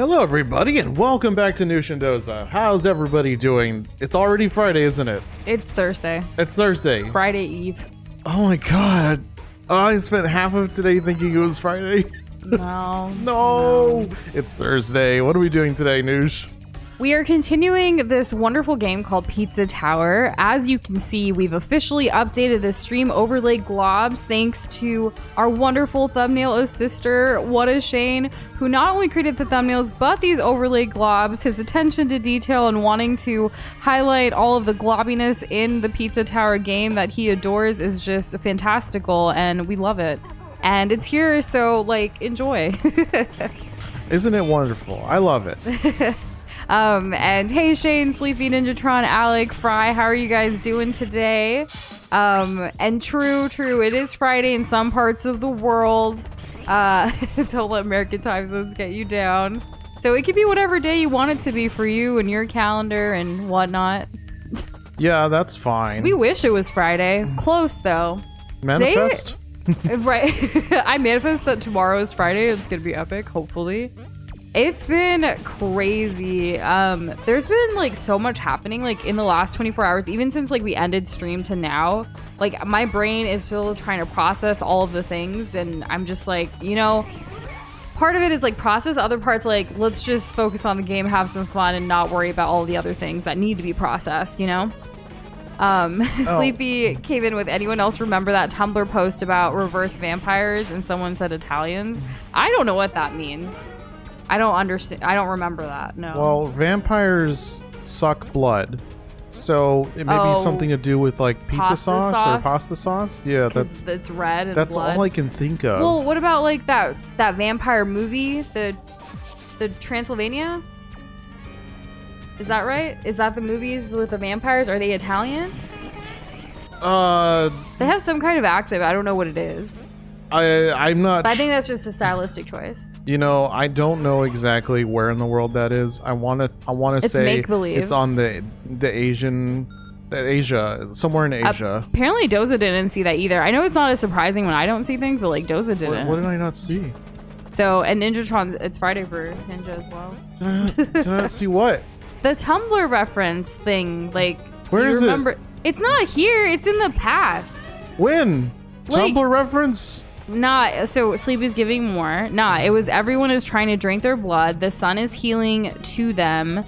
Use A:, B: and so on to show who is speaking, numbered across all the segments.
A: Hello everybody and welcome back to Nush and Doza. How's everybody doing? It's already Friday, isn't it?
B: It's Thursday.
A: It's Thursday.
B: Friday Eve.
A: Oh my god. I spent half of today thinking it was Friday.
B: No.
A: No. It's Thursday. What are we doing today, Nush?
B: We are continuing this wonderful game called Pizza Tower. As you can see, we've officially updated the stream overlay globs thanks to our wonderful thumbnail assister, What a Shane, who not only created the thumbnails, but these overlay globs. His attention to detail and wanting to highlight all of the globiness in the Pizza Tower game that he adores is just fantastical, and we love it. And it's here, so, like, enjoy.
A: Isn't it wonderful? I love it.
B: And hey Shane, Sleepy Ninjatron, Alec, Fry, how are you guys doing today? And true, it is Friday in some parts of the world. Don't let American time zones get you down. So it could be whatever day you want it to be for you and your calendar and whatnot.
A: Yeah, that's fine.
B: We wish it was Friday. Close though.
A: Manifest?
B: Today, right. I manifest that tomorrow is Friday. It's gonna be epic, hopefully. It's been crazy. There's been like so much happening like in the last 24 hours, even since like we ended stream to now. Like my brain is still trying to process all of the things, and I'm just like, you know, part of it is like process, other parts like let's just focus on the game, have some fun, and not worry about all the other things that need to be processed, you know? Sleepy came in with, anyone else remember that Tumblr post about reverse vampires and someone said Italians? I don't know what that means. I don't understand. I don't remember that. No.
A: Well, vampires suck blood, so it may be something to do with like pizza sauce or pasta sauce. Yeah,
B: it's red and
A: that's
B: blood.
A: all I can think of.
B: Well, what about like that vampire movie, the Transylvania? Is that right? Is that the movies with the vampires? Are they Italian? They have some kind of accent, but I don't know what it is.
A: I'm not.
B: But I think that's just a stylistic choice.
A: You know, I don't know exactly where in the world that is. I want to say
B: make-believe.
A: It's on the Asia, somewhere in Asia.
B: Apparently Doza didn't see that either. I know it's not as surprising when I don't see things, but like Doza didn't.
A: What did I not see?
B: So, and Ninjatron, it's Friday for Ninja as well.
A: Did I not see what?
B: The Tumblr reference thing, like,
A: where is it?
B: It's not here. It's in the past.
A: When?
B: Like,
A: Tumblr reference?
B: Nah, so Sleep is giving more. Nah, it was everyone is trying to drink their blood. The sun is healing to them,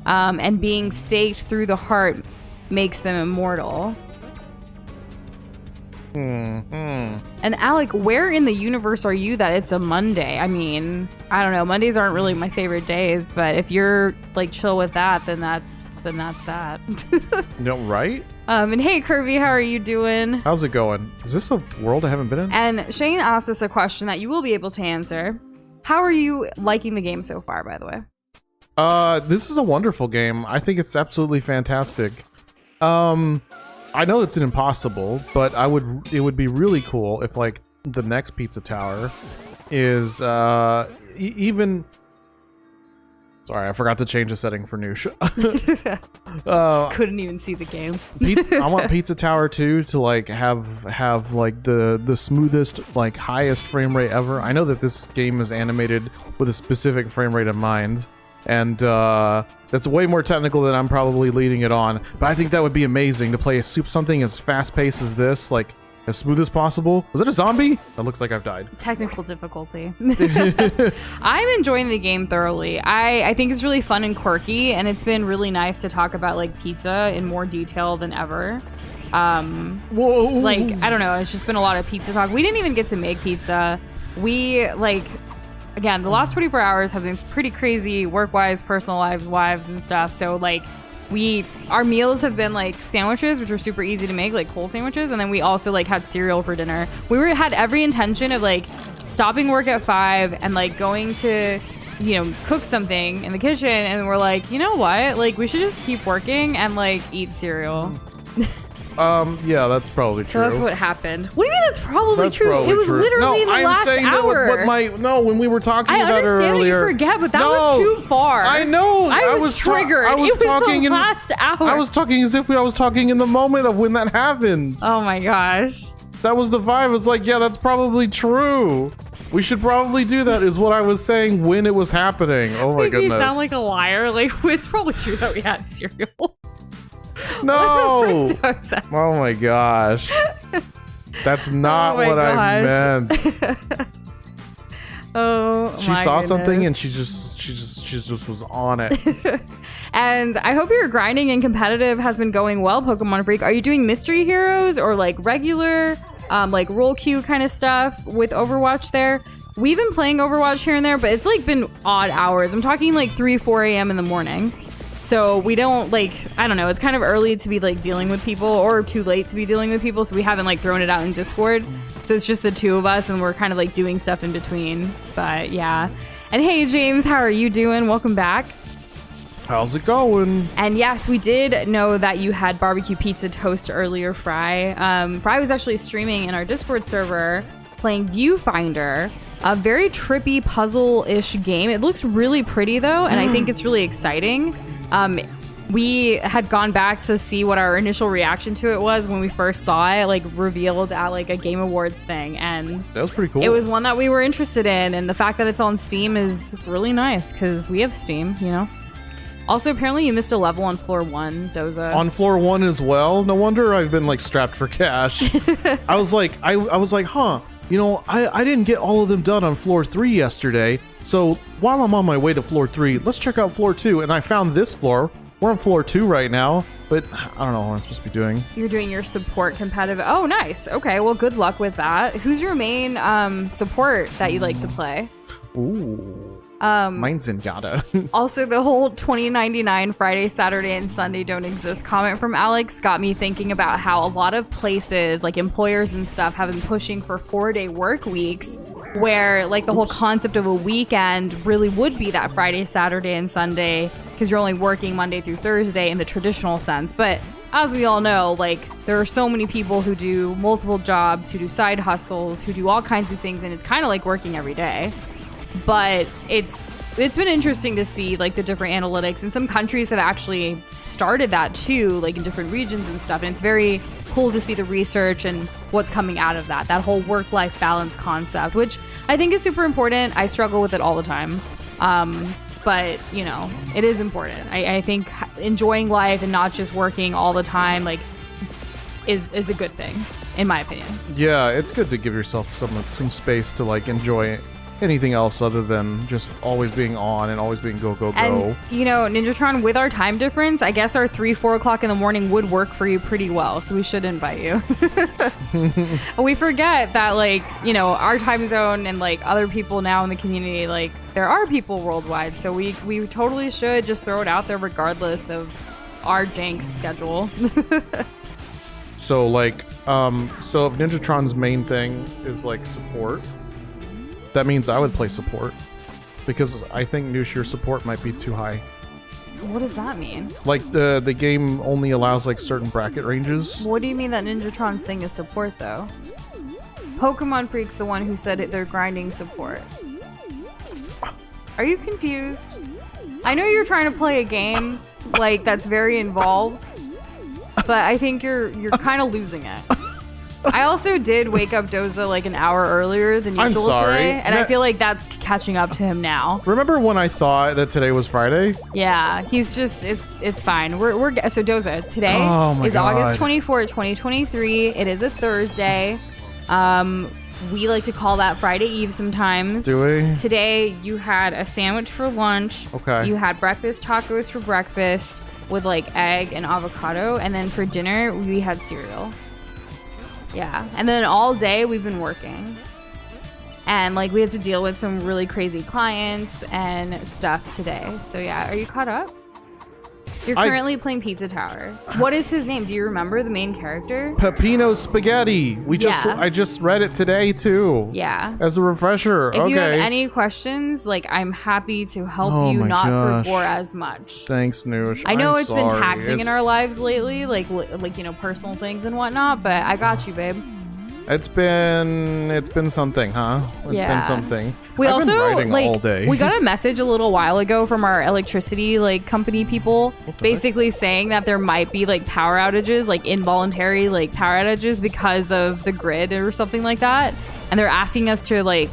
B: and being staked through the heart makes them immortal. And Alec, where in the universe are you that it's a Monday? I mean, I don't know. Mondays aren't really my favorite days, but if you're like chill with that, then that's that.
A: No, right?
B: And hey, Kirby, how are you doing?
A: How's it going? Is this a world I haven't been in?
B: And Shane asked us a question that you will be able to answer. How are you liking the game so far, by the way?
A: This is a wonderful game. I think it's absolutely fantastic. I know it's an impossible, but it would be really cool if like the next Pizza Tower is even. Sorry, I forgot to change the setting for Nush.
B: Couldn't even see the game.
A: I want Pizza Tower 2 to like have like the smoothest, like highest frame rate ever. I know that this game is animated with a specific frame rate in mind, and that's way more technical than I'm probably leading it on. But I think that would be amazing to play something as fast-paced as this, like as smooth as possible. Was it a zombie? That looks like I've died.
B: Technical difficulty. I'm enjoying the game thoroughly. I think it's really fun and quirky, and it's been really nice to talk about like pizza in more detail than ever.
A: Whoa.
B: Like, I don't know, it's just been a lot of pizza talk. We didn't even get to make pizza. We like, again, the last 24 hours have been pretty crazy work-wise, personal lives and stuff. So like, our meals have been like sandwiches, which are super easy to make, like cold sandwiches, and then we also like had cereal for dinner. We had every intention of like stopping work at 5 and like going to, you know, cook something in the kitchen, and we're like, you know what, like we should just keep working and like eat cereal.
A: Yeah, that's probably true.
B: So that's what happened. What do you mean that's probably true?
A: Probably
B: it was
A: true.
B: literally the last hour.
A: When we were talking about it earlier.
B: I understand that you forget, but that was too far.
A: I know.
B: I was triggered. It was talking the last hour.
A: I was talking as if I was talking in the moment of when that happened.
B: Oh my gosh.
A: That was the vibe. It's like, yeah, that's probably true. We should probably do that, is what I was saying when it was happening. Oh my goodness.
B: You sound like a liar. Like, it's probably true that we had cereal.
A: No! Oh my gosh. That's not what I meant.
B: She
A: saw something and she just was on it.
B: And I hope your grinding and competitive has been going well, Pokemon Freak. Are you doing mystery heroes or like regular, like roll queue kind of stuff with Overwatch there? We've been playing Overwatch here and there, but it's like been odd hours. I'm talking like 3-4 a.m. in the morning. So we don't like, I don't know, it's kind of early to be like dealing with people or too late to be dealing with people. So we haven't like thrown it out in Discord. So it's just the two of us and we're kind of like doing stuff in between. But yeah. And hey, James, how are you doing? Welcome back.
A: How's it going?
B: And yes, we did know that you had barbecue pizza toast earlier, Fry. Fry was actually streaming in our Discord server playing Viewfinder, a very trippy puzzle-ish game. It looks really pretty though, and I think it's really exciting. We had gone back to see what our initial reaction to it was when we first saw it, like revealed at like a Game Awards thing, and
A: that was pretty cool.
B: It was one that we were interested in, and the fact that it's on Steam is really nice because we have Steam, you know. Also, apparently you missed a level on floor 1, Doza.
A: On floor 1 as well? No wonder I've been like strapped for cash. I was like, huh, you know, I didn't get all of them done on floor 3 yesterday. So while I'm on my way to floor 3, let's check out floor 2. And I found this floor. We're on floor 2 right now, but I don't know what I'm supposed to be doing. You're
B: doing your support competitive. Oh, nice. Okay, well, good luck with that. Who's your main support that you like to play?
A: Ooh. Mine's Zenyatta.
B: Also, the whole 2099 Friday, Saturday, and Sunday don't exist comment from Alex got me thinking about how a lot of places, like employers and stuff, have been pushing for 4-day work weeks, where like the whole concept of a weekend really would be that Friday, Saturday, and Sunday, because you're only working Monday through Thursday in the traditional sense. But as we all know, like there are so many people who do multiple jobs, who do side hustles, who do all kinds of things, and it's kind of like working every day. But it's been interesting to see like the different analytics, and some countries have actually started that too, like in different regions and stuff. And it's very cool to see the research and what's coming out of that whole work-life balance concept, which I think is super important. I struggle with it all the time. But you know, it is important. I think enjoying life and not just working all the time, like is a good thing, in my opinion.
A: Yeah, it's good to give yourself some space to like enjoy anything else other than just always being on and always being go.
B: And you know, Ninjatron, with our time difference, I guess our 3-4 o'clock in the morning would work for you pretty well, so we should invite you. We forget that, like, you know, our time zone and like other people now in the community, like there are people worldwide, so we totally should just throw it out there regardless of our jank schedule.
A: So like so if Ninjatron's main thing is like support, that means I would play support, because I think Nush, your support might be too high.
B: What does that mean?
A: Like the game only allows like certain bracket ranges.
B: What do you mean that Ninjatron's thing is support though? Pokemon Freak's the one who said it, they're grinding support. Are you confused? I know you're trying to play a game like that's very involved, but I think you're kind of losing it. I also did wake up Doza like an hour earlier than usual today, and I feel like that's catching up to him now.
A: Remember when I thought that today was Friday?
B: Yeah, he's just it's fine. We're so Doza, today is August 24th, 2023. It is a Thursday. We like to call that Friday Eve sometimes.
A: Do we?
B: Today you had a sandwich for lunch.
A: Okay.
B: You had breakfast tacos for breakfast with like egg and avocado, and then for dinner we had cereal. Yeah, and then all day we've been working, and like we had to deal with some really crazy clients and stuff today. So yeah, are you caught up? You're currently playing Pizza Tower. What is his name? Do you remember the main character?
A: Peppino Spaghetti. I just read it today too.
B: Yeah.
A: As a refresher.
B: If you have any questions, like I'm happy to help you not forbore as much.
A: Thanks, Nush.
B: I know it's been taxing in our lives lately, like you know, personal things and whatnot, but I got you, babe.
A: It's been something, huh? It's been something. I've been writing all day.
B: We got a message a little while ago from our electricity like company people, basically saying that there might be like power outages, like involuntary like power outages because of the grid or something like that, and they're asking us to like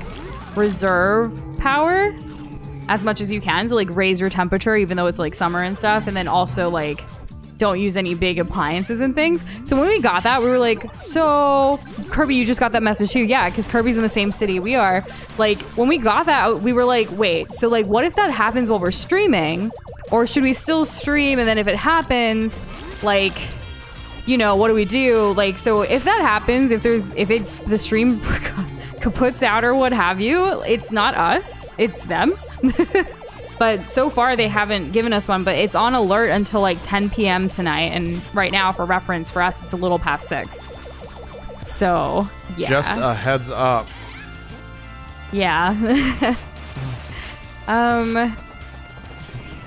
B: reserve power as much as you can to like raise your temperature, even though it's like summer and stuff. And then also like don't use any big appliances and things. So when we got that, we were like, so Kirby, you just got that message too? Yeah, because Kirby's in the same city we are. Like when we got that, we were like, wait, so like what if that happens while we're streaming? Or should we still stream? And then if it happens, like, you know, what do we do? Like, so if that happens, if the stream puts out or what have you, it's not us, it's them. But so far they haven't given us one, but it's on alert until like 10 p.m. tonight. And right now, for reference, for us, it's a little past 6. So, yeah.
A: Just a heads up.
B: Yeah.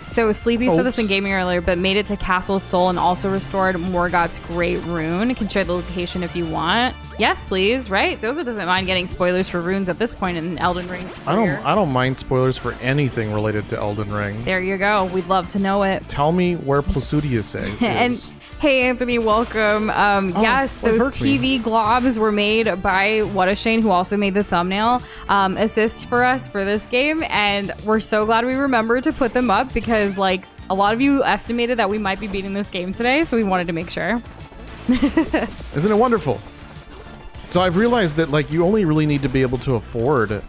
B: So Sleepy said this in gaming earlier, but made it to Castle Sol and also restored Morgoth's Great Rune. Can share the location if you want. Yes, please. Right? Doza doesn't mind getting spoilers for runes at this point in Elden Ring's career.
A: I don't mind spoilers for anything related to Elden Ring.
B: There you go. We'd love to know it.
A: Tell me where Placidius is.
B: And hey, Anthony, welcome. Yes, those TV globs were made by What a Shane, who also made the thumbnail assist for us for this game. And we're so glad we remembered to put them up because, like, a lot of you estimated that we might be beating this game today. So we wanted to make sure.
A: Isn't it wonderful? So I've realized that, like, you only really need to be able to afford,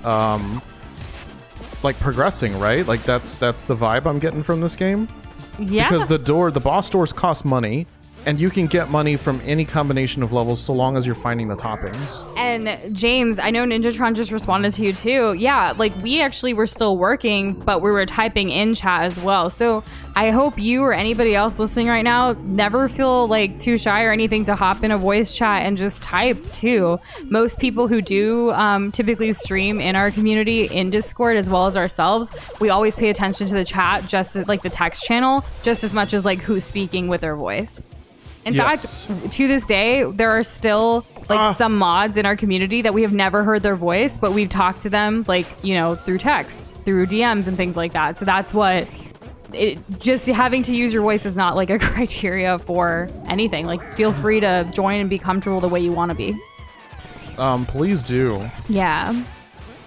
A: like, progressing, right? Like, that's the vibe I'm getting from this game.
B: Yeah.
A: Because the boss doors cost money, and you can get money from any combination of levels so long as you're finding the toppings.
B: And James, I know Ninjatron just responded to you too. Yeah, like we actually were still working, but we were typing in chat as well. So I hope you or anybody else listening right now never feel like too shy or anything to hop in a voice chat and just type too. Most people who do typically stream in our community in Discord as well as ourselves, we always pay attention to the chat, just like the text channel, just as much as like who's speaking with their voice. In fact, to this day, there are still like some mods in our community that we have never heard their voice, but we've talked to them like, you know, through text, through DMs and things like that. So that's what just having to use your voice is not like a criteria for anything. Like feel free to join and be comfortable the way you want to be.
A: Please do.
B: Yeah.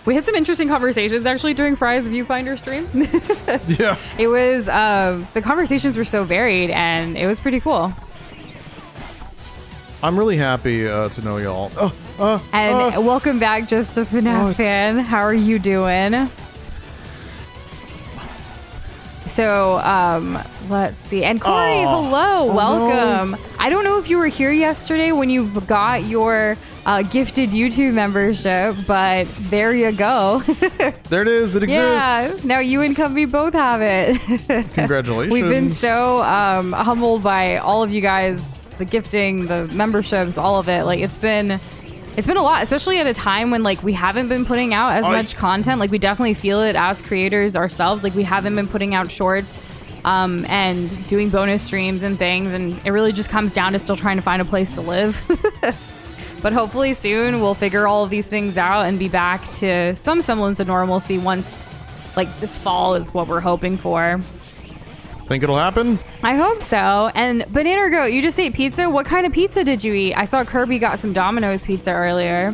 B: We had some interesting conversations actually during Fry's Viewfinder stream.
A: Yeah.
B: It was, the conversations were so varied and it was pretty cool.
A: I'm really happy to know y'all.
B: And welcome back, Just a FNAF fan. How are you doing? So, let's see. And Corey, hello, welcome. No. I don't know if you were here yesterday when you got your gifted YouTube membership, but there you go.
A: There it is. It exists.
B: Yeah, now you and Cumby both have it.
A: Congratulations.
B: We've been so humbled by all of you guys. The gifting, the memberships, all of it. Like it's been a lot, especially at a time when like we haven't been putting out as much content. Like we definitely feel it as creators ourselves. Like we haven't been putting out shorts and doing bonus streams and things, and it really just comes down to still trying to find a place to live. But hopefully soon we'll figure all of these things out and be back to some semblance of normalcy once like this fall is what we're hoping for.
A: Think it'll happen?
B: I hope so. And Banana Goat, you just ate pizza? What kind of pizza did you eat? I saw Kirby got some Domino's pizza earlier.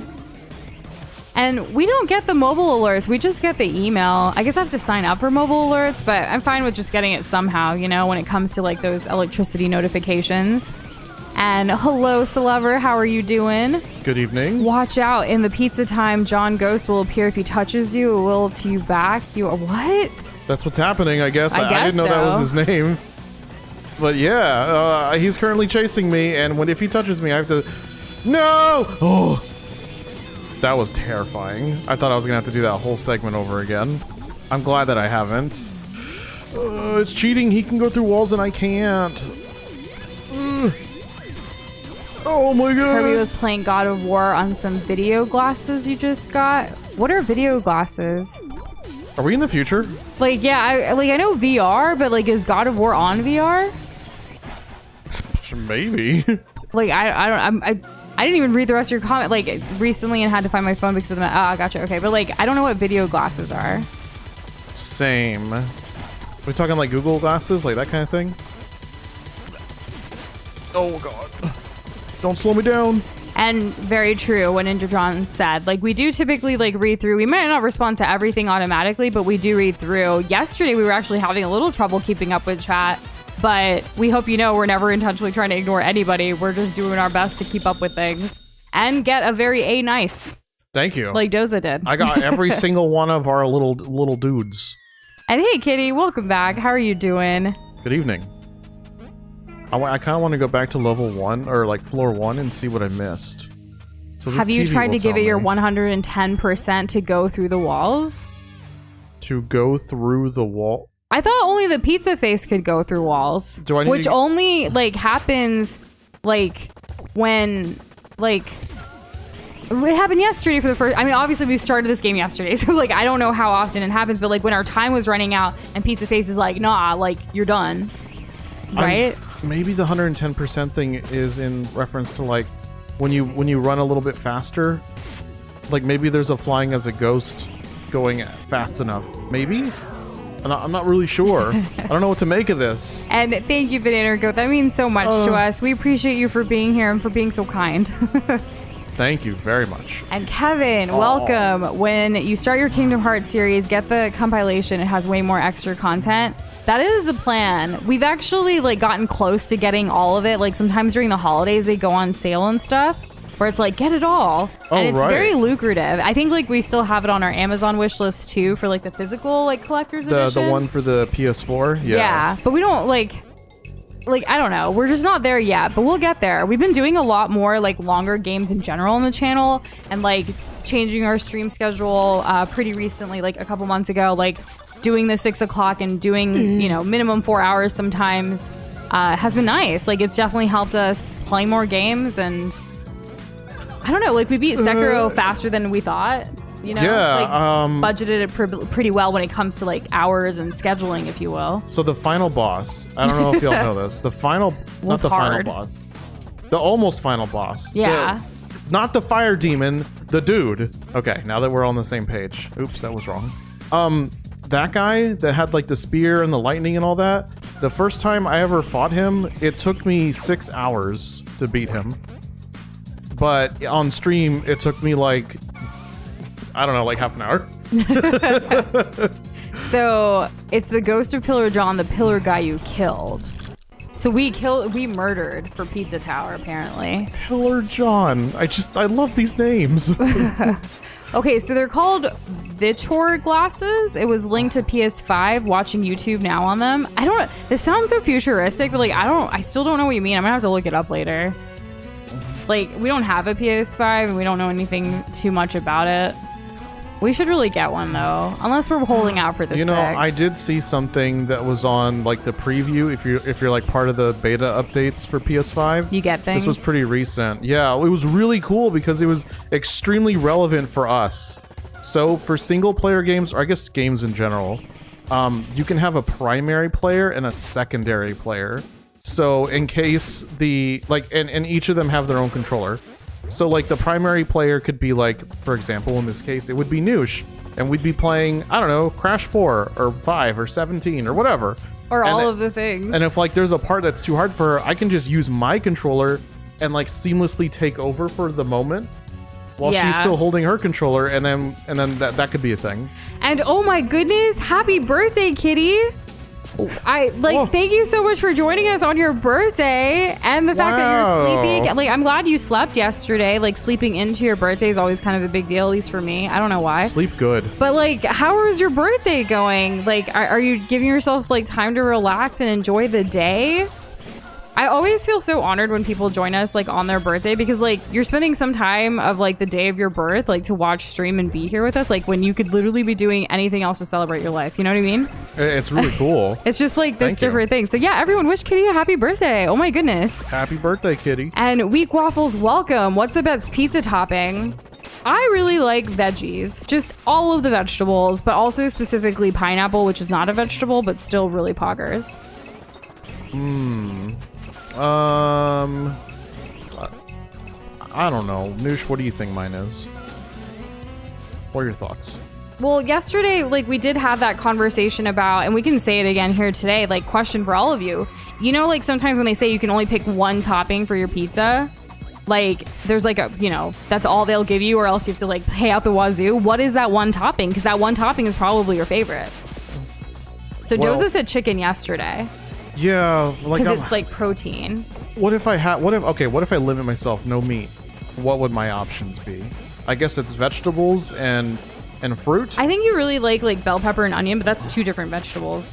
B: And we don't get the mobile alerts. We just get the email. I guess I have to sign up for mobile alerts, but I'm fine with just getting it somehow, you know, when it comes to like those electricity notifications. And hello, Celever, how are you doing?
A: Good evening.
B: Watch out. In the pizza time, John Ghost will appear. If he touches you, it will to you back. You are what?
A: That's what's happening, I guess. I didn't know
B: so.
A: That was his name. But yeah, he's currently chasing me, and if he touches me, I have to... No! Oh! That was terrifying. I thought I was going to have to do that whole segment over again. I'm glad that I haven't. It's cheating. He can go through walls, and I can't. Oh my god!
B: Kirby was playing God of War on some video glasses you just got. What are video glasses?
A: Are we in the future?
B: Like, yeah, I know VR, but like, is God of War on VR?
A: Maybe.
B: Like, I didn't even read the rest of your comment, like, recently and had to find my phone because of the... Ah, gotcha, okay. But, like, I don't know what video glasses are.
A: Same. Are we talking, like, Google glasses? Like, that kind of thing? Oh, God. Don't slow me down.
B: And very true what Ninja John said. Like, we do typically like read through. We might not respond to everything automatically, but we do read through. Yesterday, we were actually having a little trouble keeping up with chat, but we hope you know we're never intentionally trying to ignore anybody. We're just doing our best to keep up with things and get a very A nice.
A: Thank you.
B: Like Doza did.
A: I got every single one of our little dudes.
B: And hey, Kitty, welcome back. How are you doing?
A: Good evening. I kind of want to go back to level 1 or like floor 1 and see what I missed. So
B: have you
A: TV
B: tried to
A: will
B: give
A: tell
B: it your
A: me.
B: 110% to go through the walls?
A: To go through the wall?
B: I thought only the pizza face could go through walls.
A: Do I need
B: which
A: to...
B: only like happens like when like it happened yesterday for the first. I mean, obviously we started this game yesterday, so like I don't know how often it happens, but like when our time was running out and pizza face is like, nah, like you're done. Right?
A: Maybe the 110% thing is in reference to like when you run a little bit faster, like maybe there's a flying as a ghost going fast enough. Maybe? I'm not really sure. I don't know what to make of this.
B: And thank you, Banana Goat. That means so much to us. We appreciate you for being here and for being so kind.
A: Thank you very much.
B: And Kevin, welcome. When you start your Kingdom Hearts series, get the compilation. It has way more extra content. That is the plan. We've actually like gotten close to getting all of it. Like sometimes during the holidays, they go on sale and stuff where it's like, get it all. And it's very lucrative. I think like we still have it on our Amazon wish list too for like the physical like collector's edition.
A: The one for the PS4?
B: Yeah. But we don't like I don't know. We're just not there yet, but we'll get there. We've been doing a lot more like longer games in general on the channel and like changing our stream schedule pretty recently, like a couple months ago, like doing the 6 o'clock and doing, you know, minimum 4 hours sometimes has been nice. Like it's definitely helped us play more games and I don't know, like we beat Sekiro faster than we thought. You know, budgeted it pretty well when it comes to like hours and scheduling, if you will.
A: So the final boss, I don't know if y'all know this. The final, not the final boss, the almost final boss.
B: Yeah.
A: Not the fire demon, the dude. Okay, now that we're on the same page. Oops, that was wrong. That guy that had like the spear and the lightning and all that. The first time I ever fought him, it took me 6 hours to beat him. But on stream, it took me like, I don't know, like half an hour.
B: So it's the ghost of Pillar John, the pillar guy you killed. So we murdered for Pizza Tower, apparently.
A: Pillar John. I love these names.
B: Okay, so they're called Vitor glasses. It was linked to PS5, watching YouTube now on them. This sounds so futuristic, but like, I still don't know what you mean. I'm gonna have to look it up later. Like, we don't have a PS5 and we don't know anything too much about it. We should really get one though, unless we're holding out for the 6.
A: You know, I did see something that was on like the preview. If you're like part of the beta updates for PS5,
B: you get things.
A: This was pretty recent. Yeah, it was really cool because it was extremely relevant for us. So for single player games, or I guess games in general, you can have a primary player and a secondary player. So in case and each of them have their own controller. So like the primary player could be like, for example, in this case, it would be Nush, and we'd be playing, I don't know, Crash 4 or 5 or 17 or whatever.
B: Or all of the things.
A: And if like there's a part that's too hard for her, I can just use my controller and like seamlessly take over for the moment while she's still holding her controller, and then that could be a thing. And
B: oh my goodness, happy birthday, Kitty! Thank you so much for joining us on your birthday, and the fact that you're sleeping. Like, I'm glad you slept yesterday. Like, sleeping into your birthday is always kind of a big deal, at least for me. I don't know why.
A: Sleep good.
B: But like, how is your birthday going? Like, are you giving yourself like time to relax and enjoy the day? I always feel so honored when people join us like on their birthday, because like you're spending some time of like the day of your birth, like to watch stream and be here with us, like when you could literally be doing anything else to celebrate your life. You know what I mean?
A: It's really cool.
B: It's just like this different thing. So yeah, everyone wish Kitty a happy birthday. Oh my goodness.
A: Happy birthday, Kitty.
B: And Weak Waffles, welcome. What's the best pizza topping? I really like veggies, just all of the vegetables, but also specifically pineapple, which is not a vegetable, but still really poggers.
A: I don't know. Noosh, what do you think mine is? What are your thoughts?
B: Well, yesterday, like, we did have that conversation about, and we can say it again here today, like, question for all of you. You know, like, sometimes when they say you can only pick one topping for your pizza, like there's like a, that's all they'll give you, or else you have to like pay out the wazoo. What is that one topping? Because that one topping is probably your favorite. So Doza said chicken yesterday.
A: Yeah, like
B: because it's like protein.
A: What if I limit myself, no meat? What would my options be? I guess it's vegetables and fruit.
B: I think you really like bell pepper and onion, but that's two different vegetables.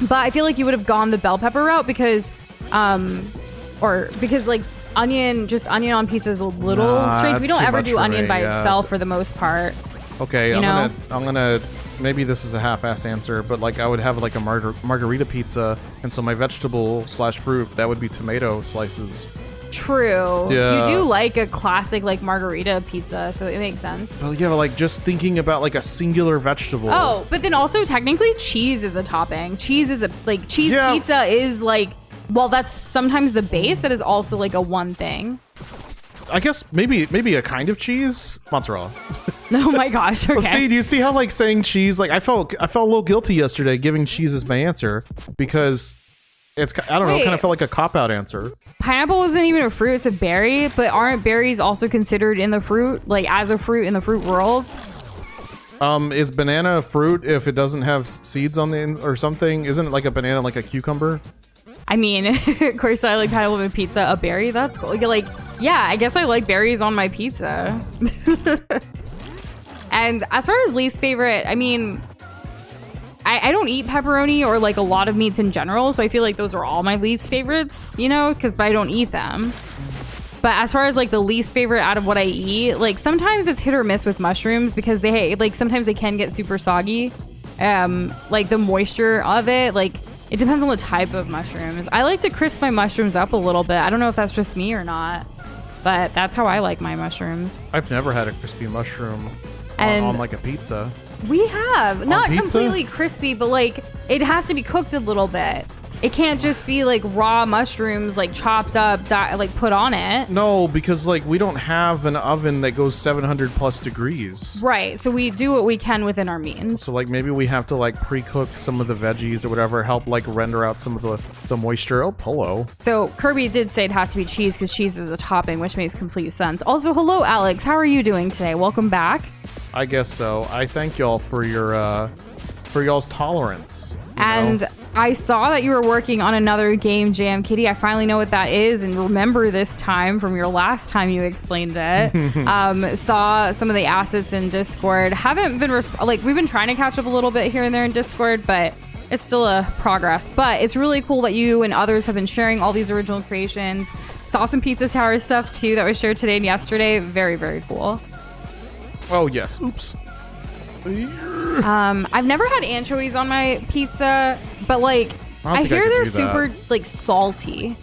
B: But I feel like you would have gone the bell pepper route because like onion on pizza is a little strange. We don't ever do onion by itself for the most part.
A: Okay, I'm gonna maybe this is a half-ass answer, but like I would have like a margarita pizza, and so my vegetable/fruit, that would be tomato slices.
B: True.
A: Yeah.
B: You do like a classic like margarita pizza, so it makes sense.
A: Well, yeah, but like just thinking about like a singular vegetable.
B: Oh, but then also technically cheese is a topping. Cheese is pizza is like, well, that's sometimes the base. That is also like a one thing.
A: I guess maybe a kind of cheese, mozzarella.
B: Oh my gosh. Okay.
A: Well, see, do you see how like saying cheese? Like I felt a little guilty yesterday giving cheese as my answer because it's, I don't know, it kind of felt like a cop-out answer.
B: Pineapple isn't even a fruit; it's a berry. But aren't berries also considered in the fruit, like as a fruit in the fruit world?
A: Is banana a fruit if it doesn't have seeds on the or something? Isn't it like a banana like a cucumber?
B: I mean, of course, I like pineapple and pizza. A berry, that's cool. Like, yeah, I guess I like berries on my pizza. And as far as least favorite, I mean, I don't eat pepperoni or like a lot of meats in general, so I feel like those are all my least favorites, but I don't eat them. But as far as like the least favorite out of what I eat, like sometimes it's hit or miss with mushrooms because sometimes they can get super soggy. Like the moisture of it, like it depends on the type of mushrooms. I like to crisp my mushrooms up a little bit. I don't know if that's just me or not, but that's how I like my mushrooms.
A: I've never had a crispy mushroom on like a pizza.
B: We have. Not
A: pizza?
B: Completely crispy, but like it has to be cooked a little bit. It can't just be like raw mushrooms, like chopped up, like put on it.
A: No, because like we don't have an oven that goes 700 plus degrees.
B: Right. So we do what we can within our means.
A: So like maybe we have to like pre-cook some of the veggies or whatever, help like render out some of the moisture. Oh, Polo.
B: So Kirby did say it has to be cheese because cheese is a topping, which makes complete sense. Also, hello, Alex. How are you doing today? Welcome back.
A: I guess so. I thank y'all for your for y'all's tolerance.
B: And I saw that you were working on another game jam, Kitty. I finally know what that is and remember this time from your last time you explained it. Saw some of the assets in Discord. Haven't been we've been trying to catch up a little bit here and there in Discord, but it's still a progress. But it's really cool that you and others have been sharing all these original creations. Saw some Pizza Tower stuff too that was shared today and yesterday. Very, very cool.
A: Oh yes. Oops.
B: I've never had anchovies on my pizza, but like I hear they're super like salty,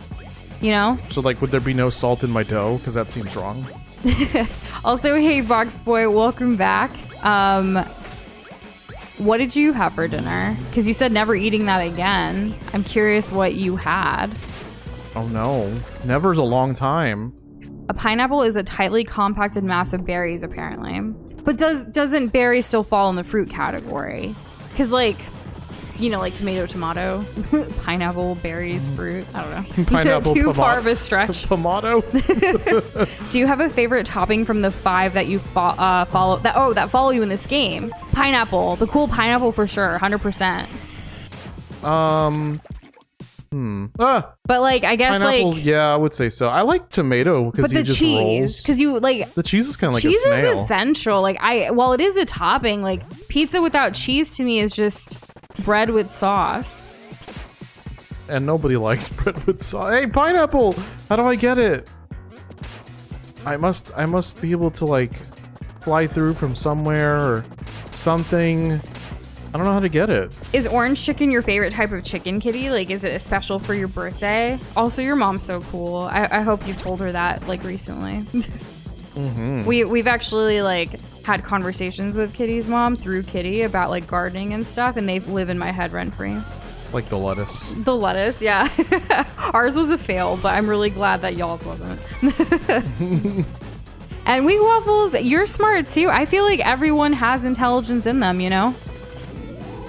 A: So like, would there be no salt in my dough? Because that seems wrong.
B: Also, hey Box Boy, welcome back. What did you have for dinner? Because you said never eating that again. I'm curious what you had.
A: Oh no, never's a long time.
B: A pineapple is a tightly compacted mass of berries, apparently. But doesn't berry still fall in the fruit category? Because like tomato, pineapple, berries, fruit. I don't know.
A: Pineapple,
B: too far of a stretch.
A: Tomato.
B: Do you have a favorite topping from the 5 that you follow follow you in this game? Pineapple, the cool pineapple for sure, 100%. But like, I guess
A: pineapple,
B: like,
A: yeah, I would say so. I like tomato because he just rolls.
B: Because you like
A: the cheese is kind of like
B: cheese
A: a snail.
B: Is essential. Like while it is a topping, like pizza without cheese to me is just bread with sauce.
A: And nobody likes bread with sauce. Hey, pineapple! How do I get it? I must be able to like fly through from somewhere or something. I don't know how to get it.
B: Is orange chicken your favorite type of chicken, Kitty? Like, is it special for your birthday? Also, your mom's so cool. I hope you told her that like recently. Mm-hmm. We've actually like had conversations with Kitty's mom through Kitty about like gardening and stuff, and they live in my head rent free.
A: Like the lettuce.
B: The lettuce, yeah. Ours was a fail, but I'm really glad that y'all's wasn't. And Wheat Waffles, you're smart too. I feel like everyone has intelligence in them,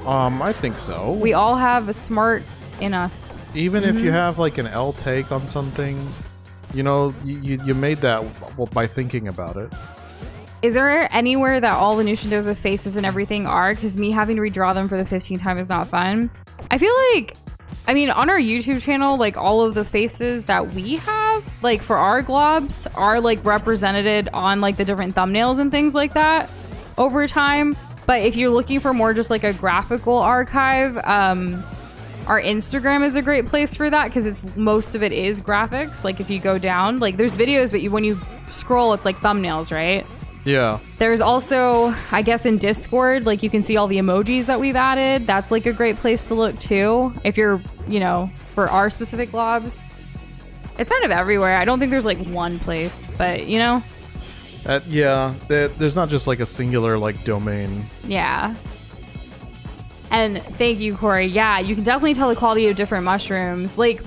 A: I think so.
B: We all have a smart in us.
A: Even if you have like an L take on something, You know, you made that by thinking about it.
B: Is there anywhere that all the Nush and Doza faces and everything are? Because me having to redraw them for the 15th time is not fun. I feel like, I mean, on our YouTube channel, like all of the faces that we have, like for our globs, are like represented on like the different thumbnails and things like that over time. But if you're looking for more just like a graphical archive, our Instagram is a great place for that because it's most of it is graphics. Like if you go down, like there's videos, but when you scroll, it's like thumbnails, right?
A: Yeah.
B: There's also, I guess, in Discord, like you can see all the emojis that we've added. That's like a great place to look too. If you're, you know, for our specific globs. It's kind of everywhere. I don't think there's like one place, but you know.
A: Yeah, there's not just like a singular like domain.
B: Yeah. And thank you, Corey. Yeah, you can definitely tell the quality of different mushrooms. Like,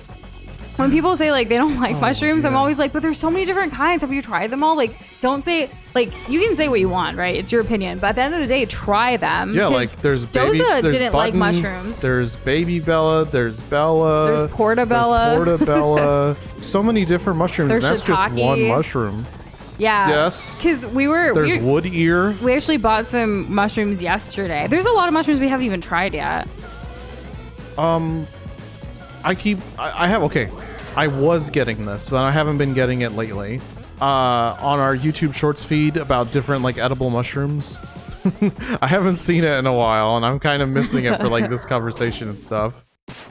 B: when people say, like, they don't like mushrooms, yeah. I'm always like, but there's so many different kinds. Have you tried them all? Like, don't say, like, you can say what you want, right? It's your opinion. But at the end of the day, try them.
A: Yeah, like, there's baby,
B: Doza
A: there's
B: didn't
A: button,
B: like mushrooms.
A: There's Baby Bella, there's Bella.
B: There's Portabella.
A: There's Portabella. So many different mushrooms.
B: There's
A: That's
B: shiitake.
A: just one mushroom.
B: Yeah.
A: Yes.
B: Because
A: There's wood ear.
B: We actually bought some mushrooms yesterday. There's a lot of mushrooms we haven't even tried yet.
A: I was getting this, but I haven't been getting it lately. On our YouTube Shorts feed about different like edible mushrooms. I haven't seen it in a while, and I'm kind of missing it for like this conversation and stuff.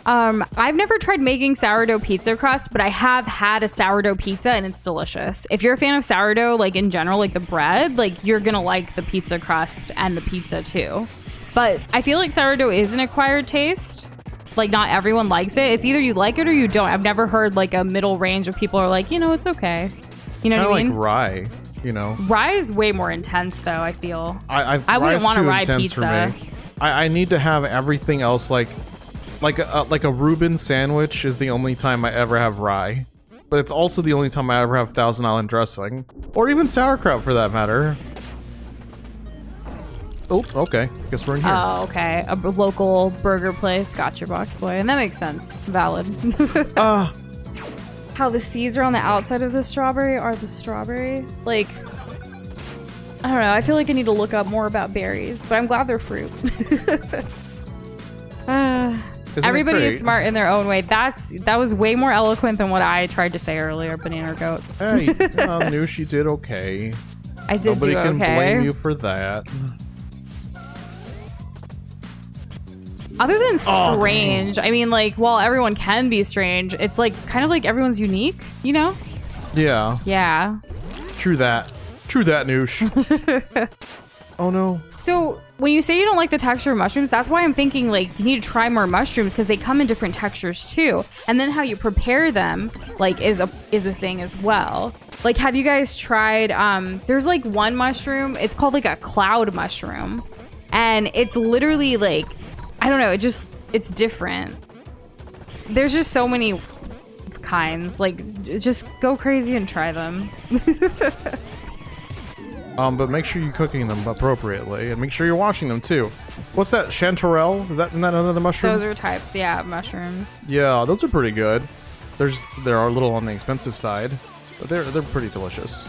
B: I've never tried making sourdough pizza crust, but I have had a sourdough pizza and it's delicious. If you're a fan of sourdough, like in general, like the bread, like you're gonna like the pizza crust and the pizza too. But I feel like sourdough is an acquired taste. Like not everyone likes it. It's either you like it or you don't. I've never heard like a middle range of people are like, you know, it's okay. You know what I mean?
A: Like rye, you know.
B: Rye is way more intense though, I feel.
A: I
B: wouldn't want a rye pizza.
A: I need to have everything else like a Reuben sandwich is the only time I ever have rye. But it's also the only time I ever have Thousand Island dressing. Or even sauerkraut for that matter. Oh, okay. Guess we're in here.
B: Oh, okay. A local burger place. Gotcha, box boy. And that makes sense. Valid. How the seeds are on the outside of the strawberry are the strawberry. Like, I don't know. I feel like I need to look up more about berries, but I'm glad they're fruit. Everybody is smart in their own way. That was way more eloquent than what I tried to say earlier, Banana Goat.
A: Hey, Nush, you did okay.
B: I did
A: Nobody
B: do okay.
A: can blame you for that.
B: Other than strange, I mean, like, while everyone can be strange, it's like kind of like everyone's unique, you know?
A: Yeah.
B: Yeah.
A: True that, Nush. Oh no.
B: So when you say you don't like the texture of mushrooms, that's why I'm thinking like you need to try more mushrooms because they come in different textures too. And then how you prepare them like is a thing as well. Like, have you guys tried? There's like one mushroom. It's called like a cloud mushroom, and it's literally like, I don't know. It's different. There's just so many kinds. Like, just go crazy and try them.
A: But make sure you're cooking them appropriately, and make sure you're washing them too. What's that? Chanterelle? Isn't that another mushroom?
B: Those are types, yeah, of mushrooms.
A: Yeah, those are pretty good. They're a little on the expensive side, but they're pretty delicious.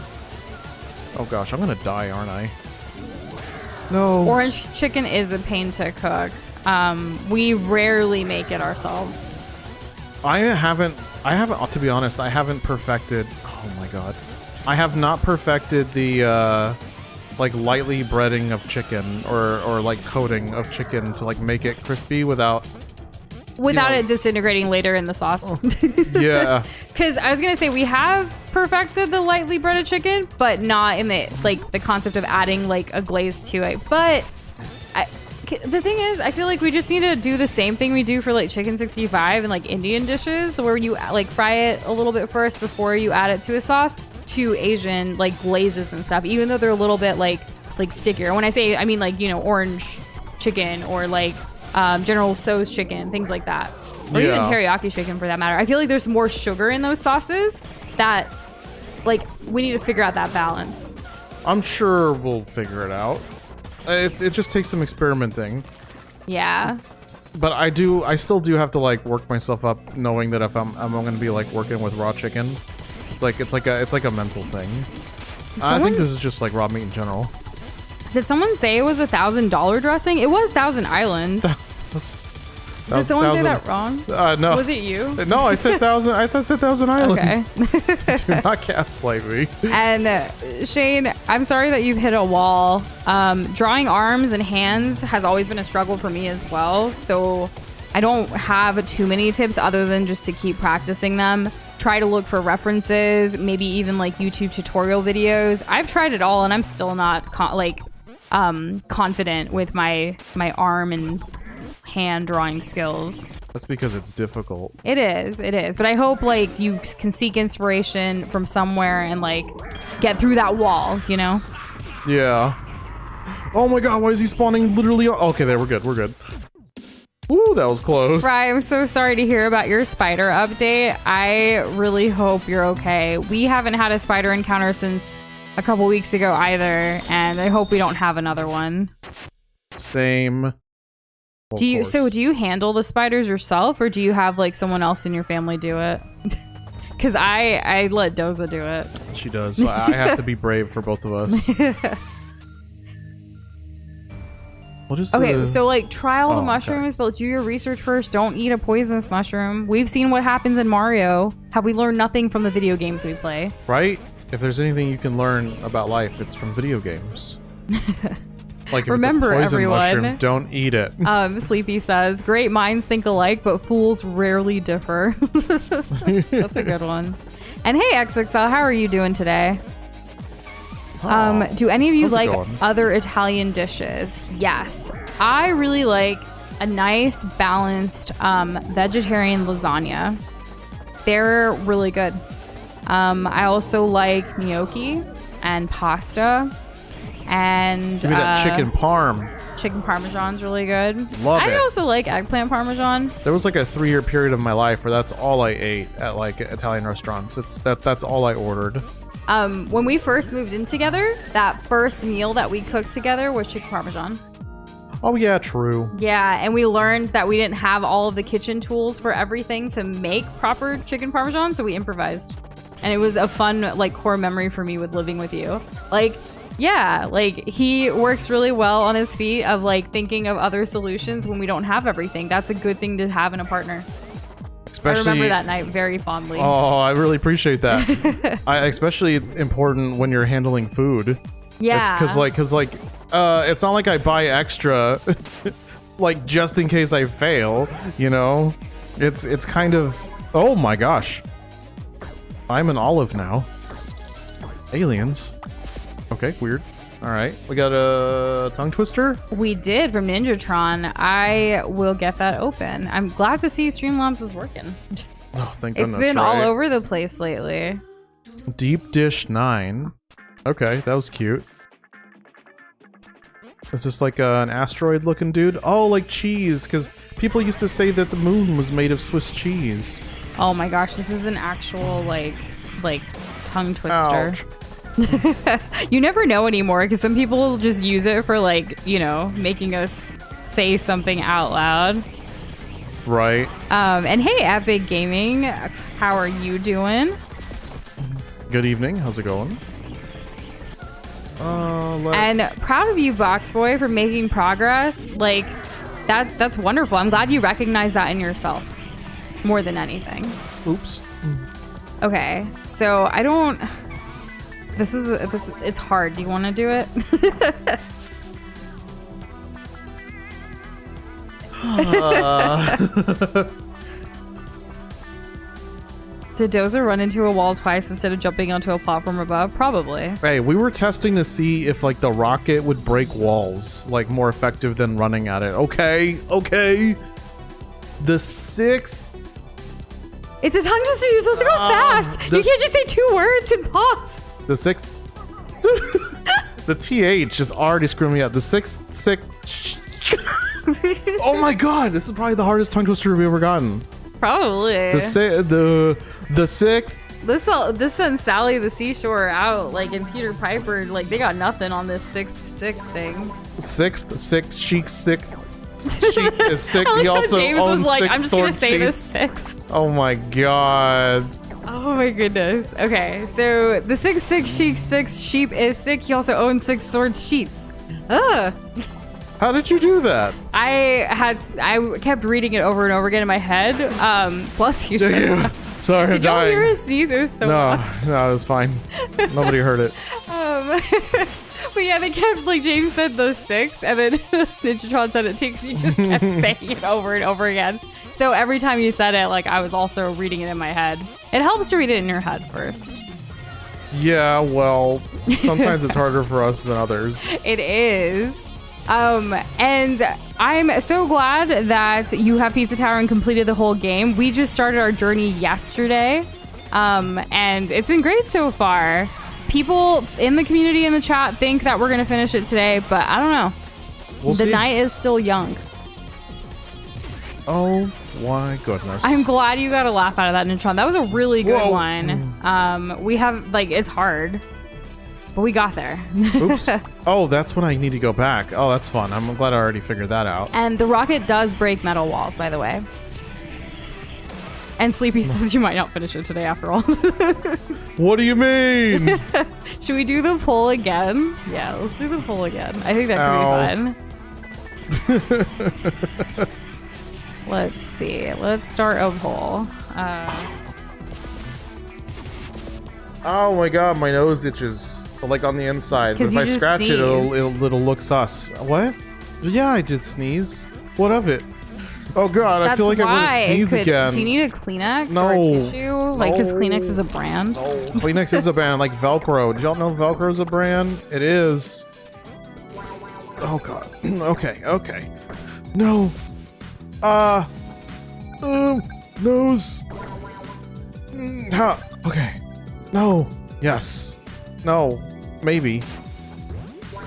A: Oh gosh, I'm gonna die, aren't I? No.
B: Orange chicken is a pain to cook. We rarely make it ourselves.
A: I haven't, to be honest, I haven't perfected, oh my god. I have not perfected the, like, lightly breading of chicken, or like, coating of chicken to, like, make it crispy without
B: it disintegrating later in the sauce.
A: Yeah.
B: Because I was going to say, we have perfected the lightly breaded chicken, but not in the, like, the concept of adding, like, a glaze to it. But the thing is, I feel like we just need to do the same thing we do for like chicken 65 and like Indian dishes, where you like fry it a little bit first before you add it to a sauce, to Asian like glazes and stuff, even though they're a little bit like stickier. When I say, I mean like, you know, orange chicken or like General Tso's chicken, things like that, or even teriyaki chicken for that matter. I feel like there's more sugar in those sauces that like we need to figure out that balance.
A: I'm sure we'll figure it out. It just takes some experimenting.
B: Yeah.
A: But I still do have to like work myself up, knowing that if I'm going to be like working with raw chicken, It's like a mental thing. I think this is just like raw meat in general.
B: Did someone say it was $1,000 dressing? It was Thousand Islands. Did someone say that wrong?
A: No.
B: Was it you?
A: No, I said Thousand. I thought I said Thousand Islands.
B: Okay.
A: Do not gaslight me.
B: And Shane, I'm sorry that you've hit a wall. Drawing arms and hands has always been a struggle for me as well. So I don't have too many tips other than just to keep practicing them. Try to look for references, maybe even like YouTube tutorial videos. I've tried it all and I'm still not confident with my arm and hand drawing skills.
A: That's because it's difficult.
B: It is. But I hope like you can seek inspiration from somewhere and like get through that wall, you know?
A: Yeah. Oh my god, why is he spawning literally okay, there, we're good. Ooh, that was close.
B: Fry, I'm so sorry to hear about your spider update. I really hope you're okay. We haven't had a spider encounter since a couple weeks ago either, and I hope we don't have another one.
A: Same.
B: Do you handle the spiders yourself, or do you have like someone else in your family do it? Because I let Doza do it.
A: She does. So I have to be brave for both of us. What is
B: so like try all the mushrooms, but do your research first. Don't eat a poisonous mushroom. We've seen what happens in Mario. Have we learned nothing from the video games we play?
A: Right? If there's anything you can learn about life, it's from video games. Like if
B: remember,
A: it's a poison
B: everyone,
A: mushroom, don't eat it.
B: Sleepy says, great minds think alike, but fools rarely differ. That's a good one. And hey, XXL, how are you doing today? Do any of you like other Italian dishes? Yes. I really like a nice, balanced vegetarian lasagna. They're really good. I also like gnocchi and pasta. And
A: give me that chicken parm.
B: Chicken parmesan's really good.
A: Love it.
B: I also like eggplant parmesan.
A: There was like a 3-year period of my life where that's all I ate at like Italian restaurants. That's all I ordered.
B: When we first moved in together, that first meal that we cooked together was chicken parmesan.
A: Oh yeah, true.
B: Yeah, and we learned that we didn't have all of the kitchen tools for everything to make proper chicken parmesan, so we improvised. And it was a fun like core memory for me with living with you. Like, yeah, like he works really well on his feet of like thinking of other solutions when we don't have everything. That's a good thing to have in a partner. Especially, I remember that night very fondly.
A: Oh, I really appreciate that. Especially important when you're handling food.
B: Yeah.
A: Because it's not like I buy extra, like just in case I fail. You know, it's kind of. Oh my gosh, I'm an olive now. Aliens. Okay, weird. All right, we got a tongue twister.
B: We did from Ninjatron. I will get that open. I'm glad to see Streamlabs is working.
A: Oh, thank goodness.
B: It's been all over the place lately.
A: Deep Dish 9. Okay, that was cute. Is this like an asteroid looking dude? Oh, like cheese, because people used to say that the moon was made of Swiss cheese.
B: Oh my gosh, this is an actual like tongue twister.
A: Ouch.
B: You never know anymore because some people just use it for like, you know, making us say something out loud.
A: Right.
B: And hey, Epic Gaming, how are you doing?
A: Good evening. How's it going?
B: And proud of you, Boxboy, for making progress. Like that's wonderful. I'm glad you recognize that in yourself more than anything.
A: Oops.
B: Okay, so I don't. This it's hard. Do you want to do it? Did Doza run into a wall twice instead of jumping onto a platform above? Probably.
A: Hey, we were testing to see if like the rocket would break walls, like more effective than running at it. Okay. The sixth.
B: It's a tongue twister. You're supposed to go fast. You can't just say 2 words and pause.
A: The sixth. The TH is already screwing me up. The sixth. Oh my god, this is probably the hardest tongue twister we've ever gotten.
B: Probably.
A: The sixth.
B: This sends Sally the Seashore out like in Peter Piper. Like they got nothing on this sixth thing.
A: Sixth chic sick. Sheik is sick. He also
B: James
A: owns
B: was like,
A: six
B: I'm just gonna
A: sword
B: say
A: sheets.
B: this sixth.
A: Oh my god.
B: Oh my goodness. Okay, so the 666 sheep is sick. He also owns 6 sword sheets. Ugh.
A: How did you do that?
B: I kept reading it over and over again in my head. Plus you should.
A: Sorry, I'm
B: Did y'all
A: dying.
B: hear a sneeze? It was so loud.
A: No, it was fine. Nobody heard it.
B: But yeah, they kept, like, James said the 6, and then Ninjatron said it too, because you just kept saying it over and over again. So every time you said it, like, I was also reading it in my head. It helps to read it in your head first.
A: Yeah, well, sometimes it's harder for us than others.
B: It is. And I'm so glad that you have Pizza Tower and completed the whole game. We just started our journey yesterday, and it's been great so far. People in the community in the chat think that we're going to finish it today, but I don't know.
A: We'll see.
B: The night is still young.
A: Oh my goodness.
B: I'm glad you got a laugh out of that, Nintron. That was a really good
A: Whoa.
B: one. We have, like, it's hard, but we got there.
A: Oops. Oh, that's when I need to go back. Oh, that's fun. I'm glad I already figured that out.
B: And the rocket does break metal walls, by the way. And Sleepy says you might not finish it today after all.
A: What do you mean?
B: Should we do the poll again? Yeah, let's do the poll again. I think that could be fun. Let's see. Let's start a poll.
A: Oh my god, my nose itches. Like on the inside. But
B: 'Cause
A: if
B: you
A: I
B: just
A: scratch it, it'll
B: sneezed.
A: look sus. What? Yeah, I did sneeze. What of it? Oh god, I feel like I'm gonna sneeze again.
B: Do you need a Kleenex
A: No.
B: or a tissue? Like, because
A: No.
B: Kleenex is a brand.
A: No, Kleenex is a brand, like Velcro. Did y'all know Velcro's a brand? It is. Oh god. Okay. No. Nose. Ha. Okay. No. Yes. No. Maybe.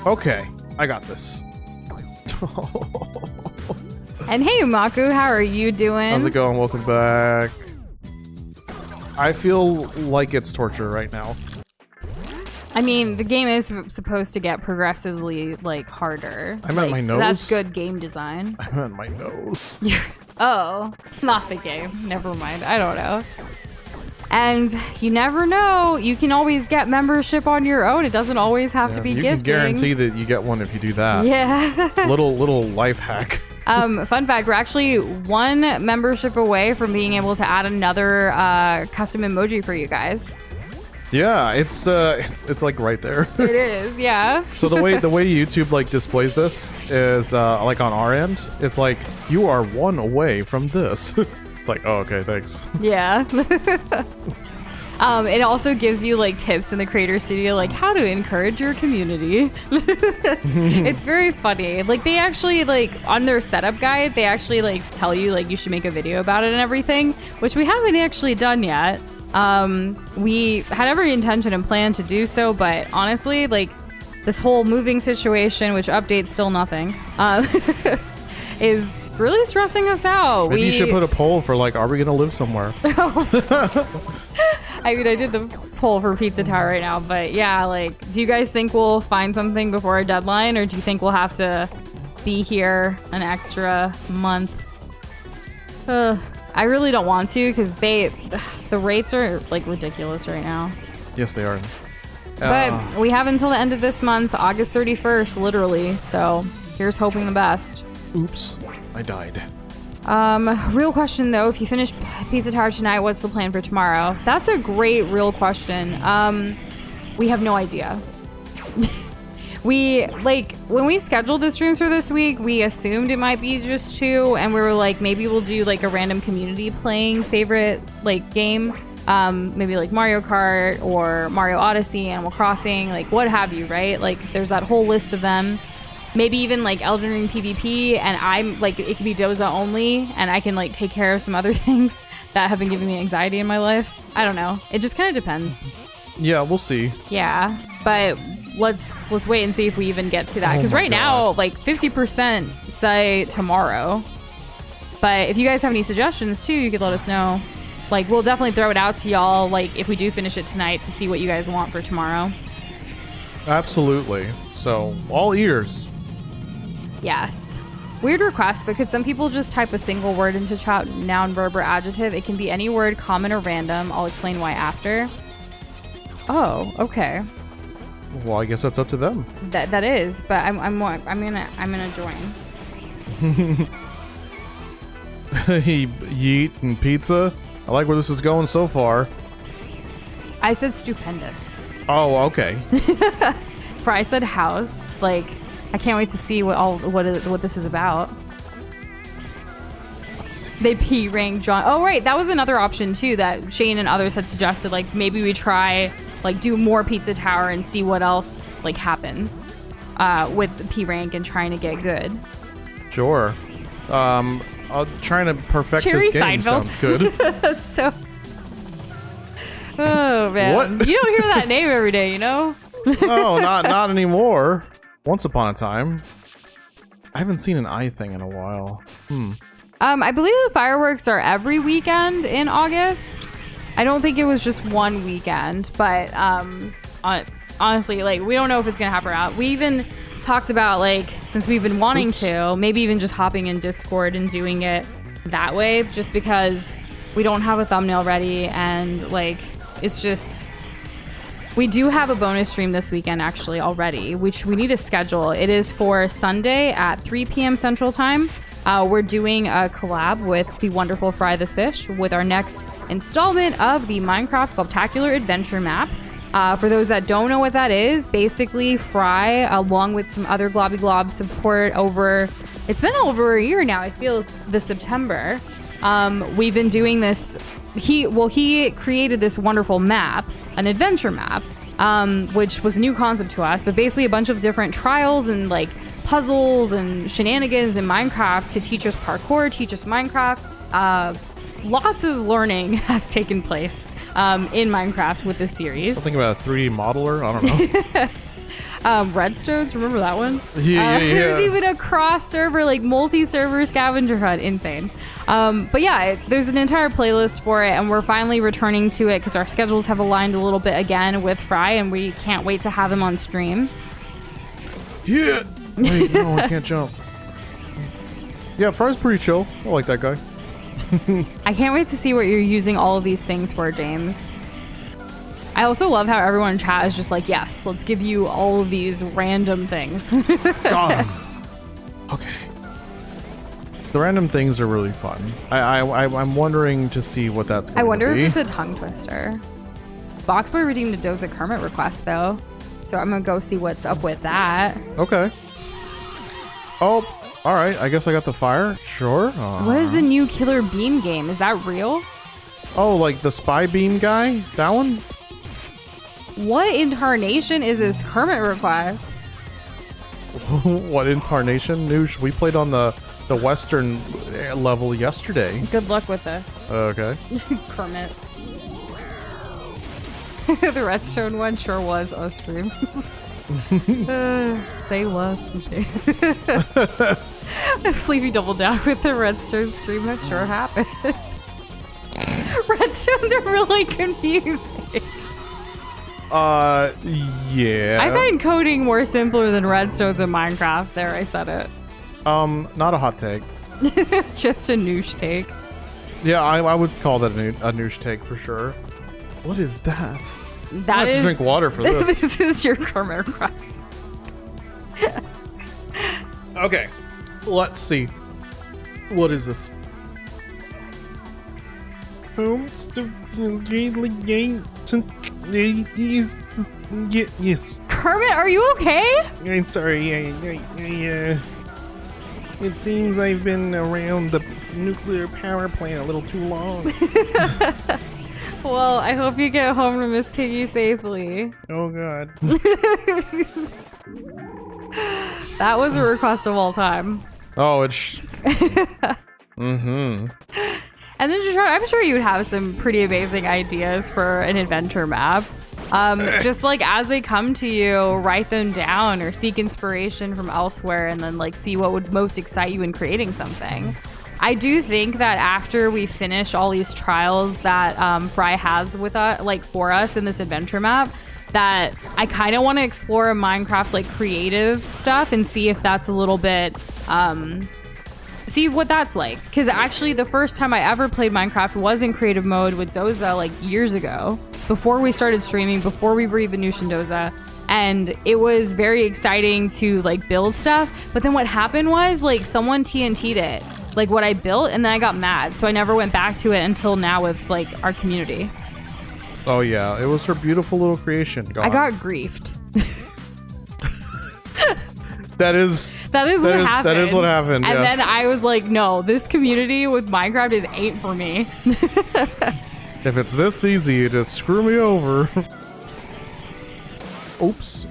A: Okay. I got this.
B: And hey, Maku, how are you doing?
A: How's it going? Welcome back. I feel like it's torture right now.
B: I mean, the game is supposed to get progressively, like, harder.
A: I meant
B: Like,
A: my nose.
B: That's good game design.
A: I meant my nose.
B: Oh, not the game. Never mind. I don't know. And you never know. You can always get membership on your own. It doesn't always have to be
A: you
B: gifting.
A: can guarantee that you get one if you do that.
B: Yeah.
A: little life hack.
B: Fun fact, we're actually one membership away from being able to add another custom emoji for you guys.
A: Yeah, it's like right there.
B: It is, yeah.
A: So the way YouTube like displays this is like on our end, it's like you are one away from this. It's like, oh, okay, thanks.
B: Yeah. It also gives you like tips in the Creator Studio, like how to encourage your community. It's very funny. Like they actually like on their setup guide, they actually like tell you like you should make a video about it and everything, which we haven't actually done yet. We had every intention and plan to do so, but honestly, like this whole moving situation, which updates still nothing, is really stressing us out.
A: Maybe you should put a poll for like, are we gonna live somewhere?
B: I mean, I did the poll for Pizza Tower right now, but yeah, like, do you guys think we'll find something before our deadline, or do you think we'll have to be here an extra month? I really don't want to, because the rates are like ridiculous right now.
A: Yes, they are.
B: But we have until the end of this month, August 31st, literally. So here's hoping the best.
A: Oops, I died.
B: Real question though, if you finish Pizza Tower tonight, what's the plan for tomorrow? That's a great real question. We have no idea. We, like, when we scheduled the streams for this week, we assumed it might be just 2, and we were like, maybe we'll do like a random community playing favorite like game. Maybe like Mario Kart or Mario Odyssey, Animal Crossing, like what have you, right? Like there's that whole list of them. Maybe even like Elden Ring PvP, and I'm like, it could be Doza only, and I can like take care of some other things that have been giving me anxiety in my life. I don't know. It just kind of depends.
A: Yeah, we'll see.
B: Yeah, but let's wait and see if we even get to that, because right now like 50% say tomorrow. But if you guys have any suggestions too, you could let us know. Like we'll definitely throw it out to y'all, like if we do finish it tonight, to see what you guys want for tomorrow.
A: Absolutely. So all ears.
B: Yes. Weird request, but could some people just type a single word into chat, noun, verb, or adjective? It can be any word, common or random. I'll explain why after. Oh, okay.
A: Well, I guess that's up to them.
B: That is, but I'm gonna join.
A: Yeet and pizza. I like where this is going so far.
B: I said stupendous.
A: Oh, okay.
B: Fry said house. Like, I can't wait to see what this is about.
A: Let's see.
B: They P rank John. Oh, right, that was another option too that Shane and others had suggested. Like, maybe we try do more Pizza Tower and see what else happens with the P rank and trying to get good.
A: Sure. Trying to perfect
B: Cherry
A: this game
B: Seinfeld.
A: sounds good.
B: So. Oh man,
A: What?
B: You don't hear that name every day, you know?
A: No, not anymore. Once upon a time. I haven't seen an eye thing in a while.
B: I believe the fireworks are every weekend in August. I don't think it was just one weekend, but honestly, we don't know if it's gonna happen or not. We even talked about since we've been wanting to, maybe even just hopping in Discord and doing it that way, just because we don't have a thumbnail ready and it's just. We do have a bonus stream this weekend actually already, which we need to schedule. It is for Sunday at 3 p.m. Central Time. We're doing a collab with the wonderful Fry the Fish with our next installment of the Minecraft Spectacular Adventure Map. For those that don't know what that is, basically Fry, along with some other Globby Glob support it's been over a year now, I feel, this September. We've been doing this. He created this wonderful map, an adventure map, which was a new concept to us, but basically a bunch of different trials and puzzles and shenanigans in Minecraft to teach us parkour, teach us Minecraft. Lots of learning has taken place in Minecraft with this series.
A: Something about a 3D modeler? I don't know.
B: Redstones, remember that one?
A: Yeah.
B: There's even a cross-server, multi-server scavenger hunt. Insane. But yeah, there's an entire playlist for it, and we're finally returning to it because our schedules have aligned a little bit again with Fry, and we can't wait to have him on stream.
A: Yeah. Wait, no, I can't jump. Yeah, Fry's pretty chill. I like that guy.
B: I can't wait to see what you're using all of these things for, James. I also love how everyone in chat is just yes, let's give you all of these random things.
A: Got him. Okay. The random things are really fun. I'm wondering to see what that's going to be.
B: I wonder if it's a tongue twister. Boxboy redeemed a Doza Kermit request, though. So I'm going to go see what's up with that.
A: Okay. Oh, all right. I guess I got the fire. Sure.
B: What is the new Killer Bean game? Is that real?
A: Oh, the Spy Beam guy? That one?
B: What incarnation is this Kermit request?
A: What incarnation? Nush, we played on the Western level yesterday.
B: Good luck with this.
A: Okay.
B: Kermit. The Redstone one sure was a stream. Say less. Sleepy doubled down with the Redstone stream. That sure happened. Redstones are really confusing.
A: Yeah.
B: I find coding more simpler than redstones in Minecraft. There, I said it.
A: Not a hot take.
B: Just a noosh take.
A: Yeah, I would call that a noosh take for sure. What is that?
B: That
A: I have
B: is.
A: to drink water for this.
B: This is your Kermit request.
A: Okay, let's see. What is this? Yes.
B: Kermit, are you okay?
A: I'm sorry. It seems I've been around the nuclear power plant a little too long.
B: Well, I hope you get home to Miss Piggy safely.
A: Oh God.
B: That was a request of all time.
A: Oh, it's. Mm-hmm.
B: And then I'm sure you would have some pretty amazing ideas for an adventure map. Just as they come to you, write them down or seek inspiration from elsewhere and then see what would most excite you in creating something. I do think that after we finish all these trials that Fry has with us, for us in this adventure map, that I kind of want to explore Minecraft's creative stuff and see if that's a little bit see what that's like. Because actually, the first time I ever played Minecraft was in creative mode with Doza, like years ago, before we started streaming, before we breathed the Nush and Doza. And it was very exciting to like build stuff. But then what happened was like someone TNT'd it, like what I built, and then I got mad. So I never went back to it until now with like our community.
A: Oh yeah, it was her beautiful little creation.
B: I got griefed.
A: That is
B: what happened.
A: That is what happened.
B: And
A: yes.
B: then I was like, no, this community with Minecraft ain't for me.
A: If it's this easy, just screw me over. Oops.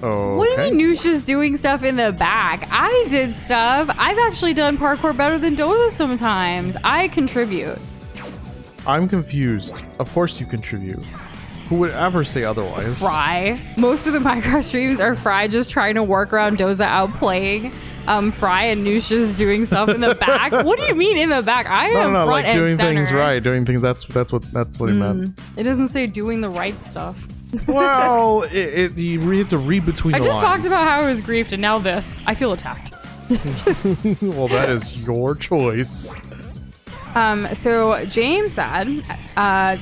A: Okay.
B: What do you mean Nush is doing stuff in the back? I did stuff. I've actually done parkour better than Doza sometimes. I contribute.
A: I'm confused. Of course you contribute. Who would ever say otherwise?
B: Fry. Most of the Minecraft streams are Fry just trying to work around Doza outplaying Fry, and Nush just doing stuff in the back. What do you mean in the back? I am front
A: like
B: and
A: doing
B: center.
A: things right, doing things. That's what he meant.
B: It doesn't say doing the right stuff.
A: Well, you have to read between the lines.
B: I just talked about how I was griefed, and now this. I feel attacked.
A: Well, that is your choice.
B: So James said,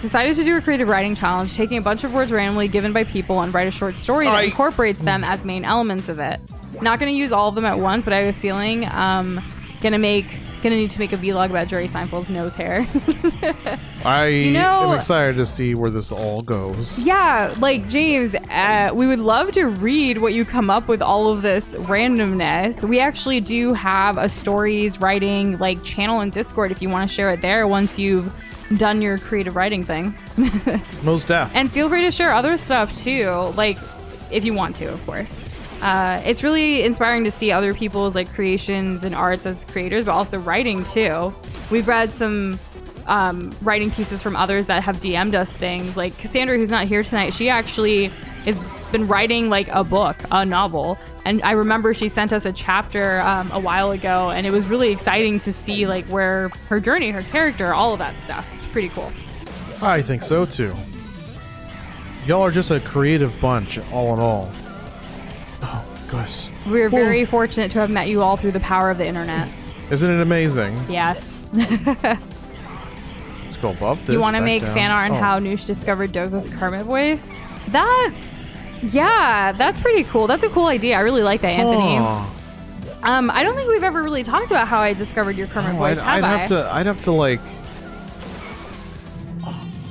B: decided to do a creative writing challenge, taking a bunch of words randomly given by people and write a short story that incorporates them as main elements of it. Not going to use all of them at once, but I have a feeling gonna need to make a vlog about Jerry Seinfeld's nose hair.
A: I am excited to see where this all goes.
B: Yeah, like James, we would love to read what you come up with all of this randomness. We actually do have a stories writing like channel in Discord if you want to share it there once you've done your creative writing thing.
A: Most def.
B: And feel free to share other stuff too, like if you want to, of course. It's really inspiring to see other people's like creations and arts as creators, but also writing too. We've read some writing pieces from others that have DM'd us things. Like Cassandra, who's not here tonight, she actually has been writing like a book, a novel. And I remember she sent us a chapter a while ago, and it was really exciting to see like where her journey, her character, all of that stuff. It's pretty cool.
A: I think so too. Y'all are just a creative bunch, all in all. Oh, gosh.
B: We're very fortunate to have met you all through the power of the internet.
A: Isn't it amazing?
B: Yes.
A: Let's go above this.
B: You want to make
A: down.
B: fan art on how Nush discovered Doza's Kermit voice? That's pretty cool. That's a cool idea. I really like that, Anthony. I don't think we've ever really talked about how I discovered your Kermit voice,
A: I'd have to like...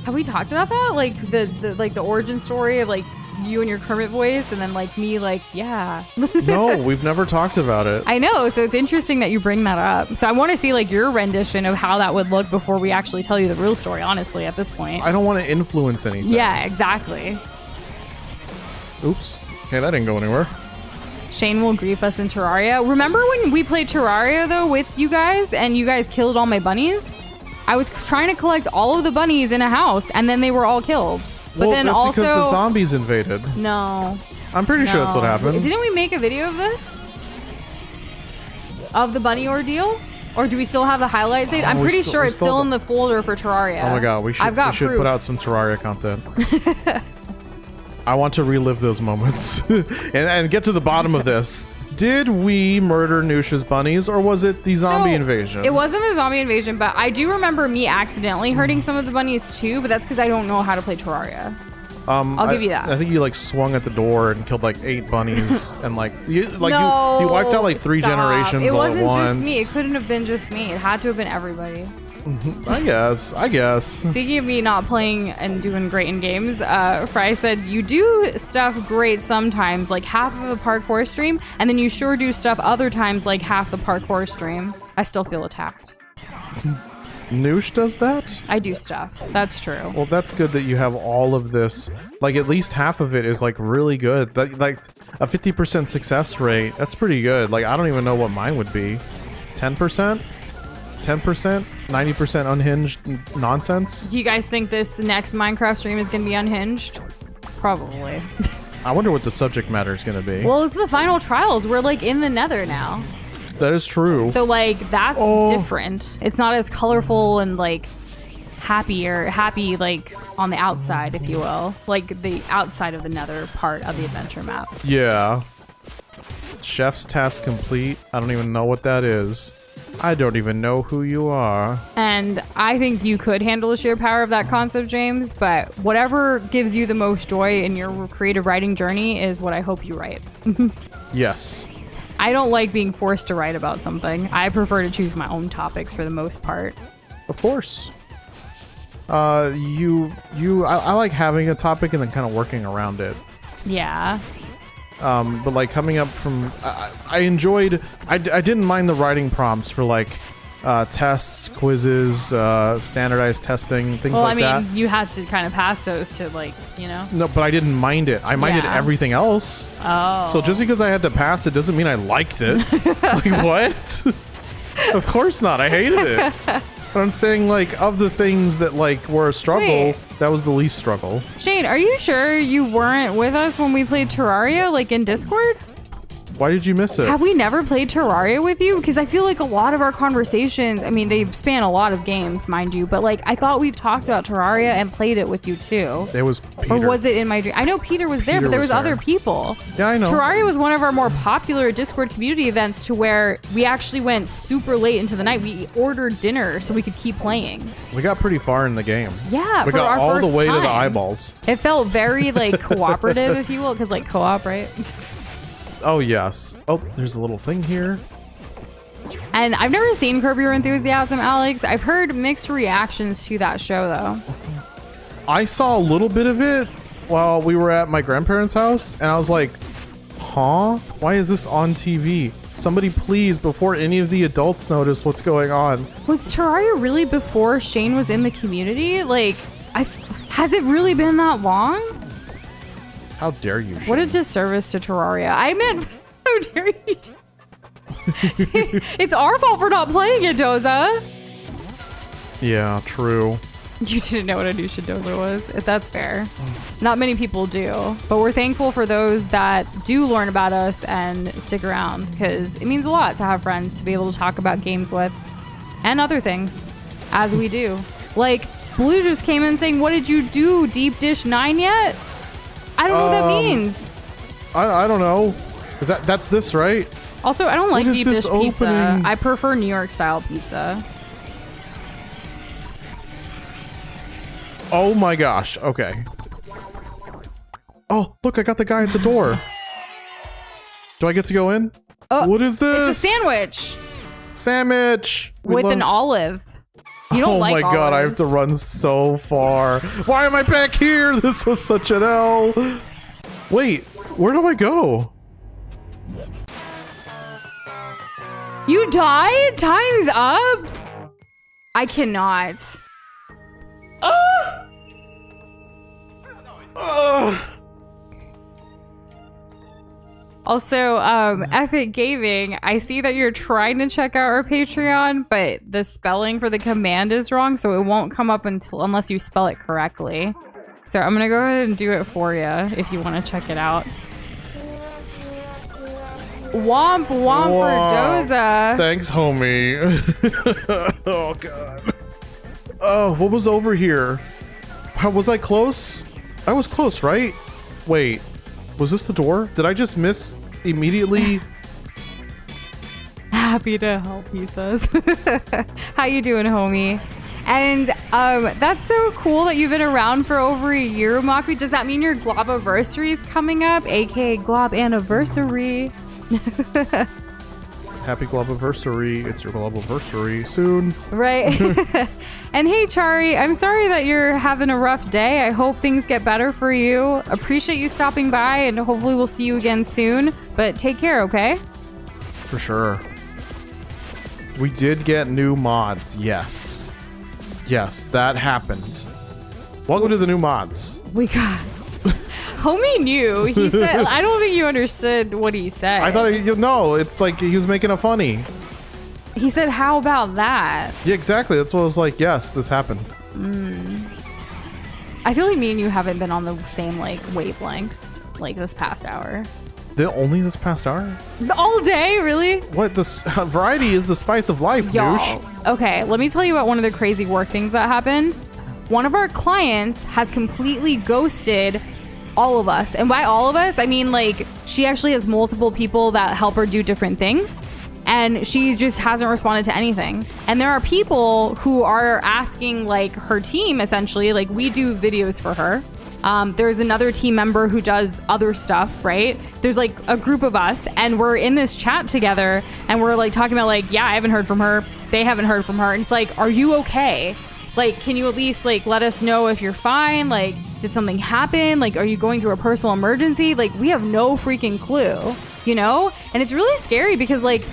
B: Have we talked about that? Like the origin story of like you and your Kermit voice, and then like me, like, yeah.
A: No, we've never talked about it.
B: I know, so it's interesting that you bring that up. So I want to see like your rendition of how that would look before we actually tell you the real story, honestly, at this point.
A: I don't want to influence anything.
B: Yeah, exactly.
A: Oops. Okay, that didn't go anywhere.
B: Shane will grief us in Terraria. Remember when we played Terraria, though, with you guys, and you guys killed all my bunnies? I was trying to collect all of the bunnies in a house, and then they were all killed. But then
A: that's
B: also...
A: because the zombies invaded.
B: No.
A: I'm pretty sure that's what happened.
B: Didn't we make a video of this? Of the bunny ordeal? Or do we still have the highlight saved? I'm pretty sure it's still in the folder for Terraria.
A: Oh my god, we should put out some Terraria content. I want to relive those moments and get to the bottom of this. Did we murder Nush's bunnies, or was it the zombie invasion?
B: It wasn't the zombie invasion, but I do remember me accidentally hurting some of the bunnies too, but that's because I don't know how to play Terraria. I'll give you that.
A: I think you like swung at the door and killed like 8 bunnies, and you wiped out like 3 generations all at once.
B: It wasn't just me. It couldn't have been just me. It had to have been everybody.
A: I guess.
B: Speaking of me not playing and doing great in games, Fry said, you do stuff great sometimes, like half of the parkour stream, and then you sure do stuff other times, like half the parkour stream. I still feel attacked.
A: Nush does that?
B: I do stuff. That's true.
A: Well, that's good that you have all of this. Like, at least half of it is, like, really good. That, like, a 50% success rate, that's pretty good. Like, I don't even know what mine would be. 10%? 10%? 90% unhinged nonsense?
B: Do you guys think this next Minecraft stream is going to be unhinged? Probably.
A: I wonder what the subject matter is going to be.
B: Well, it's the final trials. We're, like, in the nether now.
A: That is true.
B: So, like, that's different. It's not as colorful and, like, happy, like, on the outside, if you will. Like, the outside of the nether part of the adventure map.
A: Yeah. Chef's task complete. I don't even know what that is. I don't even know who you are.
B: And I think you could handle the sheer power of that concept, James, but whatever gives you the most joy in your creative writing journey is what I hope you write.
A: Yes.
B: I don't like being forced to write about something. I prefer to choose my own topics for the most part.
A: Of course. I like having a topic and then kind of working around it.
B: Yeah.
A: But like coming up from, I enjoyed, I didn't mind the writing prompts for like tests, quizzes, standardized testing, things like that.
B: Well, I mean, you had to kind of pass those to like, you know?
A: No, but I didn't mind it. I minded everything else.
B: Oh.
A: So just because I had to pass it doesn't mean I liked it. Like, what? Of course not. I hated it. But I'm saying, like, of the things that, like, were a struggle,
B: Wait.
A: that was the least struggle.
B: Shane, are you sure you weren't with us when we played Terraria, like in Discord?
A: Why did you miss it?
B: Have we never played Terraria with you? Because I feel like a lot of our conversations, I mean, they span a lot of games, mind you, but like I thought we've talked about Terraria and played it with you too.
A: It was Peter.
B: Or was it in my dream? I know Peter was there, but there was other people.
A: Yeah, I know.
B: Terraria was one of our more popular Discord community events to where we actually went super late into the night. We ordered dinner so we could keep playing.
A: We got pretty far in the game.
B: Yeah,
A: We
B: for
A: got
B: our
A: all the
B: first
A: way to the
B: time.
A: eyeballs.
B: It felt very like cooperative, if you will, because like co-op, right?
A: Oh, yes. Oh, there's a little thing here.
B: And I've never seen Curb Your Enthusiasm, Alex. I've heard mixed reactions to that show, though.
A: I saw a little bit of it while we were at my grandparents' house, and I was like, huh? Why is this on TV? Somebody please, before any of the adults notice what's going on.
B: Was Terraria really before Shane was in the community? Like, has it really been that long?
A: How dare you, Shane?
B: What a disservice to Terraria. I meant, how dare you? It's our fault for not playing it, Doza.
A: Yeah, true.
B: You didn't know what a Nush and Doza was. That's fair. Not many people do, but we're thankful for those that do learn about us and stick around because it means a lot to have friends to be able to talk about games with and other things as we do. Like, Blue just came in saying, what did you do? Deep Dish 9 yet? I don't know what that means.
A: I don't know. Is that's this, right?
B: Also, I don't like
A: is
B: deep
A: this
B: dish pizza.
A: opening?
B: I prefer New York style pizza.
A: Oh my gosh. Okay. Oh, look, I got the guy at the door. Do I get to go in?
B: Oh,
A: what is this?
B: It's a sandwich
A: Sandwich.
B: with an olive. You don't like
A: my god, I have
B: olives.
A: to run so far. Why am I back here? This was such an L. Wait, where do I go?
B: You died? Time's up? I cannot. Also, Epic Gaming, I see that you're trying to check out our Patreon, but the spelling for the command is wrong, so it won't come up unless you spell it correctly. So I'm gonna go ahead and do it for you if you want to check it out. Womp womp for Doza.
A: Thanks, homie. Oh god. Oh, what was over here? How was I close? I was close, right? Wait. Was this the door? Did I just miss immediately?
B: Happy to help, he says. How you doing, homie? And that's so cool that you've been around for over a year, Makri. Does that mean your Globiversary is coming up, aka Glob Anniversary?
A: Happy Globiversary. It's your Globiversary soon.
B: Right. And hey, Chari, I'm sorry that you're having a rough day. I hope things get better for you. Appreciate you stopping by, and hopefully we'll see you again soon. But take care, okay?
A: For sure. We did get new mods, yes. Yes, that happened. Welcome to the new mods.
B: We got... Homie knew. He said... I don't think you understood what he said.
A: I thought, no, it's like he was making a funny.
B: He said, how about that?
A: Yeah, exactly. That's what I was like, yes, this happened.
B: I feel like me and you haven't been on the same, like, wavelength, like, this past hour.
A: Only this past hour?
B: All day, really?
A: What? This variety is the spice of life,
B: Y'all.
A: Nush.
B: Okay, let me tell you about one of the crazy work things that happened. One of our clients has completely ghosted all of us. And by all of us, I mean, like, she actually has multiple people that help her do different things. and she just hasn't responded to anything. And there are people who are asking like her team, essentially, like we do videos for her. There's another team member who does other stuff, right? There's like a group of us, and we're in this chat together, and we're like talking about like, yeah, I haven't heard from her. They haven't heard from her. And it's like, are you okay? Like, can you at least like let us know if you're fine? Like, did something happen? Like, are you going through a personal emergency? Like, we have no freaking clue, you know? And it's really scary because like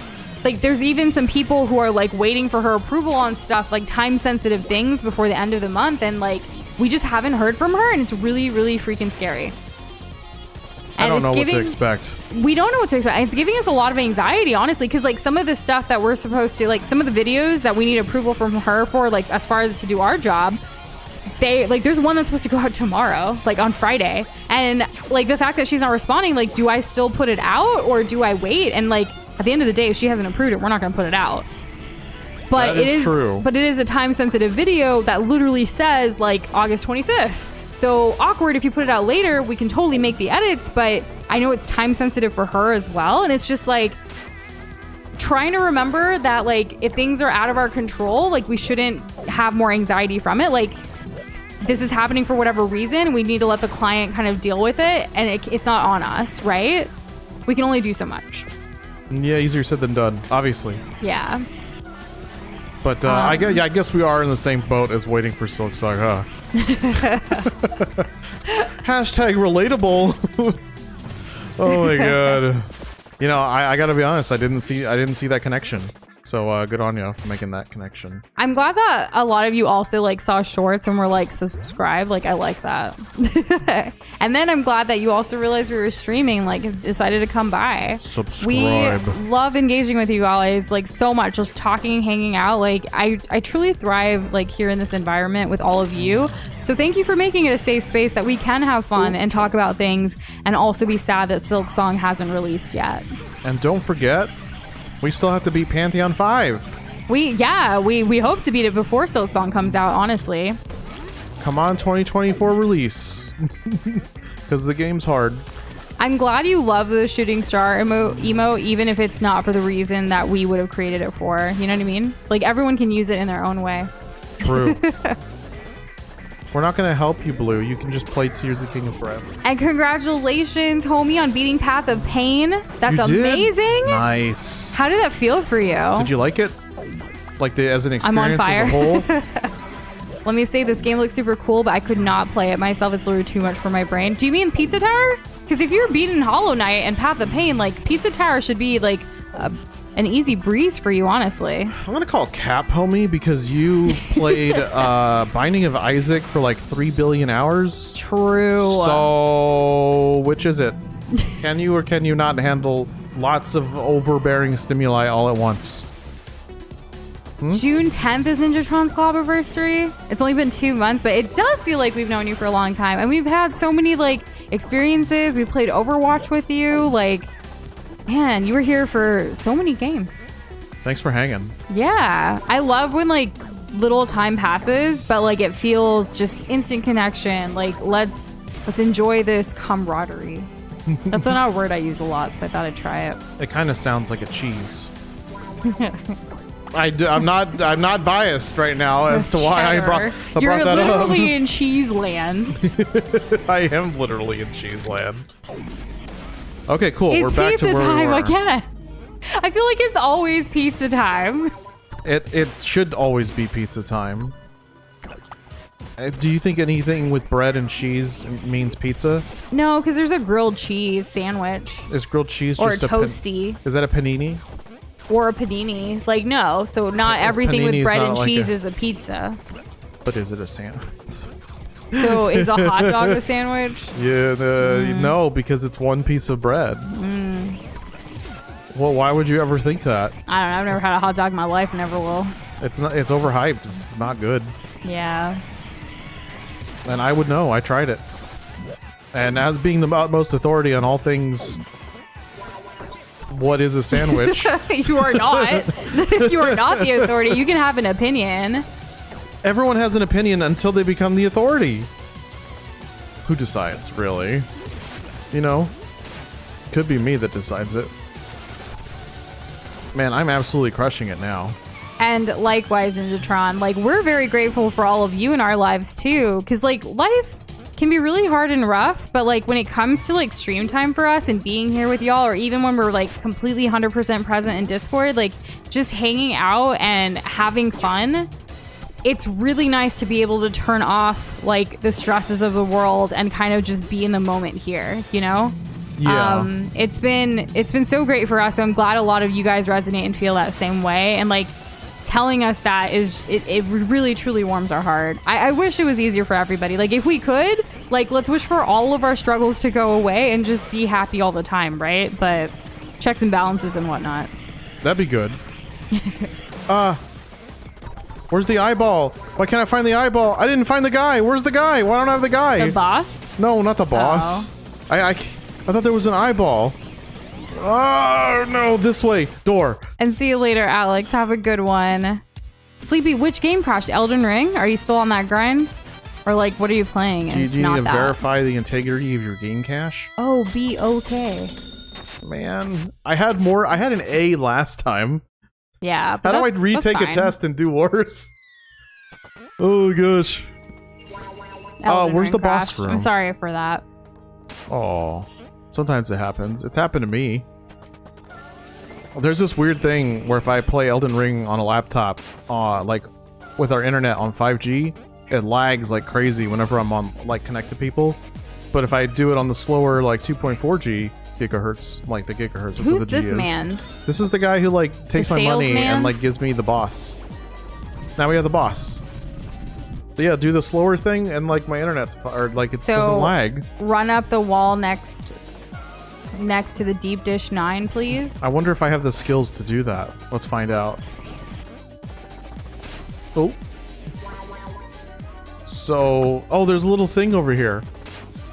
B: there's even some people who are like waiting for her approval on stuff, like time sensitive things before the end of the month. And like, we just haven't heard from her, and it's really, really freaking scary.
A: I don't know what to expect.
B: We don't know what to expect. It's giving us a lot of anxiety, honestly, because like some of the stuff that we're supposed to, like some of the videos that we need approval from her for, like as far as to do our job, they like there's one that's supposed to go out tomorrow, like on Friday, and like the fact that she's not responding, like do I still put it out or do I wait? And like at the end of the day, if she hasn't approved it, we're not going to put it out. But it is true. But it is a time sensitive video that literally says like August 25th. So awkward if you put it out later. We can totally make the edits, but I know it's time sensitive for her as well. And it's just like trying to remember that like if things are out of our control, like we shouldn't have more anxiety from it. Like this is happening for whatever reason. We need to let the client kind of deal with it, and it's not on us, right? We can only do so much.
A: Yeah, easier said than done, obviously.
B: Yeah.
A: But I guess we are in the same boat as waiting for Silksong, huh? Hashtag relatable. Oh my god. You know, I gotta be honest, I didn't see that connection. So good on you for making that connection.
B: I'm glad that a lot of you also like saw shorts and were like subscribe. Like I like that. And then I'm glad that you also realized we were streaming, like decided to come by.
A: Subscribe.
B: We love engaging with you guys like so much, just talking, hanging out. Like I truly thrive like here in this environment with all of you. So thank you for making it a safe space that we can have fun and talk about things and also be sad that Silksong hasn't released yet.
A: And don't forget, we still have to beat Pantheon 5.
B: We hope to beat it before Silksong comes out, honestly.
A: Come on, 2024 release. Because the game's hard.
B: I'm glad you love the shooting star emo, even if it's not for the reason that we would have created it for. You know what I mean? Like, everyone can use it in their own way.
A: True. We're not going to help you, Blue. You can just play Tears of the King of Breath.
B: And congratulations, homie, on beating Path of Pain. That's amazing.
A: Nice.
B: How did that feel for you?
A: Did you like it? Like as an experience
B: I'm on fire.
A: as a whole?
B: Let me say, this game looks super cool, but I could not play it myself. It's literally too much for my brain. Do you mean Pizza Tower? Because if you're beating Hollow Knight and Path of Pain, like Pizza Tower should be like an easy breeze for you, honestly.
A: I'm gonna call Cap, homie, because you played Binding of Isaac for like 3 billion hours.
B: True.
A: So, which is it? Can you or can you not handle lots of overbearing stimuli all at once?
B: June 10th is Ninjatron's Clubversary. It's only been 2 months, but it does feel like we've known you for a long time. And we've had so many like experiences. We played Overwatch with you. Like, man, you were here for so many games.
A: Thanks for hanging.
B: Yeah. I love when like little time passes, but like it feels just instant connection. Like let's enjoy this camaraderie. That's not a word I use a lot, so I thought I'd try it.
A: It kind of sounds like a cheese. I'm not biased right now as to why I brought that up.
B: You're literally in cheese land.
A: I am literally in cheese land. Okay, cool.
B: It's
A: we're back to
B: pizza
A: where we
B: time
A: were.
B: again. I feel like it's always pizza time.
A: It should always be pizza time. Do you think anything with bread and cheese means pizza?
B: No, because there's a grilled cheese sandwich.
A: Is grilled cheese
B: or
A: just
B: a toasty?
A: Is that a panini?
B: Or a panini. Like, no. So not everything with bread and
A: like
B: cheese is a pizza.
A: But is it a sandwich?
B: So is a hot dog a sandwich?
A: Yeah, no, because it's one piece of bread. Well, why would you ever think that?
B: I don't know. I've never had a hot dog in my life. Never will.
A: It's not. It's overhyped. It's not good.
B: Yeah.
A: And I would know. I tried it. And as being the utmost authority on all things, what is a sandwich?
B: You are not. You are not the authority. You can have an opinion.
A: Everyone has an opinion until they become the authority. Who decides, really? You know? Could be me that decides it. Man, I'm absolutely crushing it now.
B: And likewise, Ninjatron, like, we're very grateful for all of you in our lives too, because like life can be really hard and rough, but like when it comes to like stream time for us and being here with y'all, or even when we're like completely 100% present in Discord, like just hanging out and having fun, it's really nice to be able to turn off like the stresses of the world and kind of just be in the moment here, you know?
A: Yeah.
B: It's been so great for us. So I'm glad a lot of you guys resonate and feel that same way. And like telling us that it really truly warms our heart. I wish it was easier for everybody. Like if we could, like let's wish for all of our struggles to go away and just be happy all the time, right? But checks and balances and whatnot.
A: That'd be good. Where's the eyeball? Why can't I find the eyeball? I didn't find the guy. Where's the guy? Why don't I have the guy?
B: The boss?
A: No, not the boss.
B: Oh.
A: I thought there was an eyeball. Oh, no, this way. Door.
B: And see you later, Alex. Have a good one. Sleepy, which game crashed? Elden Ring? Are you still on that grind? Or like, what are you playing?
A: Do you need to verify the integrity of your game cache?
B: Oh, be okay.
A: Man, I had an A last time.
B: Yeah.
A: How do I retake a test and do worse? Oh, gosh. Where's the boss room?
B: I'm sorry for that.
A: Oh, sometimes it happens. It's happened to me. There's this weird thing where if I play Elden Ring on a laptop, like with our internet on 5G, it lags like crazy whenever I'm on like connect to people. But if I do it on the slower like 2.4G gigahertz, like the gigahertz, that's
B: Who's
A: what the G
B: this
A: is.
B: man's?
A: This is the guy who like takes my money and like
B: salesman's?
A: gives me the boss. Now we have the boss. So yeah, do the slower thing and like my internet's or like it doesn't lag.
B: Run up the wall next to the deep dish 9, please.
A: I wonder if I have the skills to do that. Let's find out. Oh. So, there's a little thing over here.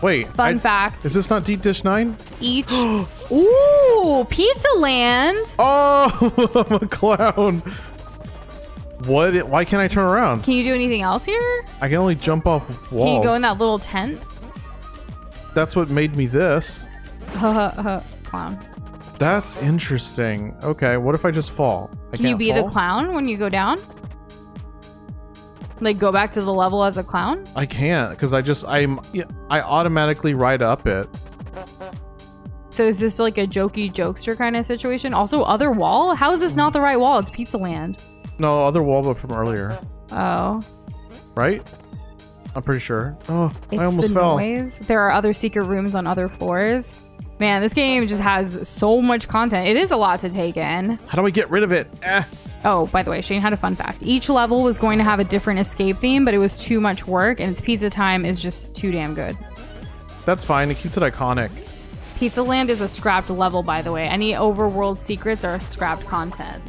A: Wait.
B: Fun fact.
A: Is this not Deep Dish 9?
B: Each. Ooh, Pizza Land.
A: Oh, I'm a clown. What? Why can't I turn around?
B: Can you do anything else here?
A: I can only jump off walls.
B: Can you go in that little tent?
A: That's what made me this.
B: Clown.
A: That's interesting. Okay, what if I just fall?
B: Can you be the clown when you go down? Like go back to the level as a clown?
A: I can't because I automatically ride up it.
B: So is this like a jokey jokester kind of situation? Also, other wall? How is this not the right wall? It's Pizza Land.
A: No, other wall but from earlier.
B: Oh.
A: Right? I'm pretty sure. Oh,
B: It's
A: I almost
B: the
A: fell.
B: Noise. There are other secret rooms on other floors. Man, this game just has so much content. It is a lot to take in.
A: How do I get rid of it?
B: Oh, by the way, Shane had a fun fact. Each level was going to have a different escape theme, but it was too much work, and its pizza time is just too damn good.
A: That's fine. It keeps it iconic.
B: Pizza Land is a scrapped level, by the way. Any overworld secrets are scrapped content.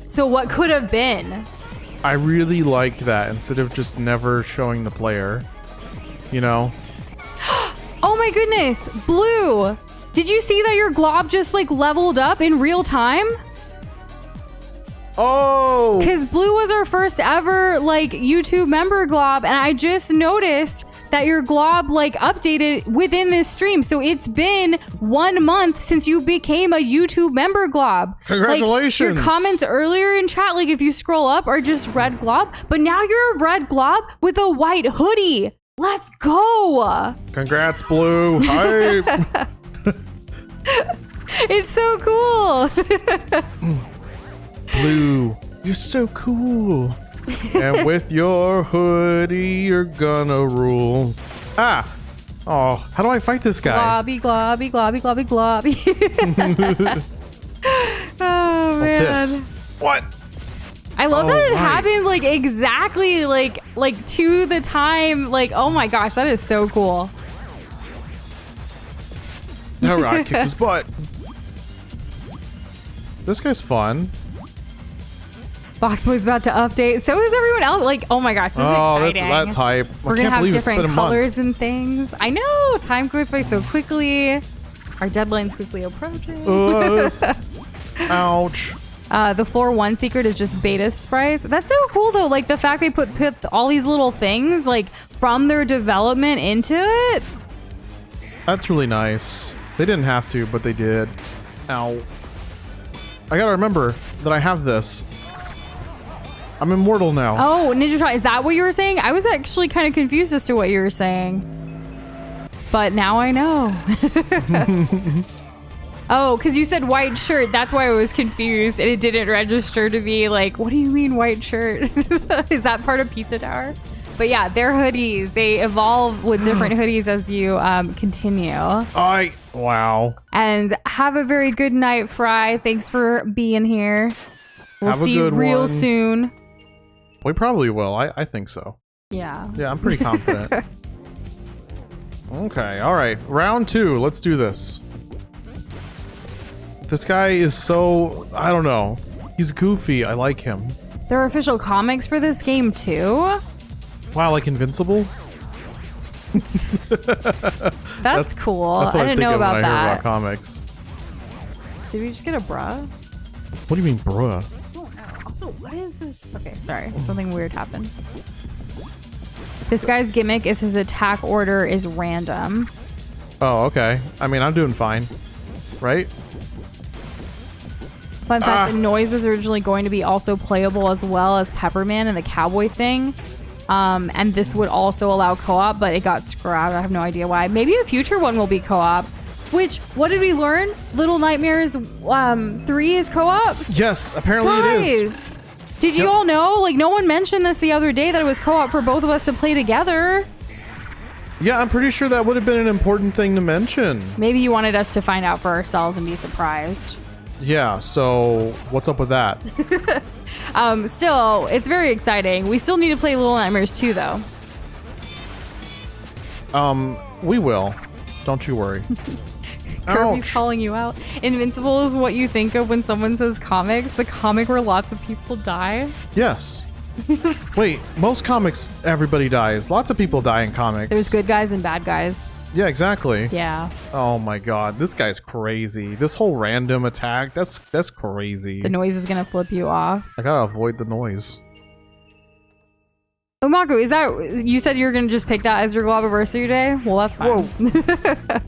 B: So what could have been?
A: I really liked that instead of just never showing the player. You know?
B: Oh my goodness, Blue! Did you see that your glob just like leveled up in real time?
A: Oh!
B: Because Blue was our first ever like YouTube member glob, and I just noticed that your glob like updated within this stream. So it's been 1 month since you became a YouTube member glob.
A: Congratulations!
B: Like, your comments earlier in chat, like if you scroll up, are just red glob, but now you're a red glob with a white hoodie. Let's go!
A: Congrats, Blue! Hype!
B: It's so cool!
A: Blue, you're so cool. And with your hoodie, you're gonna rule. Ah! Oh, how do I fight this guy?
B: Globby, globby, globby, globby, globby. Oh, man.
A: This. What?
B: I love that it
A: right.
B: happened like exactly like to the time. Like, oh my gosh, that is so cool.
A: All right, kick his butt. This guy's fun.
B: Box Boy's about to update. So is everyone else. Like, oh my gosh, this is exciting.
A: That's hype.
B: We're gonna have different colors and things. I know. Time goes by so quickly. Our deadline's quickly approaching.
A: Ouch.
B: The floor 1 secret is just beta sprites. That's so cool though. Like the fact they put all these little things like from their development into it.
A: That's really nice. They didn't have to, but they did. Ow. I gotta remember that I have this. I'm immortal now.
B: Oh, Ninjatron, is that what you were saying? I was actually kind of confused as to what you were saying. But now I know. Oh, because you said white shirt. That's why I was confused. And it didn't register to be like, what do you mean white shirt? Is that part of Pizza Tower? But yeah, they're hoodies. They evolve with different hoodies as you continue.
A: Wow.
B: And have a very good night, Fry. Thanks for being here. We'll see you real soon.
A: We probably will. I think so.
B: Yeah.
A: Yeah, I'm pretty confident. Okay, all right. Round 2. Let's do this. This guy is so... I don't know. He's goofy. I like him.
B: There are official comics for this game, too?
A: Wow, like Invincible?
B: That's cool.
A: That's what
B: I didn't know about
A: when I hear
B: that.
A: about comics.
B: Did we just get a bruh?
A: What do you mean, bruh?
B: Also, what is this? Okay, sorry. Something weird happened. This guy's gimmick is his attack order is random.
A: Oh, okay. I mean, I'm doing fine. Right?
B: Fun fact, the noise was originally going to be also playable as well as Pepperman and the cowboy thing. And this would also allow co-op, but it got scrapped. I have no idea why. Maybe a future one will be co-op. Which, what did we learn? Little Nightmares 3 is co-op?
A: Yes, apparently it is.
B: Did you all know? Like, no one mentioned this the other day that it was co-op for both of us to play together.
A: Yeah, I'm pretty sure that would have been an important thing to mention.
B: Maybe you wanted us to find out for ourselves and be surprised.
A: Yeah, so what's up with that?
B: Still, it's very exciting. We still need to play Little Nightmares 2, though.
A: We will. Don't you worry.
B: Kirby's
A: Ouch.
B: calling you out. Invincible is what you think of when someone says comics. The comic where lots of people die.
A: Yes. Wait, most comics, everybody dies. Lots of people die in comics.
B: There's good guys and bad guys.
A: Yeah, exactly.
B: Yeah.
A: Oh my god, this guy's crazy. This whole random attack, that's crazy.
B: The noise is gonna flip you off.
A: I gotta avoid the noise.
B: Umaku, is that you said you were gonna just pick that as your Globiversary day? Well, that's fine.
A: Whoa.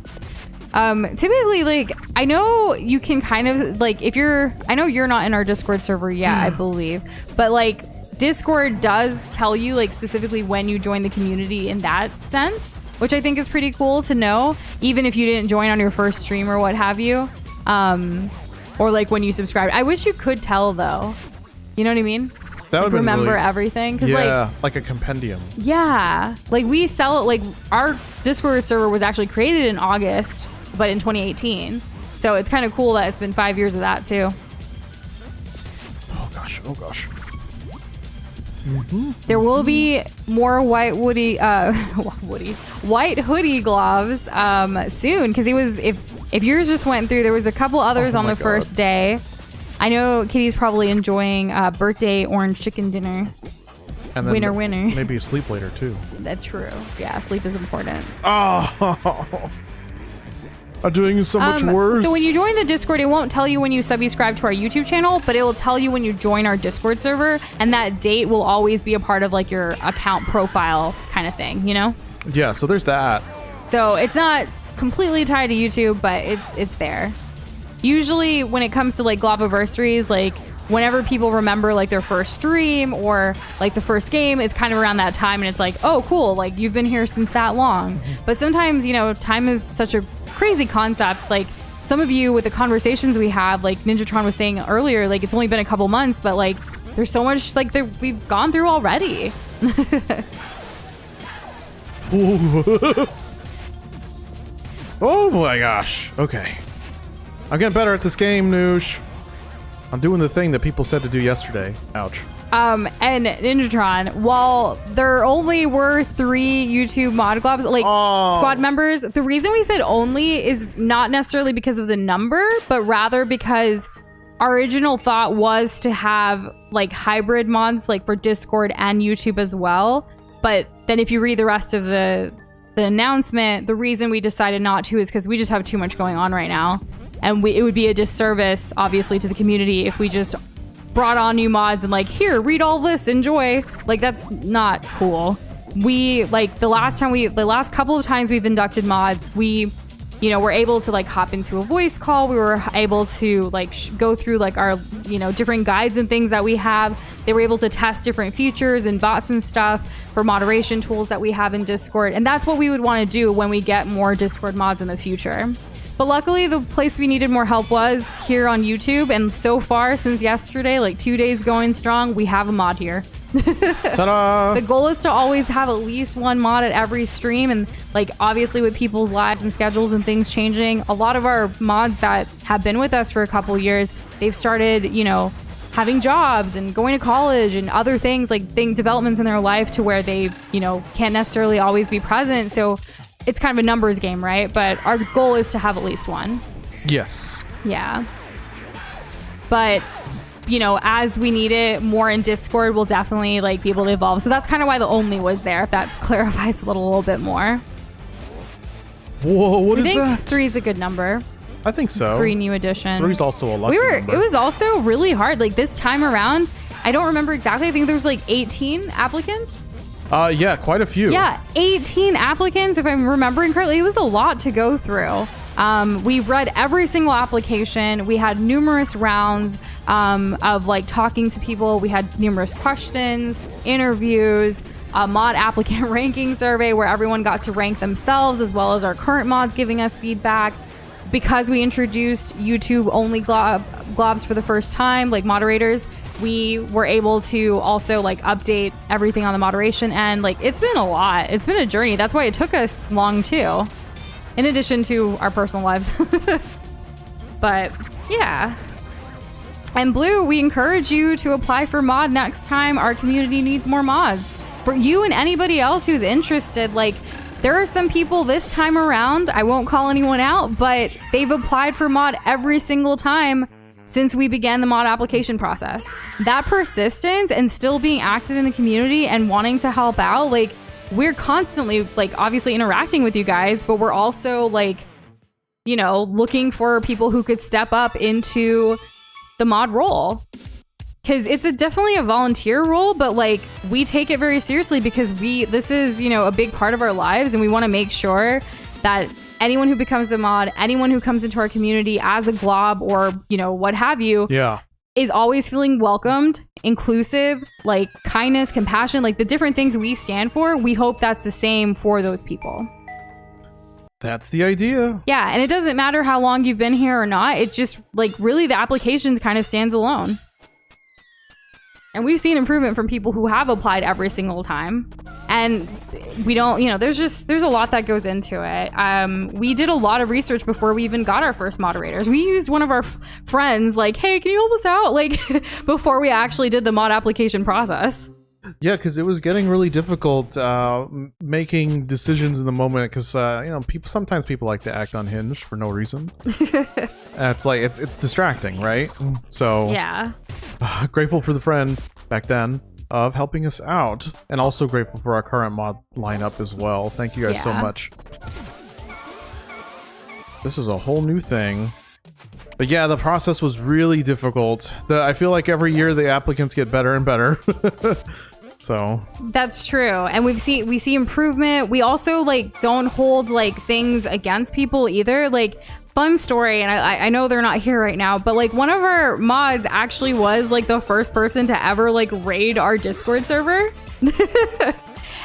B: Typically, like, I know you can kind of like I know you're not in our Discord server yet, I believe, but like Discord does tell you like specifically when you join the community in that sense, which I think is pretty cool to know, even if you didn't join on your first stream or what have you, or like when you subscribe. I wish you could tell though. You know what I mean?
A: That would
B: like, remember
A: really,
B: everything, because
A: like a compendium.
B: Yeah, like we sell it. Like our Discord server was actually created in August, but in 2018. So it's kind of cool that it's been 5 years of that too.
A: Oh gosh.
B: There will be more white hoodie gloves soon, because it was if yours just went through, there was a couple others on the first day. I know Kitty's probably enjoying birthday orange chicken dinner.
A: And then
B: winner.
A: Maybe sleep later too.
B: That's true. Yeah, sleep is important.
A: Oh, I'm doing so much worse.
B: So when you join the Discord, it won't tell you when you subscribe to our YouTube channel, but it will tell you when you join our Discord server, and that date will always be a part of like your account profile kind of thing, you know?
A: Yeah, so there's that.
B: So it's not completely tied to YouTube, but it's there. Usually when it comes to like Globiversaries, like whenever people remember like their first stream or like the first game, it's kind of around that time, and it's like, oh cool, like you've been here since that long. But sometimes, you know, time is such a crazy concept. Like some of you with the conversations we have, like Ninjatron was saying earlier, like it's only been a couple months, but like there's so much like that we've gone through already.
A: Oh my gosh. Okay. I'm getting better at this game, Nush. I'm doing the thing that people said to do yesterday. Ouch.
B: And Ninjatron, while there only were 3 YouTube mod globs, like squad members, the reason we said only is not necessarily because of the number, but rather because our original thought was to have like hybrid mods like for Discord and YouTube as well. But then if you read the rest of the announcement, the reason we decided not to is because we just have too much going on right now. And it would be a disservice, obviously, to the community if we just brought on new mods and like, here, read all this, enjoy. Like, that's not cool. We, like, the last couple of times we've inducted mods, we we're able to like hop into a voice call. We were able to like go through like our, different guides and things that we have. They were able to test different features and bots and stuff for moderation tools that we have in Discord. And that's what we would want to do when we get more Discord mods in the future. But luckily, the place we needed more help was here on YouTube. And so far, since yesterday, like 2 days going strong, we have a mod here.
A: Ta-da!
B: The goal is to always have at least one mod at every stream. And like, obviously with people's lives and schedules and things changing, a lot of our mods that have been with us for a couple years, they've started, having jobs and going to college and other things, like developments in their life to where they, can't necessarily always be present. So it's kind of a numbers game, right? But our goal is to have at least one.
A: Yes.
B: Yeah. But, as we need it more in Discord, we'll definitely like be able to evolve. So that's kind of why the only was there, if that clarifies a little bit more.
A: Whoa, what is that?
B: 3 is a good number.
A: I think so.
B: 3 new edition.
A: 3 is also a lucky number.
B: It was also really hard. Like this time around, I don't remember exactly. I think there was like 18 applicants.
A: Yeah, quite a few.
B: Yeah, 18 applicants, if I'm remembering correctly. It was a lot to go through. We read every single application. We had numerous rounds of like talking to people. We had numerous questions, interviews, a mod applicant ranking survey where everyone got to rank themselves, as well as our current mods giving us feedback. Because we introduced YouTube only globs for the first time, like moderators, we were able to also like update everything on the moderation end. Like it's been a lot. It's been a journey. That's why it took us long too, in addition to our personal lives. But yeah. And Blue, we encourage you to apply for mod next time. Our community needs more mods. For you and anybody else who's interested, like there are some people this time around, I won't call anyone out, but they've applied for mod every single time since we began the mod application process. That persistence and still being active in the community and wanting to help out, like we're constantly like obviously interacting with you guys, but we're also like, looking for people who could step up into the mod role. Because it's definitely a volunteer role, but like we take it very seriously because this is, a big part of our lives, and we want to make sure that anyone who becomes a mod, anyone who comes into our community as a glob or, what have you, is always feeling welcomed, inclusive, like kindness, compassion, like the different things we stand for. We hope that's the same for those people.
A: That's the idea.
B: Yeah, and it doesn't matter how long you've been here or not. It just like really the application kind of stands alone. And we've seen improvement from people who have applied every single time. And we don't, there's a lot that goes into it. We did a lot of research before we even got our first moderators. We used one of our friends like, hey, can you help us out? Like before we actually did the mod application process.
A: Yeah, because it was getting really difficult making decisions in the moment. Because sometimes people like to act unhinged for no reason. It's like it's distracting, right? So
B: yeah,
A: grateful for the friend back then of helping us out, and also grateful for our current mod lineup as well. Thank you guys so much. This is a whole new thing. But yeah, the process was really difficult. I feel like every year the applicants get better and better. So
B: that's true, and we see improvement. We also like don't hold like things against people either. Like fun story, and I know they're not here right now, but like one of our mods actually was like the first person to ever like raid our Discord server.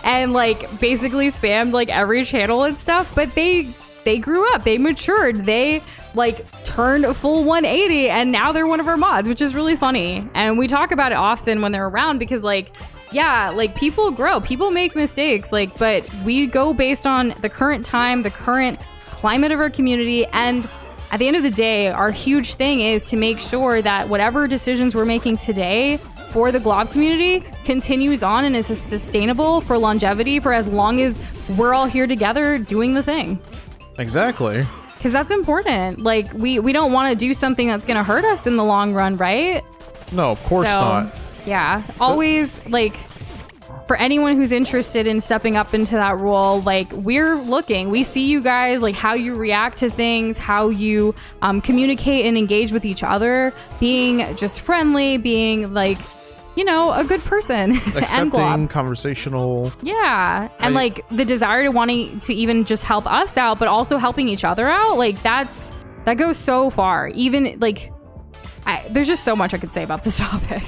B: And like basically spammed like every channel and stuff. But they grew up, they matured, they like turned a full 180, and now they're one of our mods, which is really funny. And we talk about it often when they're around because like, yeah, like people grow, people make mistakes, like, but we go based on the current time, the current climate of our community. And at the end of the day, our huge thing is to make sure that whatever decisions we're making today for the Glob community continues on and is sustainable for longevity for as long as we're all here together doing the thing.
A: Exactly.
B: Because that's important. Like we don't want to do something that's going to hurt us in the long run, right?
A: No, of course not.
B: Yeah, always like for anyone who's interested in stepping up into that role, like we're looking, we see you guys, like how you react to things, how you communicate and engage with each other, being just friendly, being like you know, a good person.
A: Accepting,
B: and
A: conversational.
B: Yeah. And like the desire to wanting to even just help us out, but also helping each other out. Like that goes so far. Even like, there's just so much I could say about this topic.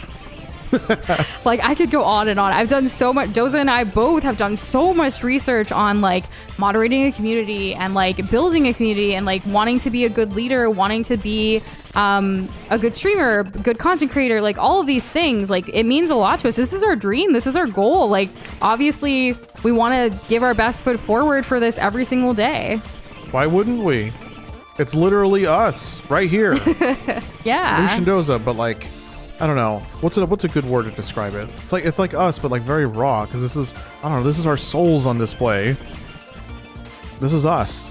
B: Like I could go on and on. I've done so much. Doza and I both have done so much research on like moderating a community and like building a community and like wanting to be a good leader, wanting to be a good streamer, good content creator, like all of these things. Like it means a lot to us. This is our dream. This is our goal. Like obviously we want to give our best foot forward for this every single day.
A: Why wouldn't we? It's literally us right here.
B: Yeah.
A: Nush and Doza, but like, I don't know. What's a good word to describe it? It's like us, but like very raw. Because this is, I don't know. This is our souls on display. This is us.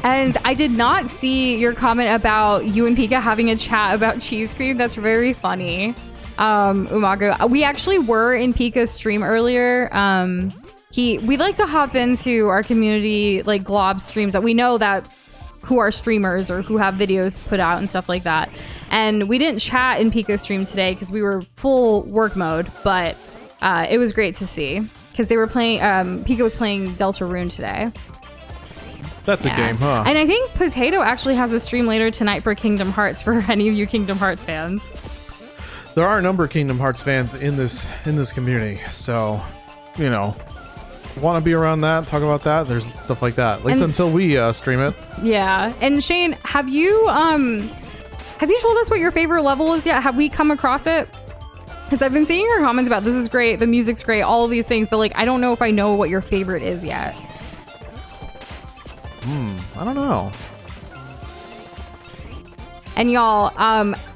B: And I did not see your comment about you and Pika having a chat about cheese cream. That's very funny. Umago, we actually were in Pika's stream earlier. We like to hop into our community like glob streams that we know that who are streamers or who have videos put out and stuff like that. And we didn't chat in Pika's stream today because we were full work mode, but it was great to see because they were playing, Pika was playing Deltarune today.
A: That's a game, huh?
B: And I think Potato actually has a stream later tonight for Kingdom Hearts for any of you Kingdom Hearts fans.
A: There are a number of Kingdom Hearts fans in this community, so, you know, want to be around that, talk about that, there's stuff like that, at least until we stream it.
B: Yeah. And Shane, have you told us what your favorite level is yet? Have we come across it? Because I've been seeing your comments about this is great, the music's great, all of these things, but like I don't know if I know what your favorite is yet.
A: I don't know.
B: And y'all,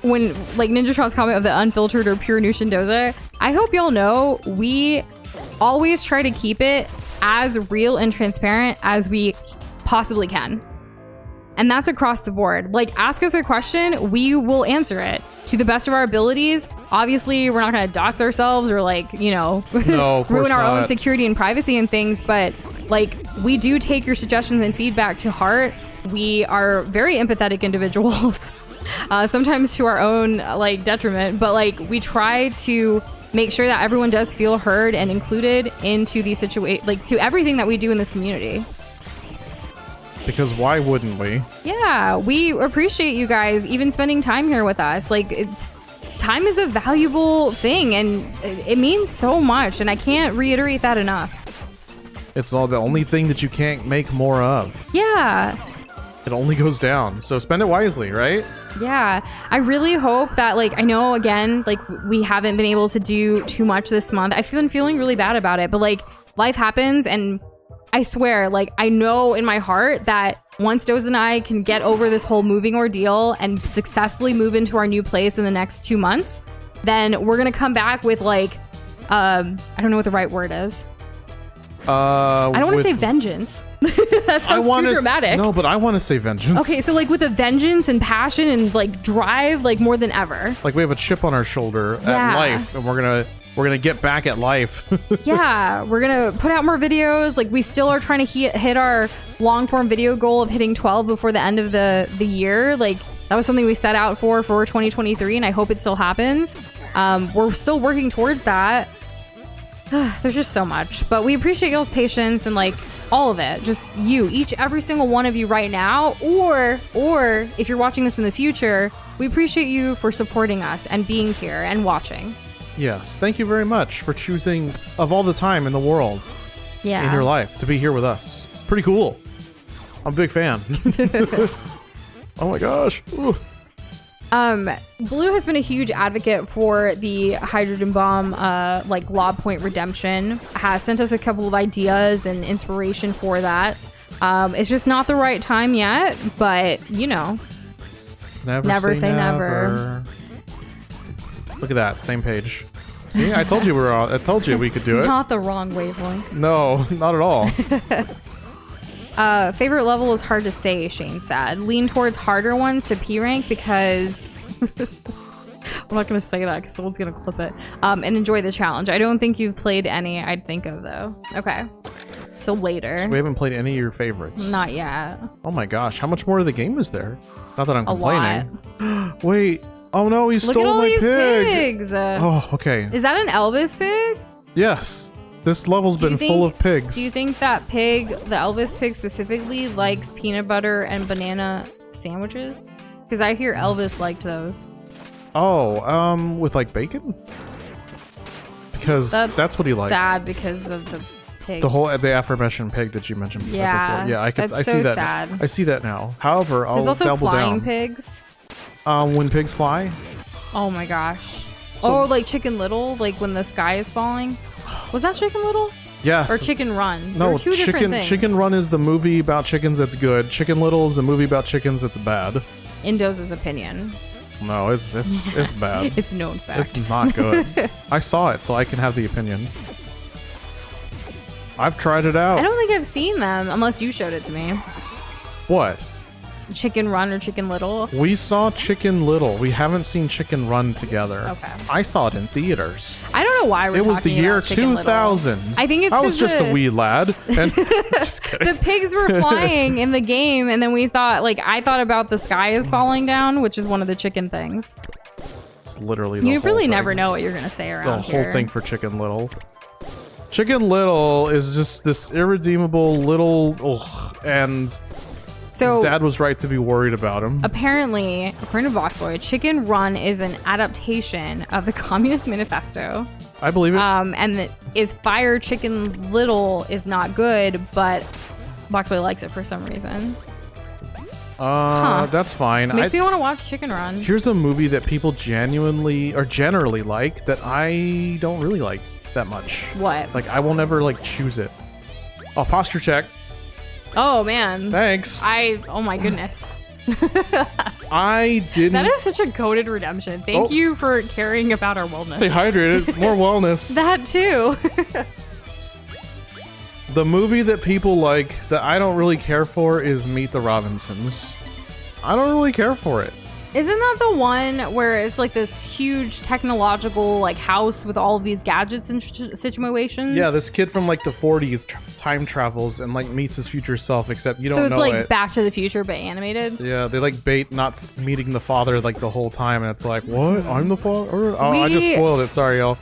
B: when like Ninjatron's comment of the unfiltered or pure Nush and Doza, I hope y'all know we always try to keep it as real and transparent as we possibly can. And that's across the board. Like, ask us a question, we will answer it to the best of our abilities. Obviously, we're not going to dox ourselves or like, you know, ruin our own security and privacy and things. But like, we do take your suggestions and feedback to heart. We are very empathetic individuals, sometimes to our own like detriment. But like, we try to make sure that everyone does feel heard and included into the situation, like to everything that we do in this community.
A: Because why wouldn't we?
B: Yeah, we appreciate you guys even spending time here with us. Like, time is a valuable thing and it means so much. And I can't reiterate that enough.
A: It's all the only thing that you can't make more of.
B: Yeah.
A: It only goes down. So spend it wisely, right?
B: Yeah. I really hope that, like, I know, again, like, we haven't been able to do too much this month. I've been feeling really bad about it. But, like, life happens and I swear, like, I know in my heart that once Doza and I can get over this whole moving ordeal and successfully move into our new place in the next 2 months, then we're going to come back with, like, I don't know what the right word is. I don't want to say vengeance. That sounds too dramatic.
A: No, but I want to say vengeance.
B: Okay, so, like, with a vengeance and passion and, like, drive, like, more than ever.
A: Like, we have a chip on our shoulder at life, and we're gonna get back at life.
B: Yeah, we're gonna put out more videos. Like, we still are trying to hit our long form video goal of hitting 12 before the end of the year. Like, that was something we set out for 2023, and I hope it still happens. We're still working towards that. There's just so much, but we appreciate y'all's patience and like all of it. Just every single one of you right now, or if you're watching this in the future, we appreciate you for supporting us and being here and watching.
A: Yes, thank you very much for choosing, of all the time in the world, in your life, to be here with us. Pretty cool. I'm a big fan. Oh my gosh. Ooh.
B: Blue has been a huge advocate for the hydrogen bomb, like lob point redemption. Has sent us a couple of ideas and inspiration for that. It's just not the right time yet, but you know, never say never.
A: Look at that, same page. See, I told you I told you we could do it.
B: Not the wrong wavelength.
A: No, not at all.
B: Favorite level is hard to say, Shane said. Lean towards harder ones to P rank because I'm not going to say that because someone's going to clip it. And enjoy the challenge. I don't think you've played any I'd think of though. Okay. So later. So
A: we haven't played any of your favorites.
B: Not yet.
A: Oh my gosh. How much more of the game is there? Not that I'm complaining.
B: A lot.
A: Wait, Oh no, he
B: Look at
A: stole
B: all
A: my
B: these
A: pig.
B: pigs.
A: Oh, okay.
B: Is that an Elvis pig?
A: Yes. This level's
B: Do you
A: been
B: think-
A: full of pigs.
B: Do you think that pig, the Elvis pig specifically, likes peanut butter and banana sandwiches? Because I hear Elvis liked those.
A: Oh, with like bacon? Because that's what he likes.
B: Sad because of the pig.
A: The aforementioned pig that you mentioned before. Yeah, I
B: that's
A: see
B: so
A: that.
B: sad.
A: I see that now. However,
B: There's
A: I'll
B: also
A: double
B: flying
A: down.
B: pigs.
A: When pigs fly?
B: Oh my gosh.
A: So-
B: like Chicken Little, like when the sky is falling. Was that Chicken Little?
A: Yes.
B: Or Chicken Run?
A: No,
B: They're two different things.
A: Chicken Run is the movie about chickens that's good. Chicken Little is the movie about chickens that's bad.
B: In Doza's opinion.
A: No, it's bad.
B: It's known fact.
A: It's not good. I saw it, so I can have the opinion. I've tried it out.
B: I don't think I've seen them unless you showed it to me.
A: What?
B: Chicken Run or Chicken Little?
A: We saw Chicken Little. We haven't seen Chicken Run together.
B: Okay.
A: I saw it in theaters.
B: I don't know why we're
A: It was the
B: talking
A: year
B: about Chicken Little.
A: 2000.
B: I think it's
A: I was
B: 'cause
A: just a wee lad. And just kidding.
B: The pigs were flying in the game, and then we thought, like, I thought about the sky is falling down, which is one of the chicken things.
A: It's literally the
B: You
A: whole
B: really
A: thing.
B: never know what you're gonna say
A: The
B: around
A: whole
B: here.
A: thing for Chicken Little. Chicken Little is just this irredeemable little, and
B: So
A: his dad was right to be worried about him.
B: apparently, according to Boxboy, Chicken Run is an adaptation of the Communist Manifesto.
A: I believe it.
B: And that is Fire Chicken Little is not good, but Boxboy likes it for some reason.
A: That's fine.
B: Makes me want to watch Chicken Run.
A: Here's a movie that people genuinely or generally like that I don't really like that much.
B: What?
A: Like I will never like choose it. Oh, posture check.
B: Oh man.
A: Thanks.
B: Oh my goodness.
A: I didn't
B: That is such a coded redemption. Thank
A: Oh.
B: you for caring about our wellness.
A: stay hydrated. More wellness.
B: That too.
A: The movie that people like that I don't really care for is Meet the Robinsons. I don't really care for it.
B: Isn't that the one where it's like this huge technological like house with all of these gadgets and situations?
A: Yeah, this kid from like the 40s time travels and like meets his future self, except you don't
B: So it's
A: know
B: like
A: it.
B: Back to the Future but animated.
A: Yeah, they like bait not meeting the father like the whole time, and it's like, what? I'm the father? Oh, I just spoiled it. Sorry, y'all.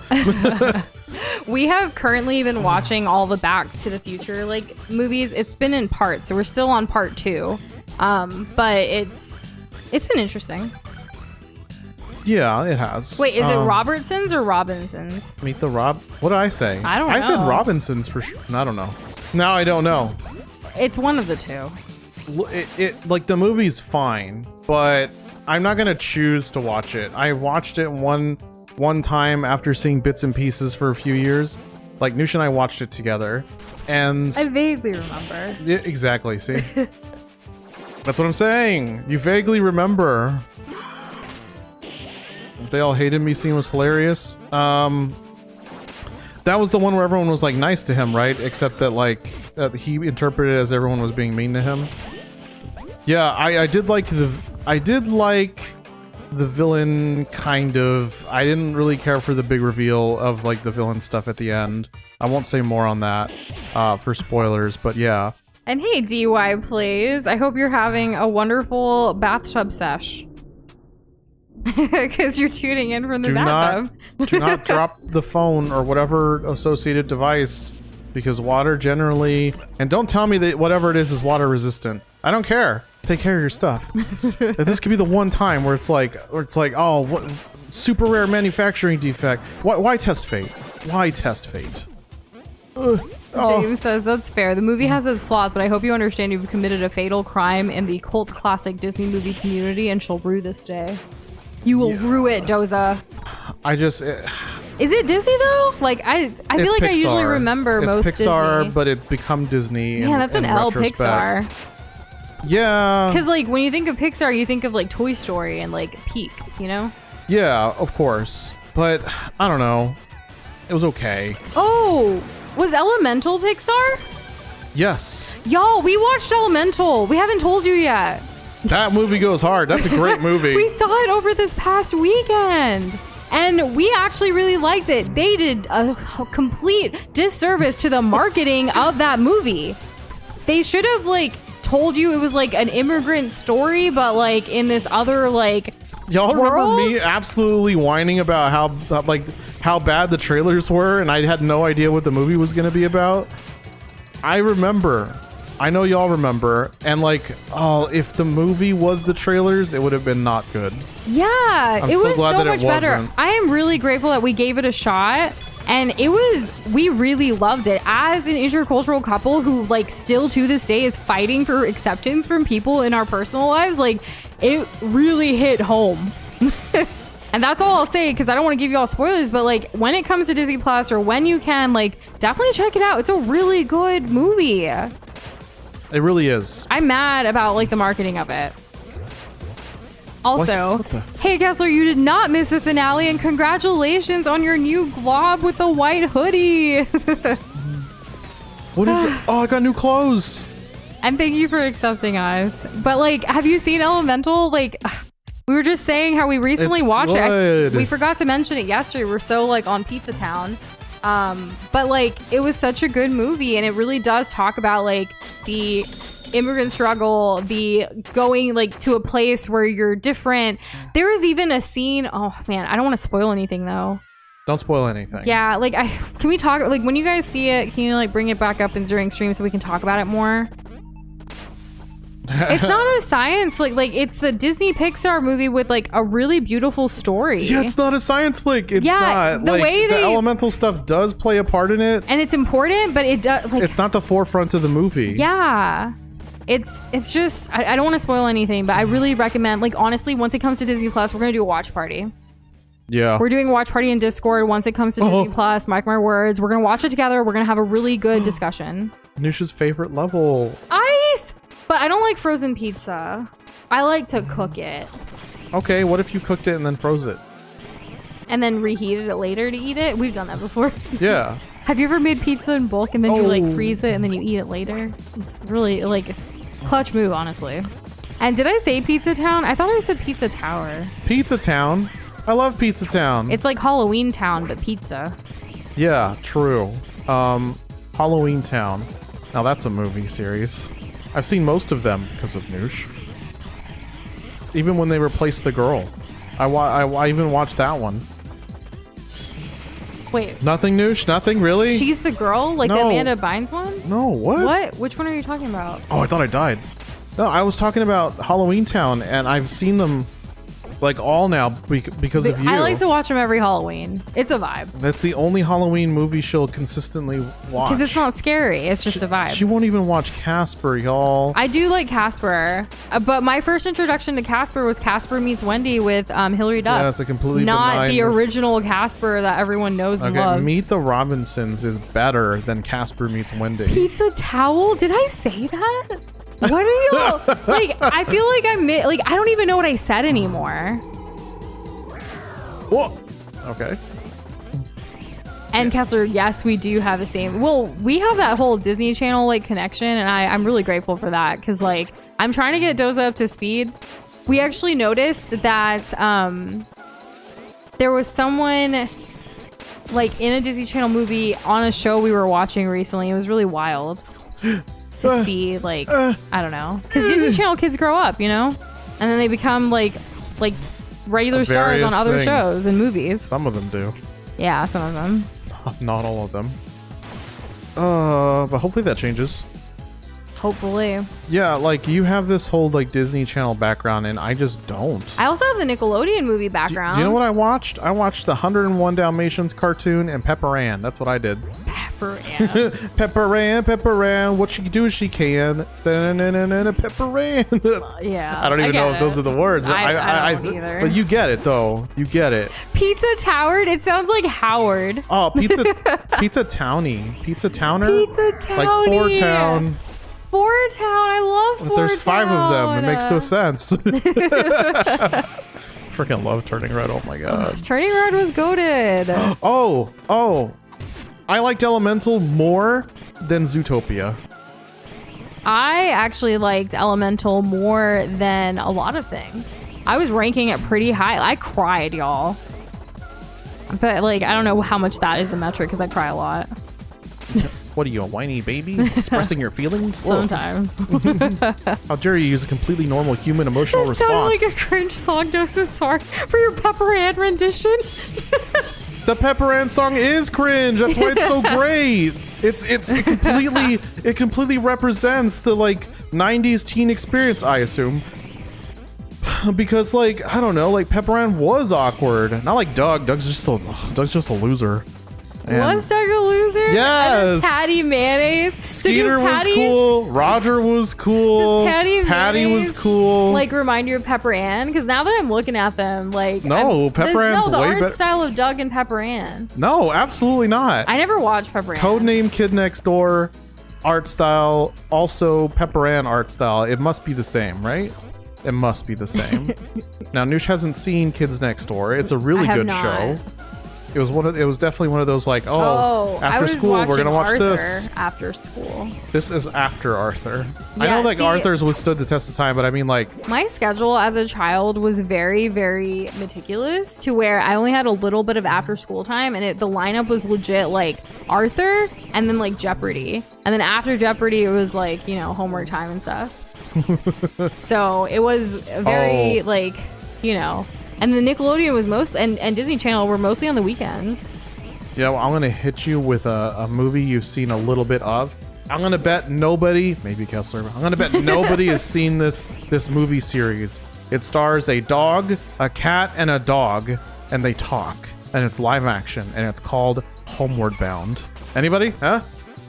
B: We have currently been watching all the Back to the Future like movies. It's been in parts, so we're still on part 2. But it's been interesting.
A: Yeah, it has.
B: Wait, is it Robertsons or Robinsons?
A: Meet the Rob. What did I say?
B: I don't know.
A: I said Robinsons for sure. I don't know. Now I don't know.
B: It's one of the two.
A: It like the movie's fine, but I'm not gonna choose to watch it. I watched it one time after seeing bits and pieces for a few years. Like Nush and I watched it together, and
B: I vaguely remember.
A: yeah, exactly. See, that's what I'm saying. You vaguely remember. They all hated me. Scene was hilarious. That was the one where everyone was like nice to him, right? Except that like he interpreted it as everyone was being mean to him. Yeah, I did like the villain kind of. I didn't really care for the big reveal of like the villain stuff at the end. I won't say more on that for spoilers, but yeah.
B: And hey, DY Plays, I hope you're having a wonderful bathtub sesh. Because you're tuning in from the bathtub.
A: Do not drop the phone or whatever associated device, because water generally, and don't tell me that whatever it is water resistant. I don't care. Take care of your stuff. This could be the one time where it's like, oh, what super rare manufacturing defect. Why test fate? Why test fate?
B: James says, that's fair. The movie has its flaws, but I hope you understand you've committed a fatal crime in the cult classic Disney movie community and shall rue this day. You will rue it, Doza. Is it Disney though? Like I feel like
A: Pixar.
B: I usually remember
A: it's
B: most
A: Pixar,
B: Disney.
A: but it become Disney.
B: Yeah, that's an L
A: retrospect.
B: Pixar.
A: Yeah.
B: Because like when you think of Pixar, you think of like Toy Story and like Peak, you know?
A: Yeah, of course. But I don't know. It was okay.
B: Oh, was Elemental Pixar?
A: Yes.
B: Y'all, we watched Elemental. We haven't told you yet.
A: That movie goes hard. That's a great movie.
B: We saw it over this past weekend. And we actually really liked it. They did a complete disservice to the marketing of that movie. They should have like told you it was like an immigrant story, but like in this other like
A: Y'all remember me
B: worlds?
A: absolutely whining about how bad the trailers were, and I had no idea what the movie was going to be about? I remember. I know y'all remember. And if the movie was the trailers, it would have been not good.
B: Yeah, it
A: so
B: was
A: glad
B: so
A: that it
B: much better.
A: wasn't.
B: I am really grateful that we gave it a shot. And we really loved it. As an intercultural couple who still to this day is fighting for acceptance from people in our personal lives, it really hit home. And that's all I'll say, because I don't want to give you all spoilers, but when it comes to Disney Plus, or when you can, definitely check it out. It's a really good movie.
A: It really is.
B: I'm mad about the marketing of it. Also, hey Kessler, you did not miss the finale, and congratulations on your new glob with the white hoodie.
A: What is it? Oh, I got new clothes.
B: And thank you for accepting us. But have you seen Elemental? We were just saying how we recently watched it. We forgot to mention it yesterday. We're so on Pizza Town. But it was such a good movie, and it really does talk about the immigrant struggle, the going to a place where you're different. There is even a scene, oh man, I don't want to spoil anything though.
A: Don't spoil anything.
B: Yeah, can we talk, when you guys see it, can you bring it back up and during stream so we can talk about it more? It's not a science, it's the Disney Pixar movie with a really beautiful story.
A: Yeah, it's not a science flick. It's not.
B: The way
A: the elemental stuff does play a part in it,
B: and it's important, but it does
A: it's not the forefront of the movie.
B: Yeah. It's just, I don't want to spoil anything, but I really recommend, honestly, once it comes to Disney Plus, we're going to do a watch party.
A: Yeah.
B: We're doing a watch party in Discord once it comes to Disney Plus, mark my words. We're going to watch it together. We're going to have a really good discussion.
A: Nush's favorite level.
B: Ice! But I don't like frozen pizza. I like to cook it.
A: Okay, what if you cooked it and then froze it?
B: And then reheated it later to eat it? We've done that before.
A: Yeah.
B: Have you ever made pizza in bulk and then you freeze it and then you eat it later? It's really clutch move, honestly. And did I say Pizza Town? I thought I said Pizza Tower.
A: Pizza Town. I love Pizza Town.
B: It's like Halloween Town, but pizza.
A: Yeah, true. Halloween Town. Now that's a movie series. I've seen most of them because of Noosh. Even when they replaced the girl. I even watched that one.
B: Wait.
A: Nothing, Noosh? Nothing? Really?
B: She's the girl? The
A: No.
B: Amanda Bynes one?
A: No, what?
B: What? Which one are you talking about?
A: Oh, I thought I died. No, I was talking about Halloween Town, and I've seen them all now because of you.
B: I like to watch them every Halloween. It's a vibe.
A: That's the only Halloween movie she'll consistently watch.
B: Because it's not scary. It's just a vibe.
A: She won't even watch Casper, y'all.
B: I do like Casper. But my first introduction to Casper was Casper Meets Wendy with Hilary Duff.
A: Yeah, it's a completely
B: not
A: benign...
B: the original Casper that everyone knows and loves.
A: Meet the Robinsons is better than Casper Meets Wendy.
B: Pizza Towel? Did I say that? What are you... I feel like I don't even know what I said anymore.
A: Whoa. Okay.
B: And Kessler, yes, we do have the same. Well, we have that whole Disney Channel connection, and I'm really grateful for that because I'm trying to get Doza up to speed. We actually noticed that there was someone in a Disney Channel movie on a show we were watching recently. It was really wild to see I don't know, because Disney Channel kids grow up, and then they become regular stars on other shows and movies.
A: Some of them do.
B: Yeah, some of them.
A: Not all of them. But hopefully that changes.
B: Hopefully.
A: Yeah, you have this whole Disney Channel background, and I just don't.
B: I also have the Nickelodeon movie background.
A: Do you know what I watched? I watched the 101 Dalmatians cartoon and Pepper Ann. That's what I did.
B: Pepper Ann.
A: Pepper Ann. What she do she can. Pepper Ann.
B: Yeah.
A: I don't even know if those are the words.
B: I don't either.
A: But you get it, though. You get it.
B: Pizza Towered? It sounds like Howard.
A: Oh, Pizza Townie. Pizza Towner?
B: Pizza Townie.
A: Like Four Town.
B: Four Town. I love Four Town.
A: There's 5 of them. It makes no sense. Freaking love Turning Red. Oh my god.
B: Turning Red was goated.
A: Oh. I liked Elemental more than Zootopia.
B: I actually liked Elemental more than a lot of things. I was ranking it pretty high. I cried, y'all. But I don't know how much that is a metric because I cry a lot.
A: What are you, a whiny baby? Expressing your feelings? Whoa.
B: Sometimes.
A: How dare you use a completely normal human emotional
B: That sounded
A: response?
B: like a cringe song, Doza. Sorry for your Pepper Ann rendition.
A: The Pepper Ann song is cringe. That's why it's so great. It completely represents the like 90s teen experience, I assume. Because like, I don't know, like Pepper Ann was awkward. Not like Doug. Doug's just a loser. And
B: Was Doug a loser?
A: Yes.
B: Patty Mayonnaise.
A: Skeeter was cool. Roger was cool.
B: Does
A: Patty was
B: Mayonnaise,
A: cool.
B: Like remind you of Pepper Ann? Because now that I'm looking at them, like
A: Pepper Ann's
B: the
A: way
B: art
A: better.
B: style of Doug and Pepper Ann.
A: No, absolutely not.
B: I never watched Pepper Ann.
A: Codename Kid Next Door art style, also Pepper Ann art style. It must be the same, right? It must be the same. Now, Nush hasn't seen Kids Next Door. It's a really good show. It was definitely one of those like, after school we're gonna watch this.
B: After school.
A: This is after Arthur.
B: Yeah,
A: I know like
B: see,
A: Arthur's withstood the test of time, but I mean like
B: my schedule as a child was very, very meticulous to where I only had a little bit of after school time, and the lineup was legit like Arthur and then like Jeopardy, and then after Jeopardy it was like, you know, homework time and stuff. So it was very like, you know. And the Nickelodeon was and Disney Channel were mostly on the weekends.
A: Yeah, well, I'm gonna hit you with a movie you've seen a little bit of. I'm gonna bet nobody, maybe Kessler, I'm gonna bet nobody has seen this movie series. It stars a dog, a cat, and a dog, and they talk. And it's live action, and it's called Homeward Bound. Anybody? Huh?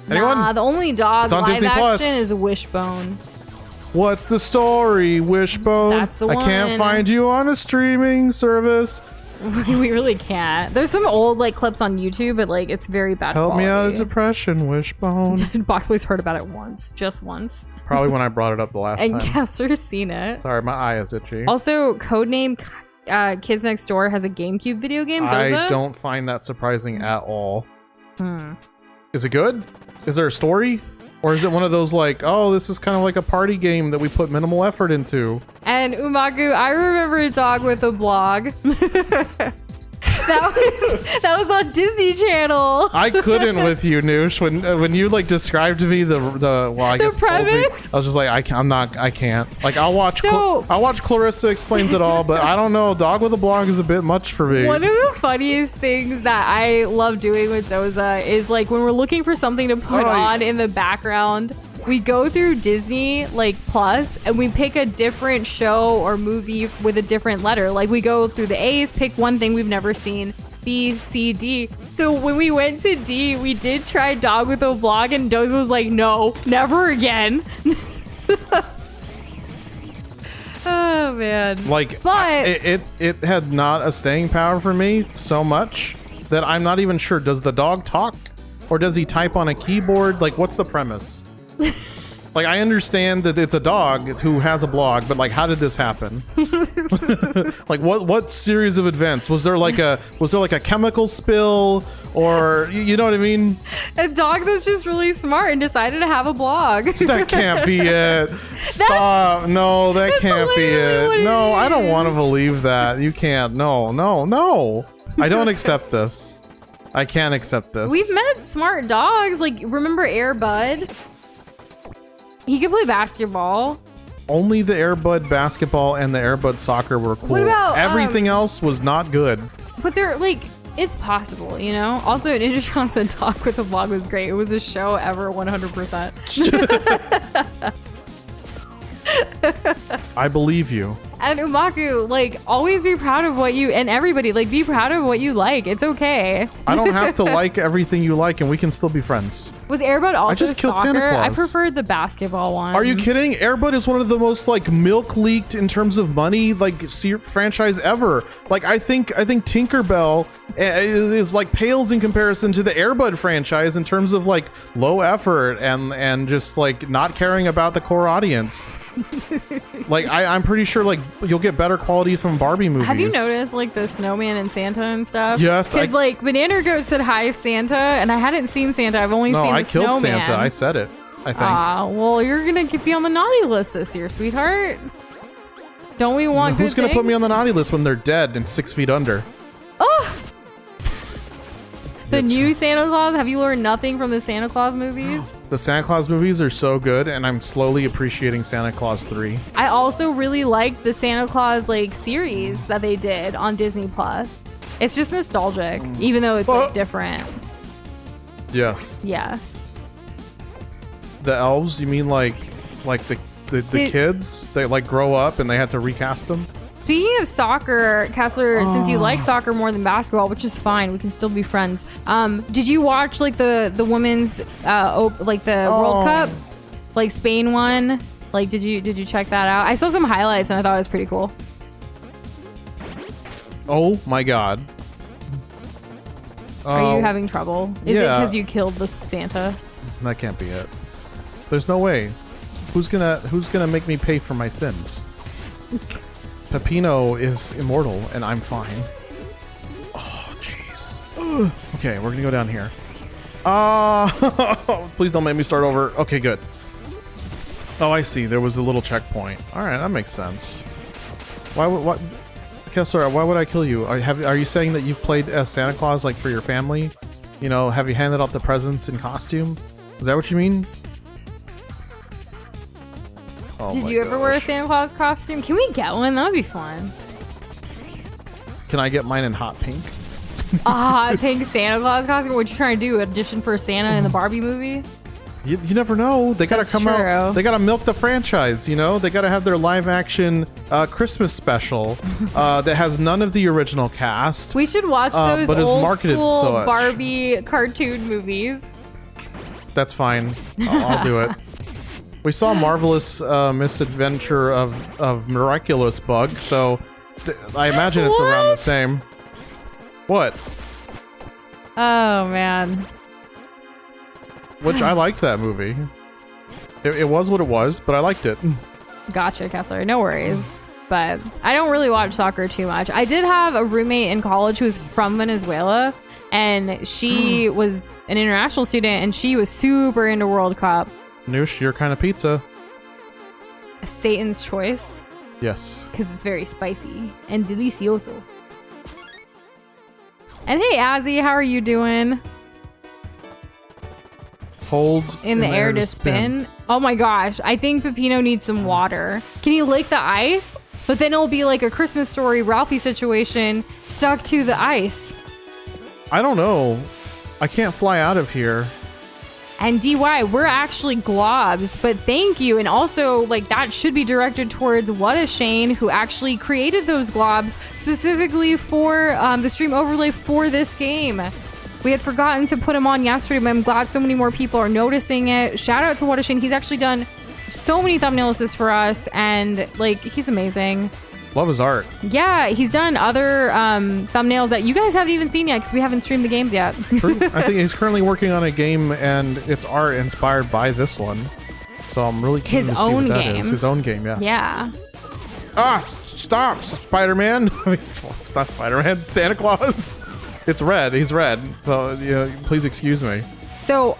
A: Anyone?
B: Nah, the only dog
A: It's on
B: live
A: Disney
B: action
A: Plus.
B: is Wishbone.
A: What's the story, Wishbone?
B: That's the
A: I can't
B: one.
A: find you on a streaming service.
B: We really can't. There's some old like clips on YouTube, but like it's very bad
A: Help
B: quality.
A: me out of depression, Wishbone.
B: Boxboy's heard about it once, just once.
A: Probably when I brought it up the last
B: And
A: time.
B: Kessler's seen it.
A: Sorry, my eye is itchy.
B: Also, Codename Kids Next Door has a GameCube video game, Doza?
A: I don't find that surprising at all.
B: Hmm.
A: Is it good? Is there a story? Or is it one of those like, oh, this is kind of like a party game that we put minimal effort into?
B: And Umaku, I remember a dog with a blog. That was on Disney Channel.
A: I couldn't with you, Noosh. When you like described to me the
B: premise?
A: I was just like, I can't. Like I'll watch Clarissa Explains It All, but I don't know. Dog with a blog is a bit much for me.
B: One of the funniest things that I love doing with Doza is like when we're looking for something to put on in the background, we go through Disney like Plus and we pick a different show or movie with a different letter. Like we go through the A's, pick one thing we've never seen, B, C, D. So when we went to D, we did try Dog with a Blog, and Doza was like, no, never again. Oh man.
A: Like,
B: but
A: it had not a staying power for me so much that I'm not even sure. Does the dog talk, or does he type on a keyboard? Like, what's the premise? Like, I understand that it's a dog who has a blog, but like, how did this happen? Like, what series of events was there? Like a chemical spill, or you know what I mean?
B: a dog that's just really smart and decided to have a blog.
A: That can't be it. Stop. No, that can't be it. No, I don't want to believe that. You can't. No. I don't accept this. I can't accept this.
B: We've met smart dogs. Like, remember Air Bud? He could play basketball.
A: Only the Air Bud basketball and the Air Bud soccer were cool.
B: What about,
A: everything else was not good.
B: But they're like, it's possible, you know? Also, Ninja Johnson Talk with a Vlog was great. It was a show ever 100%.
A: I believe you.
B: And Umaku, like, always be proud of what you, and everybody, like, be proud of what you like. It's okay.
A: I don't have to like everything you like, and we can still be friends.
B: Was Air Bud also
A: just killed
B: soccer?
A: Santa Claus.
B: I preferred the basketball one.
A: Are you kidding? Air Bud is one of the most like milk leaked in terms of money like franchise ever. Like I think Tinkerbell is like pales in comparison to the Air Bud franchise in terms of like low effort and just like not caring about the core audience. Like I'm pretty sure like you'll get better quality from Barbie movies.
B: Have you noticed like the snowman and Santa and stuff?
A: Yes.
B: Because like Banana Goat said hi Santa, and I hadn't seen Santa. I've only seen the
A: I killed
B: snowman.
A: Santa. I said it. I think.
B: Well, you're gonna be on the naughty list this year, sweetheart. Don't we want
A: Who's
B: good
A: gonna put me
B: things?
A: on the naughty list when they're dead and 6 feet under?
B: Oh, The
A: It's
B: new
A: true.
B: Santa Claus? Have you learned nothing from the Santa Claus movies?
A: The Santa Claus movies are so good, and I'm slowly appreciating Santa Claus 3.
B: I also really liked the Santa Claus like series that they did on Disney Plus. It's just nostalgic, even though it's like different.
A: Yes.
B: Yes.
A: The elves? You mean like the kids? They like grow up and they had to recast them?
B: Speaking of soccer, Kessler, since you like soccer more than basketball, which is fine, we can still be friends. Did you watch like the women's World Cup, like Spain won? Like, did you check that out? I saw some highlights and I thought it was pretty cool.
A: Oh my god.
B: Are you having trouble? Is it
A: yeah.
B: because you killed the Santa?
A: That can't be it. There's no way. Who's gonna make me pay for my sins? Peppino is immortal, and I'm fine. Oh, jeez. Okay, we're gonna go down here. Please don't make me start over. Okay, good. Oh, I see. There was a little checkpoint. All right, that makes sense. What? Kessler, why would I kill you? Are you saying that you've played as Santa Claus, like for your family? You know, have you handed out the presents in costume? Is that what you mean? Oh
B: Did
A: my
B: you ever wear a
A: gosh.
B: Santa Claus costume? Can we get one? That would be fun.
A: Can I get mine in hot pink?
B: A hot pink Santa Claus costume? What you trying to do? Audition for Santa in the Barbie movie?
A: You never know. They gotta
B: That's
A: come
B: true.
A: out. They gotta milk the franchise. You know, they gotta have their live action Christmas special that has none of the original cast.
B: We should watch those
A: but is
B: old
A: marketed
B: school
A: so much.
B: Barbie cartoon movies.
A: That's fine. I'll do it. We saw Marvelous Misadventure of Miraculous Bug, so I imagine it's around the
B: What?
A: same. What?
B: Oh man.
A: Which I liked that movie. It was what it was, but I liked it.
B: Gotcha, Kessler. No worries. But I don't really watch soccer too much. I did have a roommate in college who was from Venezuela, and she was an international student, and she was super into World Cup.
A: Nush, your kind of pizza.
B: Satan's choice,
A: Yes.
B: because it's very spicy and delicioso. And hey, Azzy, how are you doing?
A: Hold
B: In the air to spin. Oh my gosh, I think Peppino needs some water. Can he lick the ice? But then it'll be like a Christmas Story Ralphie situation stuck to the ice.
A: I don't know. I can't fly out of here.
B: And DY, we're actually globs, but thank you. And also, like, that should be directed towards What a Shane, who actually created those globs specifically for the stream overlay for this game. We had forgotten to put him on yesterday, but I'm glad so many more people are noticing it. Shout out to What a Shane. He's actually done so many thumbnail assists for us, and, like, he's amazing.
A: Love his art.
B: Yeah, he's done other thumbnails that you guys haven't even seen yet because we haven't streamed the games yet.
A: True. I think he's currently working on a game, and it's art inspired by this one. So I'm really keen
B: His
A: to see
B: own
A: what that
B: game.
A: is. His own game, yes.
B: Yeah.
A: Stop, Spider-Man. It's not Spider-Man. Santa Claus. It's red. He's red. So, please excuse me.
B: So,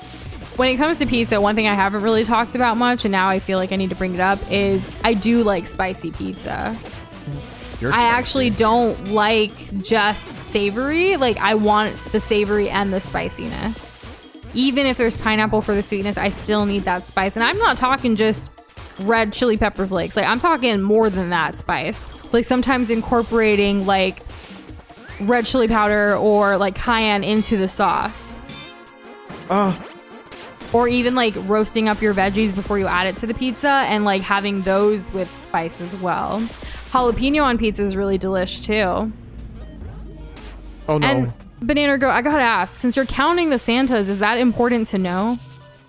B: when it comes to pizza, one thing I haven't really talked about much, and now I feel like I need to bring it up, is I do like spicy pizza.
A: You're
B: I
A: spicy.
B: actually don't like just savory. Like, I want the savory and the spiciness. Even if there's pineapple for the sweetness, I still need that spice. And I'm not talking just red chili pepper flakes. Like, I'm talking more than that spice. Like, sometimes incorporating, like, red chili powder or, like, cayenne into the sauce. Or even, like, roasting up your veggies before you add it to the pizza and, like, having those with spice as well. Jalapeno on pizza is really delish, too.
A: Oh, no.
B: And Banana Girl, I gotta ask, since you're counting the Santas, is that important to know?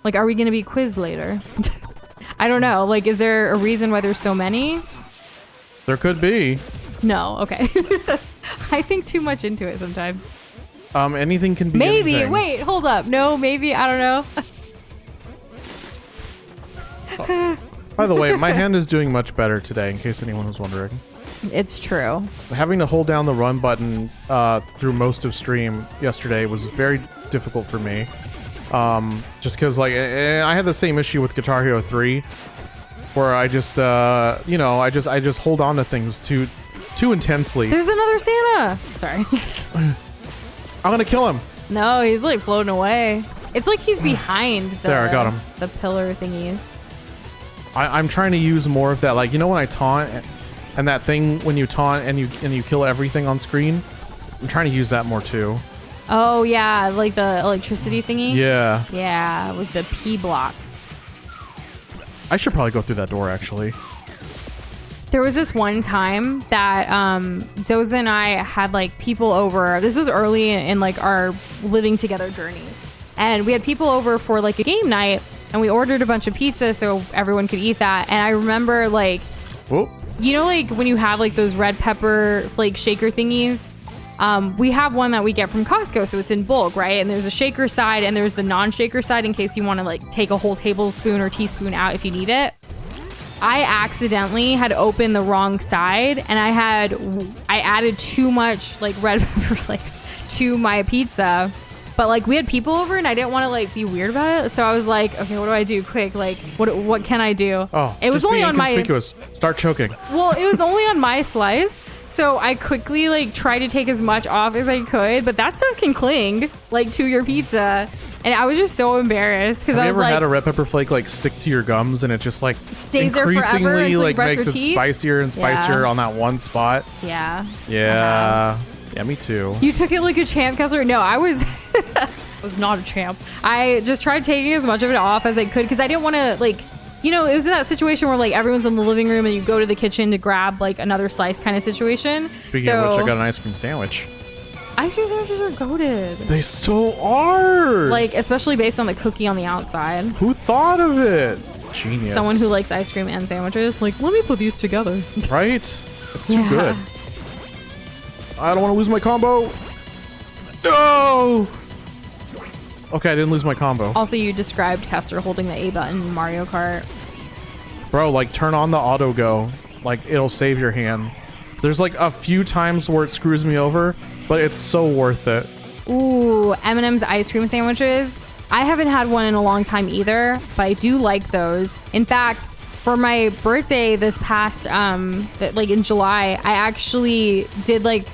B: Like, are we gonna be quizzed later? I don't know. Like, is there a reason why there's so many?
A: There could be.
B: No, okay. I think too much into it sometimes.
A: Anything can be
B: Maybe.
A: anything.
B: Wait, hold up. No, maybe. I don't know.
A: By the way, my hand is doing much better today, in case anyone was wondering.
B: It's true.
A: Having to hold down the run button through most of stream yesterday was very difficult for me. Just because, like, I had the same issue with Guitar Hero 3, where I just, I just hold on to things too intensely.
B: There's another Santa. Sorry.
A: I'm gonna kill him.
B: No, he's like floating away. It's like he's behind the,
A: There, I got him.
B: The pillar thingies.
A: I'm trying to use more of that. Like, you know when I taunt and that thing when you taunt and you kill everything on screen? I'm trying to use that more too.
B: Oh, yeah. Like the electricity thingy?
A: Yeah.
B: Yeah, with the P block.
A: I should probably go through that door, actually.
B: There was this one time that Doza and I had like people over. This was early in like our living together journey. And we had people over for like a game night, and we ordered a bunch of pizza so everyone could eat that. And I remember like,
A: Whoop.
B: you know, like when you have like those red pepper flake shaker thingies, we have one that we get from Costco, so it's in bulk, right? And there's a shaker side and there's the non-shaker side in case you want to like take a whole tablespoon or teaspoon out if you need it. I accidentally had opened the wrong side, and I added too much like red pepper flakes to my pizza. But like we had people over, and I didn't want to like be weird about it, so I was like, okay, what do I do? Quick, like what can I do?
A: Oh,
B: it was only on my
A: inconspicuous. Start choking.
B: Well, it was only on my slice, so I quickly like tried to take as much off as I could, but that stuff can cling like to your pizza, and I was just so embarrassed because I was like,
A: have you ever had a red pepper flake like stick to your gums and it just like
B: stays there forever
A: increasingly
B: until you
A: like
B: brush
A: makes
B: your
A: it
B: teeth?
A: spicier and spicier on that one spot?
B: Yeah.
A: Yeah. Yeah, me too.
B: You took it like a champ, Kessler. No, I was was not a champ. I just tried taking as much of it off as I could because I didn't want to like, you know, it was that situation where like everyone's in the living room and you go to the kitchen to grab like another slice kind of situation.
A: Speaking of which, I got an ice cream sandwich.
B: Ice cream sandwiches are goated.
A: They so are.
B: Like, especially based on the cookie on the outside.
A: Who thought of it? Genius.
B: Someone who likes ice cream and sandwiches. Like, let me put these together.
A: Right? It's too good. I don't want to lose my combo. No! Okay, I didn't lose my combo.
B: Also, you described Kessler holding the A button in Mario Kart.
A: Bro, like, turn on the auto go. Like, it'll save your hand. There's like a few times where it screws me over, but it's so worth it.
B: Ooh, M&M's ice cream sandwiches. I haven't had one in a long time either, but I do like those. In fact, for my birthday this past, like in July, I actually did like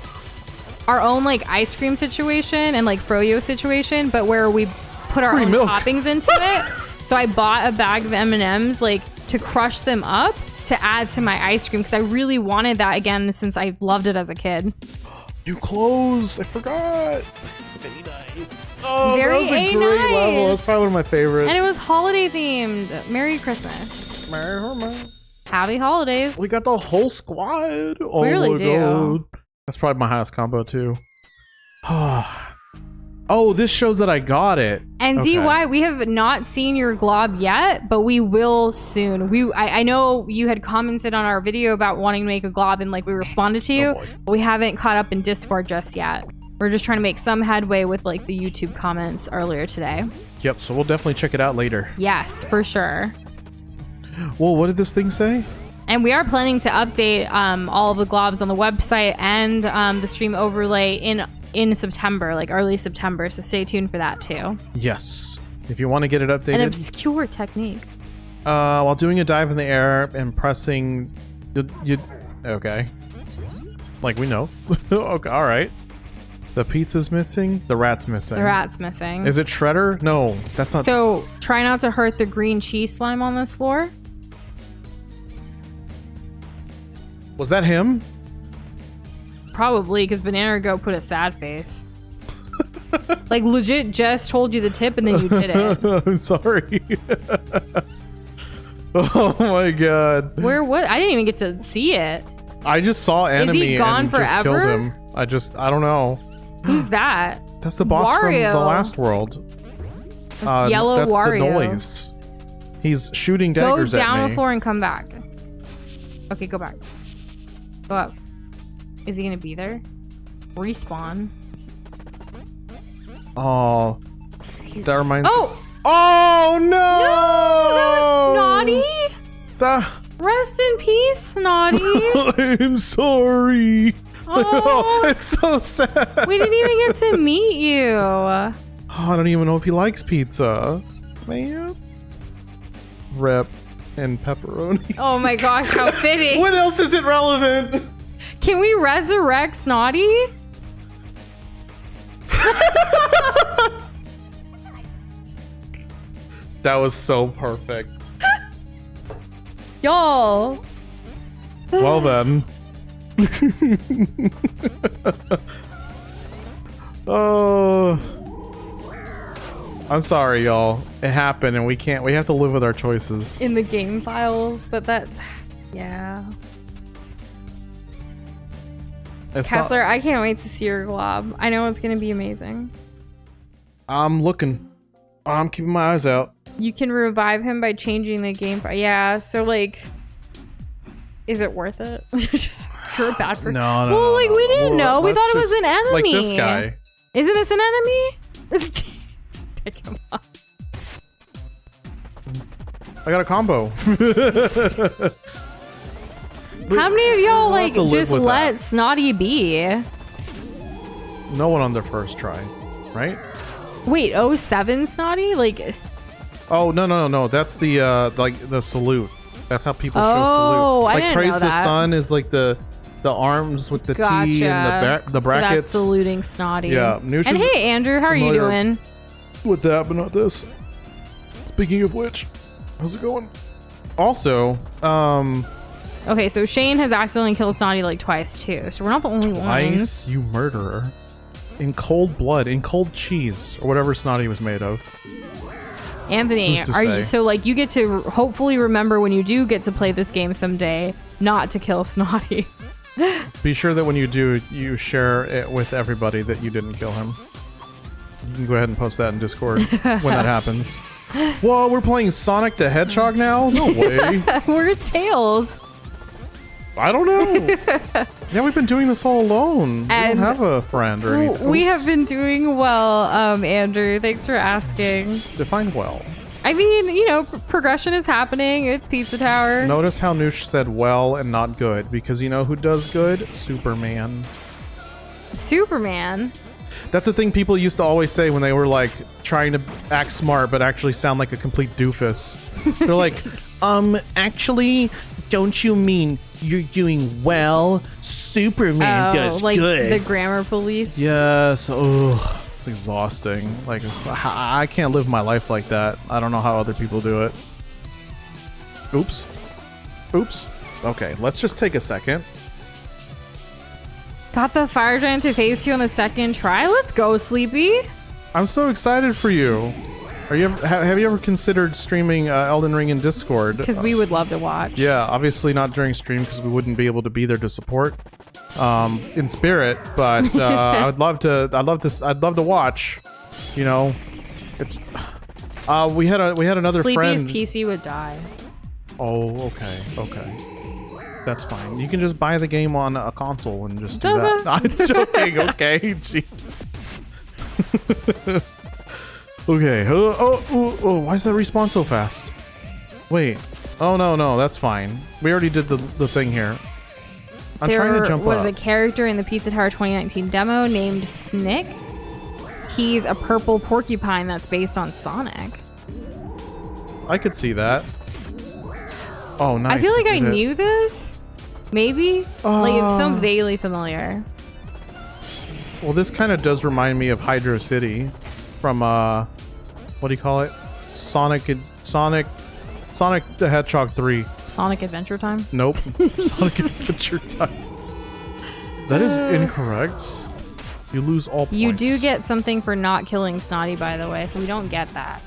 B: our own like ice cream situation and like froyo situation, but where we put our own toppings into it. So I bought a bag of M&Ms like to crush them up to add to my ice cream because I really wanted that again since I loved it as a kid.
A: New clothes. I forgot. Very nice. Oh,
B: Very
A: that was a great
B: nice.
A: level. That's probably one of my favorites.
B: And it was holiday themed. Merry Christmas.
A: Merry Christmas.
B: Happy holidays.
A: We got the whole squad. Oh,
B: We really
A: my
B: do.
A: God. That's probably my highest combo too. Oh, this shows that I got it.
B: And
A: Okay.
B: DY, we have not seen your glob yet, but we will soon. I know you had commented on our video about wanting to make a glob and like we responded to you, but we haven't caught up in Discord just yet. We're just trying to make some headway with like the YouTube comments earlier today.
A: Yep, so we'll definitely check it out later.
B: Yes, for sure.
A: Well, what did this thing say?
B: And we are planning to update all of the globs on the website and the stream overlay in September, like early September. So stay tuned for that too.
A: Yes. If you want to get it updated.
B: An obscure technique.
A: While doing a dive in the air and pressing... Okay. Like, we know. Okay, all right. The pizza's missing. The rat's missing.
B: The rat's missing.
A: Is it Shredder? No, that's not...
B: So try not to hurt the green cheese slime on this floor.
A: Was that him?
B: Probably, because Banana Go put a sad face. Like, legit just told you the tip and then you did it.
A: I'm sorry. Oh my god.
B: Where, what? I didn't even get to see it.
A: I just saw enemy
B: gone
A: and just killed
B: forever?
A: him. I don't know.
B: Who's that?
A: That's the boss
B: Wario.
A: from the last world.
B: That's Yellow
A: that's
B: Wario.
A: the noise. He's shooting
B: Go
A: daggers
B: down
A: at
B: the
A: me.
B: floor and come back. Okay, go back. Go up. Is he gonna be there? Respawn.
A: Oh, that reminds.
B: Oh!
A: Oh no!
B: No! That was Snotty!
A: That...
B: Rest in peace, Snotty!
A: I'm sorry.
B: Oh.
A: It's so sad.
B: We didn't even get to meet you.
A: Oh, I don't even know if he likes pizza. Man. Rip and pepperoni.
B: Oh my gosh, how fitting.
A: What else is it relevant?
B: Can we resurrect Snotty?
A: That was so perfect.
B: Y'all.
A: Well then. Oh, I'm sorry, y'all. It happened, and we have to live with our choices.
B: In the game files, but that, yeah. Kessler, I can't wait to see your glob. I know it's gonna be amazing.
A: I'm looking. I'm keeping my eyes out.
B: You can revive him by changing the game. Yeah, so like, is it worth it? You're a bad person.
A: No.
B: Well, like we didn't know. We thought it was an enemy.
A: Like this guy.
B: Isn't this an enemy? Just pick him up.
A: I got a combo.
B: How many of y'all like just let
A: that.
B: Snotty be?
A: No one on their first try, right?
B: Wait, 07 Snotty? Like,
A: oh no. That's the like the salute. That's how people show salute.
B: Oh, I
A: Like
B: didn't
A: praise
B: know
A: the
B: that.
A: sun is like the brackets.
B: So that's saluting Snotty.
A: Yeah, Nush
B: and
A: is
B: hey, Andrew, how are you
A: familiar
B: doing?
A: with that, but not this. Speaking of which, how's it going? Also,
B: Okay, so Shane has accidentally killed Snotty like twice too, so we're not the only ones.
A: Ice, you murderer. In cold blood, in cold cheese, or whatever Snotty was made of.
B: Anthony,
A: Who's to
B: are
A: say?
B: you so like you get to hopefully remember when you do get to play this game someday not to kill Snotty.
A: Be sure that when you do, you share it with everybody that you didn't kill him. You can go ahead and post that in Discord when that happens. Whoa, we're playing Sonic the Hedgehog now? No way.
B: Where's Tails?
A: I don't know. Yeah, we've been doing this all alone. We don't have a friend or anything.
B: We have been doing well, Andrew. Thanks for asking.
A: Define well.
B: I mean, you know, progression is happening. It's Pizza Tower.
A: Notice how Nush said well and not good, because you know who does good? Superman.
B: Superman.
A: That's the thing people used to always say when they were like trying to act smart but actually sound like a complete doofus. They're like, actually, don't you mean you're doing well? Superman does
B: like
A: good.
B: The grammar police.
A: Yes. Oh, it's exhausting. Like, I can't live my life like that. I don't know how other people do it. Oops. Okay, let's just take a second.
B: Got the fire giant to phase 2 on the second try. Let's go, Sleepy.
A: I'm so excited for you. Have you ever considered streaming Elden Ring in Discord?
B: Because we would love to watch.
A: Yeah, obviously not during stream because we wouldn't be able to be there to support in spirit. But I'd love to watch. You know, it's we had another
B: Sleepy's
A: friend.
B: PC would die.
A: Oh, okay. That's fine. You can just buy the game on a console and just do
B: Doza.
A: that. I'm joking. Okay, jeez. Okay. Oh, why is that respawn so fast? Wait. Oh, no, that's fine. We already did the thing here. I'm trying to jump
B: There
A: up.
B: was a character in the Pizza Tower 2019 demo named Snick. He's a purple porcupine that's based on Sonic.
A: I could see that. Oh, nice.
B: I feel like I
A: Did it.
B: knew this. Maybe? Like, it sounds vaguely familiar.
A: Well, this kind of does remind me of Hydro City from, what do you call it? Sonic the Hedgehog 3.
B: Sonic Adventure Time?
A: Nope. Sonic Adventure Time. That is incorrect. You lose all points.
B: You do get something for not killing Snotty, by the way, so we don't get that.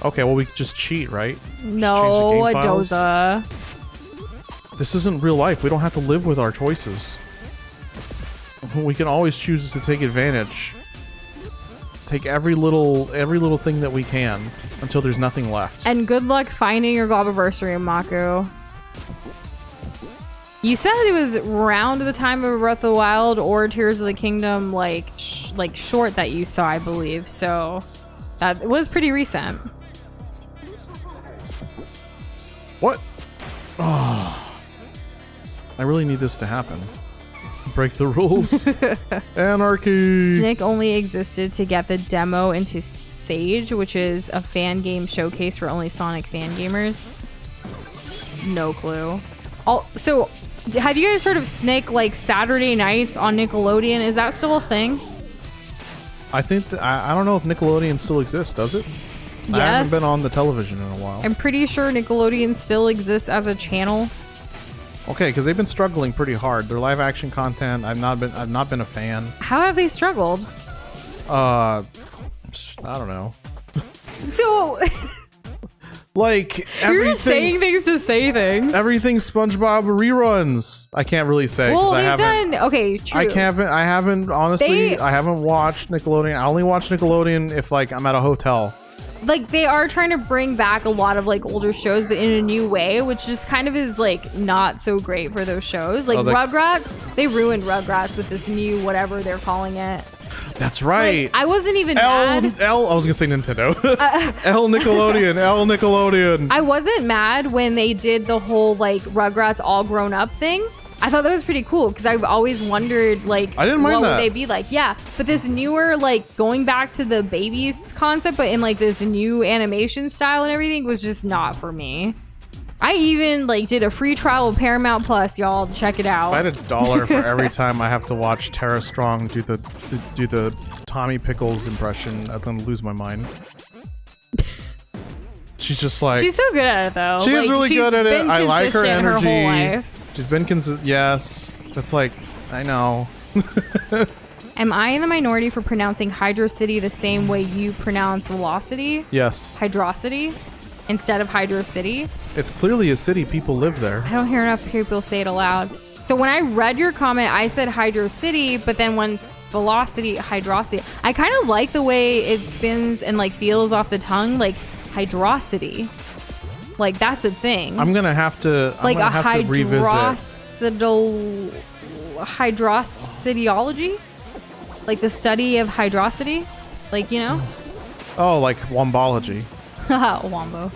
A: Okay, well, we just cheat, right?
B: No,
A: Just change the game files.
B: Doza.
A: This isn't real life. We don't have to live with our choices. We can always choose to take advantage. Take every little thing that we can until there's nothing left.
B: And good luck finding your Globiversary, Mako. You said it was around the time of Breath of the Wild or Tears of the Kingdom, like short that you saw, I believe. So that was pretty recent.
A: What? Oh. I really need this to happen. Break the rules. Anarchy.
B: Snick only existed to get the demo into Sage, which is a fan game showcase for only Sonic fan gamers. No clue. So, have you guys heard of Snick like Saturday nights on Nickelodeon? Is that still a thing?
A: I think I don't know if Nickelodeon still exists. Does it? I haven't
B: Yes.
A: been on the television in a while.
B: I'm pretty sure Nickelodeon still exists as a channel.
A: Okay, because they've been struggling pretty hard. Their live action content, I've not been a fan.
B: How have they struggled?
A: I don't know.
B: So
A: Like
B: you're just saying things to say things.
A: Everything SpongeBob reruns. I can't really say.
B: Well,
A: I
B: they've
A: haven't,
B: done okay. True.
A: I haven't honestly. I haven't watched Nickelodeon. I only watch Nickelodeon if like I'm at a hotel.
B: Like they are trying to bring back a lot of like older shows, but in a new way, which just kind of is like not so great for those shows. Like Rugrats, they ruined Rugrats with this new whatever they're calling it.
A: That's right.
B: Like, I wasn't even mad.
A: I was gonna say Nintendo. L Nickelodeon.
B: I wasn't mad when they did the whole like Rugrats all grown up thing. I thought that was pretty cool because I've always wondered like
A: I didn't mind
B: what
A: that.
B: would they be like. Yeah, but this newer like going back to the babies concept, but in like this new animation style and everything was just not for me. I even like did a free trial of Paramount Plus, y'all. Check it out.
A: If I had $1 for every time I have to watch Tara Strong do the Tommy Pickles impression, I'd then lose my mind. She's just like
B: she's so good at it though.
A: She's
B: like,
A: really good at it. I like her
B: consistent
A: energy.
B: Her whole life.
A: She's been consistent. Yes, that's like I know.
B: Am I in the minority for pronouncing Hydro City the same way you pronounce velocity?
A: Yes.
B: Hydrocity instead of Hydro City?
A: It's clearly a city. People live there.
B: I don't hear enough people say it aloud. So when I read your comment, I said Hydro City, but then once velocity, hydrocity, I kind of like the way it spins and like feels off the tongue, like hydrocity. Like that's a thing.
A: I'm gonna have to. I'm
B: like
A: gonna
B: a
A: have to revisit.
B: Hydrocityology, like the study of hydrocity, like you know.
A: Oh, like wombology.
B: Wombo.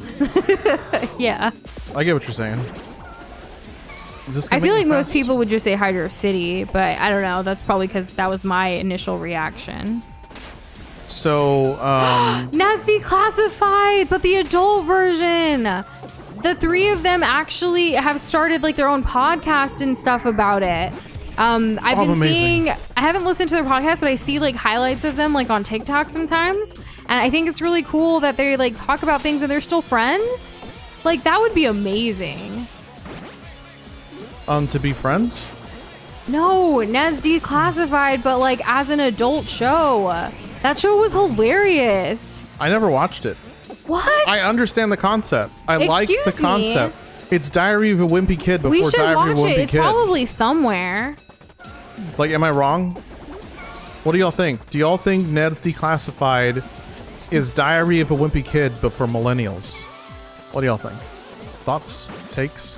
B: Yeah.
A: I get what you're saying.
B: I feel like most people would just say Hydro City, but I don't know. That's probably because that was my initial reaction.
A: So,
B: That's declassified, but the adult version. The three of them actually have started like their own podcast and stuff about it. I've been seeing, I haven't listened to their podcast, but I see like highlights of them like on TikTok sometimes. And I think it's really cool that they like talk about things and they're still friends. Like that would be amazing.
A: To be friends?
B: No, Ned's declassified, but like as an adult show. That show was hilarious.
A: I never watched it.
B: What?
A: I understand the concept. I like the
B: Excuse me?
A: concept. It's Diary of a Wimpy Kid
B: We
A: before
B: should
A: Diary
B: watch
A: of a Wimpy
B: it. It's
A: Kid.
B: probably somewhere.
A: Like, am I wrong? What do y'all think? Do y'all think Ned's Declassified is Diary of a Wimpy Kid but for millennials? What do y'all think? Thoughts? Takes?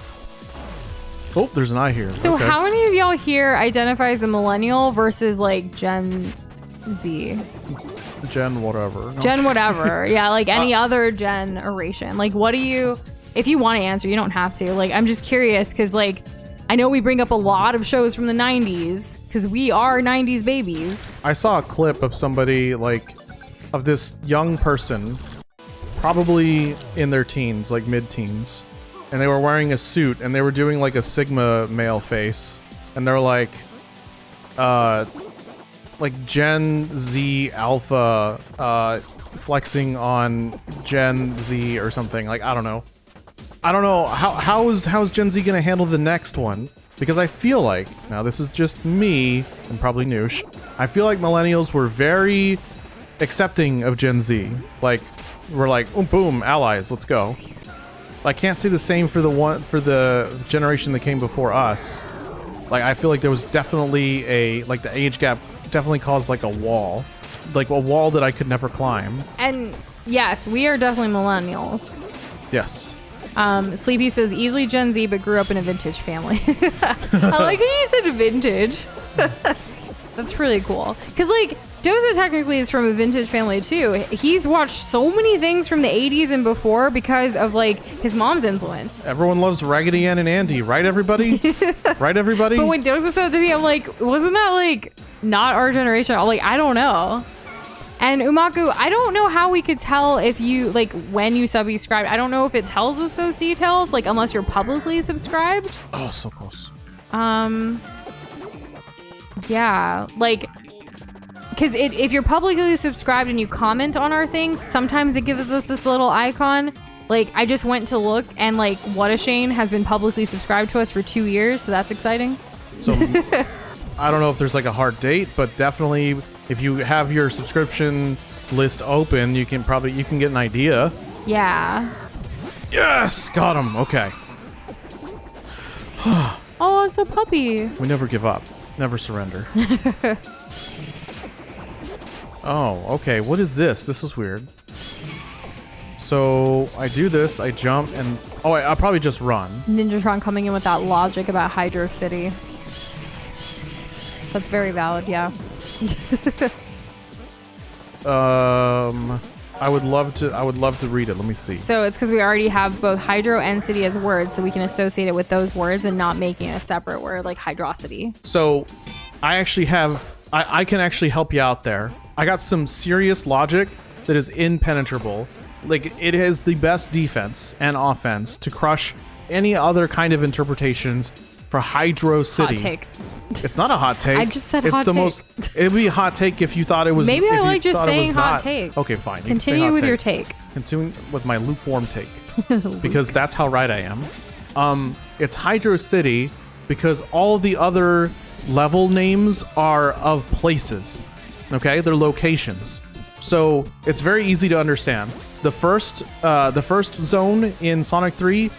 A: Oh, there's an eye here.
B: So
A: Okay.
B: how many of y'all here identify as a millennial versus like Gen Z?
A: Gen whatever. No.
B: Gen whatever. Yeah, like any other generation. Like what do you, if you want to answer, you don't have to. Like I'm just curious because like I know we bring up a lot of shows from the 90s because we are 90s babies.
A: I saw a clip of somebody like of this young person probably in their teens, like mid-teens, and they were wearing a suit and they were doing like a Sigma male face and they're like Gen Z alpha flexing on Gen Z or something. Like I don't know how's Gen Z gonna handle the next one, because I feel like, now this is just me and probably Nush, I feel like millennials were very accepting of Gen Z. Like we're like, oh, boom, allies, let's go. I can't say the same for the generation that came before us. Like I feel like there was definitely the age gap definitely caused like a wall that I could never climb.
B: And yes, we are definitely millennials.
A: Yes.
B: Sleepy says easily Gen Z, but grew up in a vintage family. I like how you said vintage. That's really cool. Because like Doza technically is from a vintage family too. He's watched so many things from the 80s and before because of like his mom's influence.
A: Everyone loves Raggedy Ann and Andy, right everybody? Right everybody?
B: But when Doza said to me, I'm like, wasn't that like not our generation? I'm like, I don't know. And Umaku, I don't know how we could tell if you, like, when you subscribe. I don't know if it tells us those details, like, unless you're publicly subscribed.
A: Oh, so close.
B: Yeah, like, because if you're publicly subscribed and you comment on our things, sometimes it gives us this little icon. Like, I just went to look, and like, What a Shane has been publicly subscribed to us for 2 years, so that's exciting.
A: So I don't know if there's like a hard date, but definitely if you have your subscription list open, you can get an idea.
B: Yeah.
A: Yes, got him. Okay.
B: Oh, it's a puppy.
A: We never give up, never surrender. Oh, okay. What is this? This is weird. So I do this, I jump, and I'll probably just run.
B: Ninjatron coming in with that logic about Hydro City. That's very valid, yeah.
A: I would love to read it. Let me see.
B: So it's because we already have both hydro and city as words, so we can associate it with those words and not making it a separate word like hydrocity.
A: So I actually have I can actually help you out there. I got some serious logic that is impenetrable. Like, it is the best defense and offense to crush any other kind of interpretations for Hydro City.
B: Hot take.
A: It's not a hot take.
B: I just said
A: it's
B: hot
A: the
B: take.
A: most. It'd be a hot take if you thought it was.
B: Maybe
A: if
B: I
A: you
B: like just
A: thought it was
B: saying hot
A: not.
B: take.
A: Okay, fine. You
B: Continue
A: can say hot
B: with
A: take.
B: your take.
A: Continuing with my lukewarm take, because that's how right I am. It's Hydro City because all the other level names are of places. Okay, they're locations. So it's very easy to understand. The first zone in Sonic 3,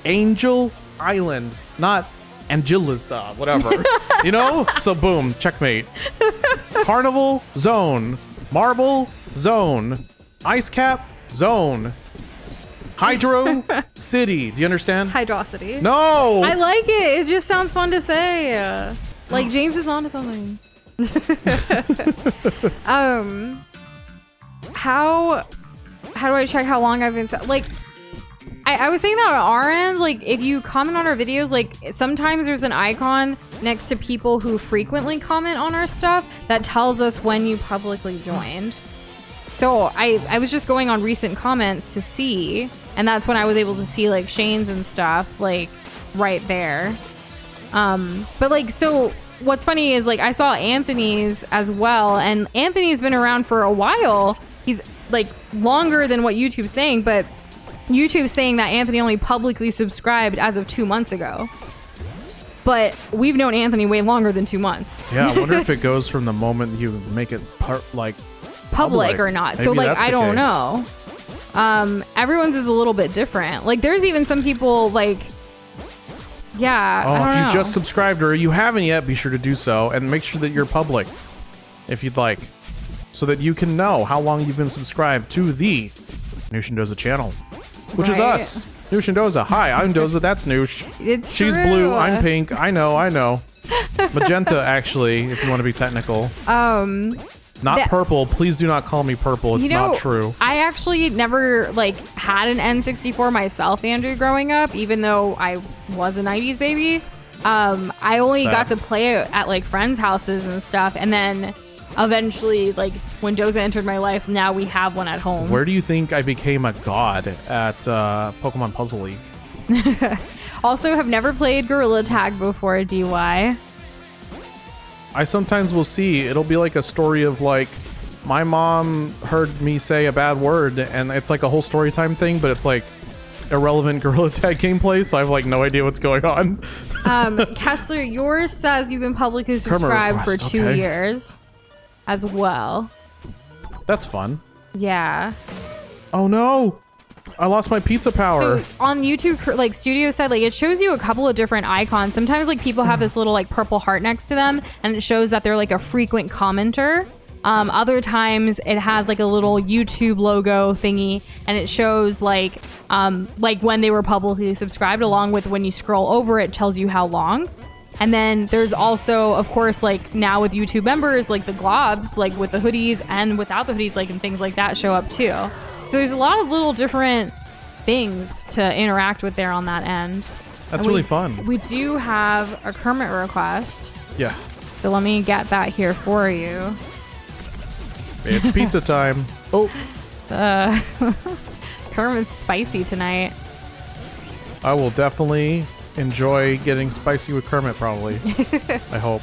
A: Angel Island, not Angelis, whatever. You know? So boom, checkmate. Carnival Zone, Marble Zone, Ice Cap Zone, Hydro City. Do you understand?
B: Hydrocity.
A: No!
B: I like it. It just sounds fun to say. Like, James is onto something. How do I check how long I've been like I was saying that on our end, like, if you comment on our videos, like, sometimes there's an icon next to people who frequently comment on our stuff that tells us when you publicly joined. So I was just going on recent comments to see, and that's when I was able to see like Shane's and stuff like right there. But like, so what's funny is like I saw Anthony's as well, and Anthony's been around for a while. He's like longer than what YouTube's saying, but YouTube's saying that Anthony only publicly subscribed as of 2 months ago. But we've known Anthony way longer than 2 months.
A: Yeah, I wonder if it goes from the moment you make it public
B: or not.
A: Maybe
B: so like,
A: that's the
B: I don't
A: case.
B: know. Everyone's is a little bit different. Like, there's even some people like, yeah.
A: Oh,
B: I don't
A: if you
B: know.
A: just subscribed or you haven't yet, be sure to do so and make sure that you're public if you'd like, so that you can know how long you've been subscribed to the Nush and Doza channel, which is
B: Right.
A: us. Nush and Doza. Hi, I'm Doza. That's Nush.
B: It's
A: She's
B: true.
A: blue. I'm pink. I know. Magenta, actually, if you want to be technical. Not purple. Please do not call me purple. It's not true.
B: I actually never like had an N64 myself, Andrew, growing up, even though I was a 90s baby. I only got to play it at like friends' houses and stuff, and then eventually, like, when Doza entered my life, now we have one at home.
A: Where do you think I became a god at Pokemon Puzzle League?
B: Also, have never played Gorilla Tag before, DY.
A: I sometimes will see, it'll be like a story of like, my mom heard me say a bad word, and it's like a whole story time thing, but it's like irrelevant Gorilla Tag gameplay, so I have like no idea what's going on.
B: Kessler, yours says you've been publicly subscribed for 2 years as well.
A: That's fun.
B: Yeah.
A: Oh no! I lost my pizza power.
B: So on YouTube, like Studio said, like it shows you a couple of different icons. Sometimes like people have this little like purple heart next to them, and it shows that they're like a frequent commenter. Other times it has like a little YouTube logo thingy, and it shows like when they were publicly subscribed, along with when you scroll over it tells you how long. And then there's also, of course, like now with YouTube members, like the globs, like with the hoodies and without the hoodies, like and things like that show up too. So there's a lot of little different things to interact with there on that end.
A: That's really fun.
B: We do have a Kermit request.
A: Yeah.
B: So let me get that here for you.
A: It's pizza time. Oh.
B: Kermit's spicy tonight.
A: I will definitely enjoy getting spicy with Kermit, probably. I hope.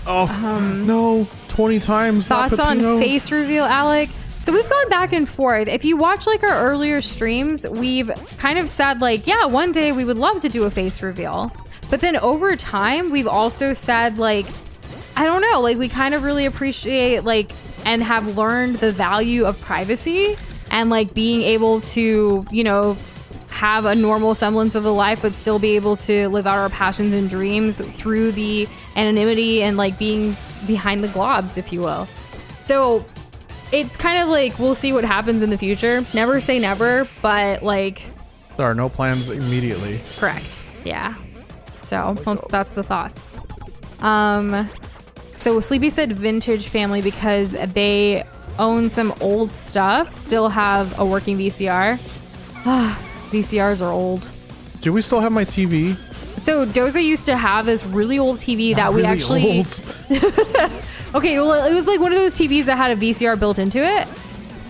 A: Oh, no. 20 times.
B: Thoughts on face reveal, Alec? So we've gone back and forth. If you watch like our earlier streams, we've kind of said like, yeah, one day we would love to do a face reveal. But then over time, we've also said like, I don't know, like we kind of really appreciate like and have learned the value of privacy and like being able to, you know, have a normal semblance of a life, but still be able to live out our passions and dreams through the anonymity and like being behind the globs, if you will. So it's kind of like, we'll see what happens in the future. Never say never, but like...
A: There are no plans immediately.
B: Correct. Yeah. So that's the thoughts. So Sleepy said vintage family because they own some old stuff, still have a working VCR. VCRs are old.
A: Do we still have my TV?
B: So Doza used to have this really old TV that we actually... Okay, well, it was like one of those TVs that had a VCR built into it.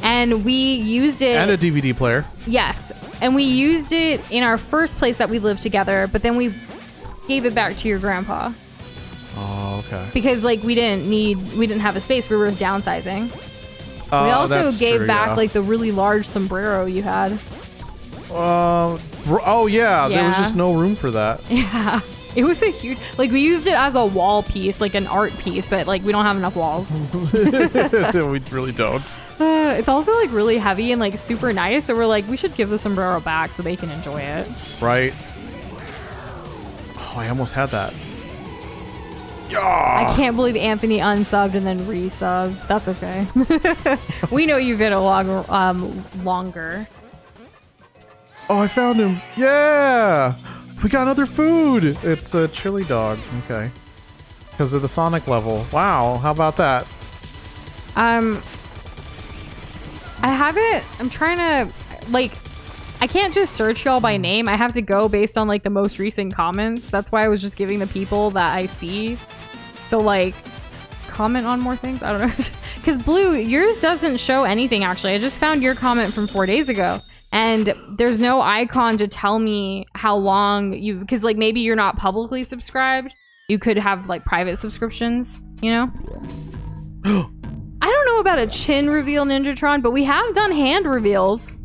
B: And we used it...
A: And a DVD player.
B: Yes. And we used it in our first place that we lived together, but then we gave it back to your grandpa.
A: Oh, okay.
B: Because, like, we didn't have a space. We were downsizing. We also gave back, like, the really large sombrero you had.
A: Oh, yeah. There was just no room for that.
B: Yeah. It was a huge, like we used it as a wall piece, like an art piece, but like we don't have enough walls.
A: We really don't.
B: It's also like really heavy and like super nice. So we're like, we should give the sombrero back so they can enjoy it.
A: Right. Oh, I almost had that. Yeah.
B: I can't believe Anthony unsubbed and then resubbed. That's okay. We know you've been a longer.
A: Oh, I found him. Yeah. We got another food. It's a chili dog. Okay. Because of the Sonic level. Wow. How about that?
B: I haven't. I'm trying to, like, I can't just search y'all by name. I have to go based on, like, the most recent comments. That's why I was just giving the people that I see. So, like, comment on more things? I don't know. Because, Blue, yours doesn't show anything, actually. I just found your comment from 4 days ago. And there's no icon to tell me how long you... Because, like, maybe you're not publicly subscribed. You could have, like, private subscriptions, you know? I don't know about a chin reveal, Ninjatron, but we have done hand reveals.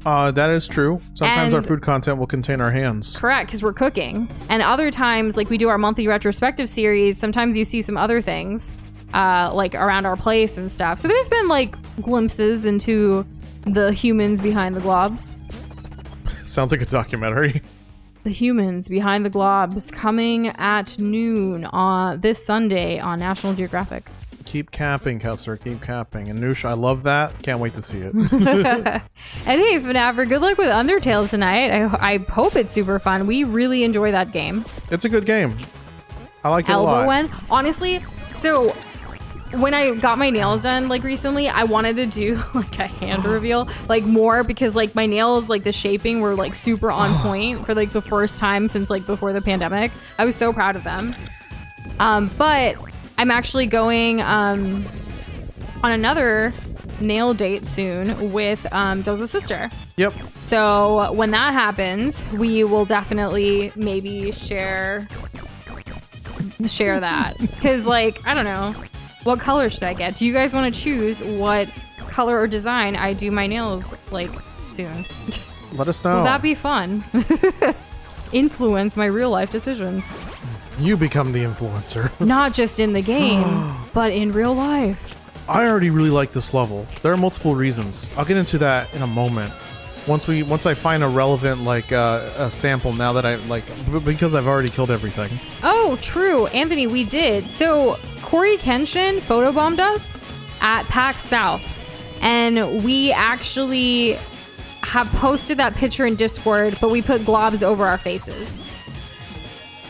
A: That is true. Sometimes our food content will contain our hands.
B: Correct, because we're cooking. And other times, like, we do our monthly retrospective series, sometimes you see some other things, like, around our place and stuff. So there's been, like, glimpses into... the humans behind the globs.
A: Sounds like a documentary.
B: The humans behind the globs coming at noon on this Sunday on National Geographic.
A: Keep capping, Kessler. Keep capping. And Nush, I love that. Can't wait to see it.
B: And hey, Fnaffer, good luck with Undertale tonight. I hope it's super fun. We really enjoy that game.
A: It's a good game. I like it a lot.
B: Honestly, so... when I got my nails done, like, recently, I wanted to do, like, a hand reveal, like, more, because, like, my nails, like, the shaping were, like, super on point for, like, the first time since, like, before the pandemic. I was so proud of them. But I'm actually going on another nail date soon with Doza's sister.
A: Yep.
B: So when that happens, we will definitely maybe share that. Because, like, I don't know. What color should I get? Do you guys want to choose what color or design I do my nails, like, soon?
A: Let us know.
B: Will that be fun? Influence my real life decisions.
A: You become the influencer.
B: Not just in the game, but in real life.
A: I already really like this level. There are multiple reasons. I'll get into that in a moment. Once I find a relevant, like, a sample, now that I, like, because I've already killed everything. Oh,
B: true. Anthony, we did. So Corey Kenshin photobombed us at PAX South. And we actually have posted that picture in Discord, but we put globs over our faces.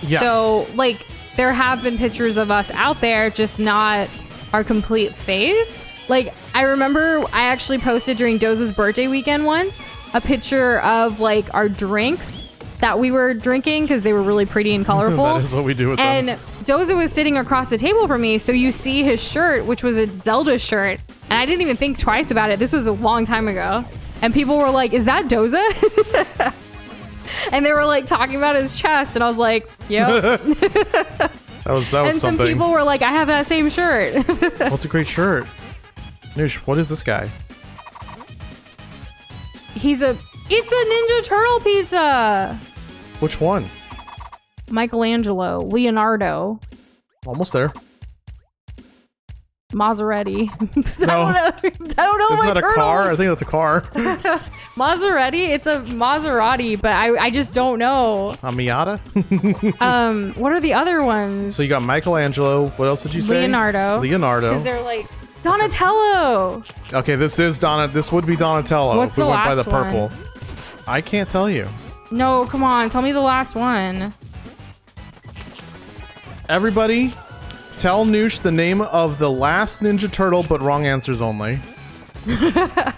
A: Yes.
B: So, like, there have been pictures of us out there, just not our complete face. Like, I remember I actually posted during Doza's birthday weekend once a picture of, like, our drinks that we were drinking because they were really pretty and colorful.
A: That is what we do with them.
B: And Doza was sitting across the table from me, so you see his shirt, which was a Zelda shirt, and I didn't even think twice about it. This was a long time ago. And people were like, is that Doza? And they were, like, talking about his chest, and I was like, yep.
A: That was
B: And some
A: something.
B: people were like, I have that same shirt.
A: Well, it's a great shirt. Nush, what is this guy?
B: It's a Ninja Turtle pizza.
A: Which one?
B: Michelangelo, Leonardo,
A: Almost there.
B: Maserati.
A: No.
B: I don't know.
A: Isn't
B: My
A: that a
B: turtles.
A: car? I think that's a car.
B: Maserati. It's a Maserati, but I just don't know.
A: A Miata?
B: What are the other ones?
A: So you got Michelangelo. What else did you say?
B: Leonardo.
A: Leonardo.
B: Because they're like Donatello.
A: Okay, this would be Donatello.
B: What's
A: if we
B: the
A: went by
B: last
A: the purple.
B: one?
A: I can't tell you.
B: No, come on. Tell me the last one.
A: Everybody, tell Nush the name of the last Ninja Turtle, but wrong answers only.
B: But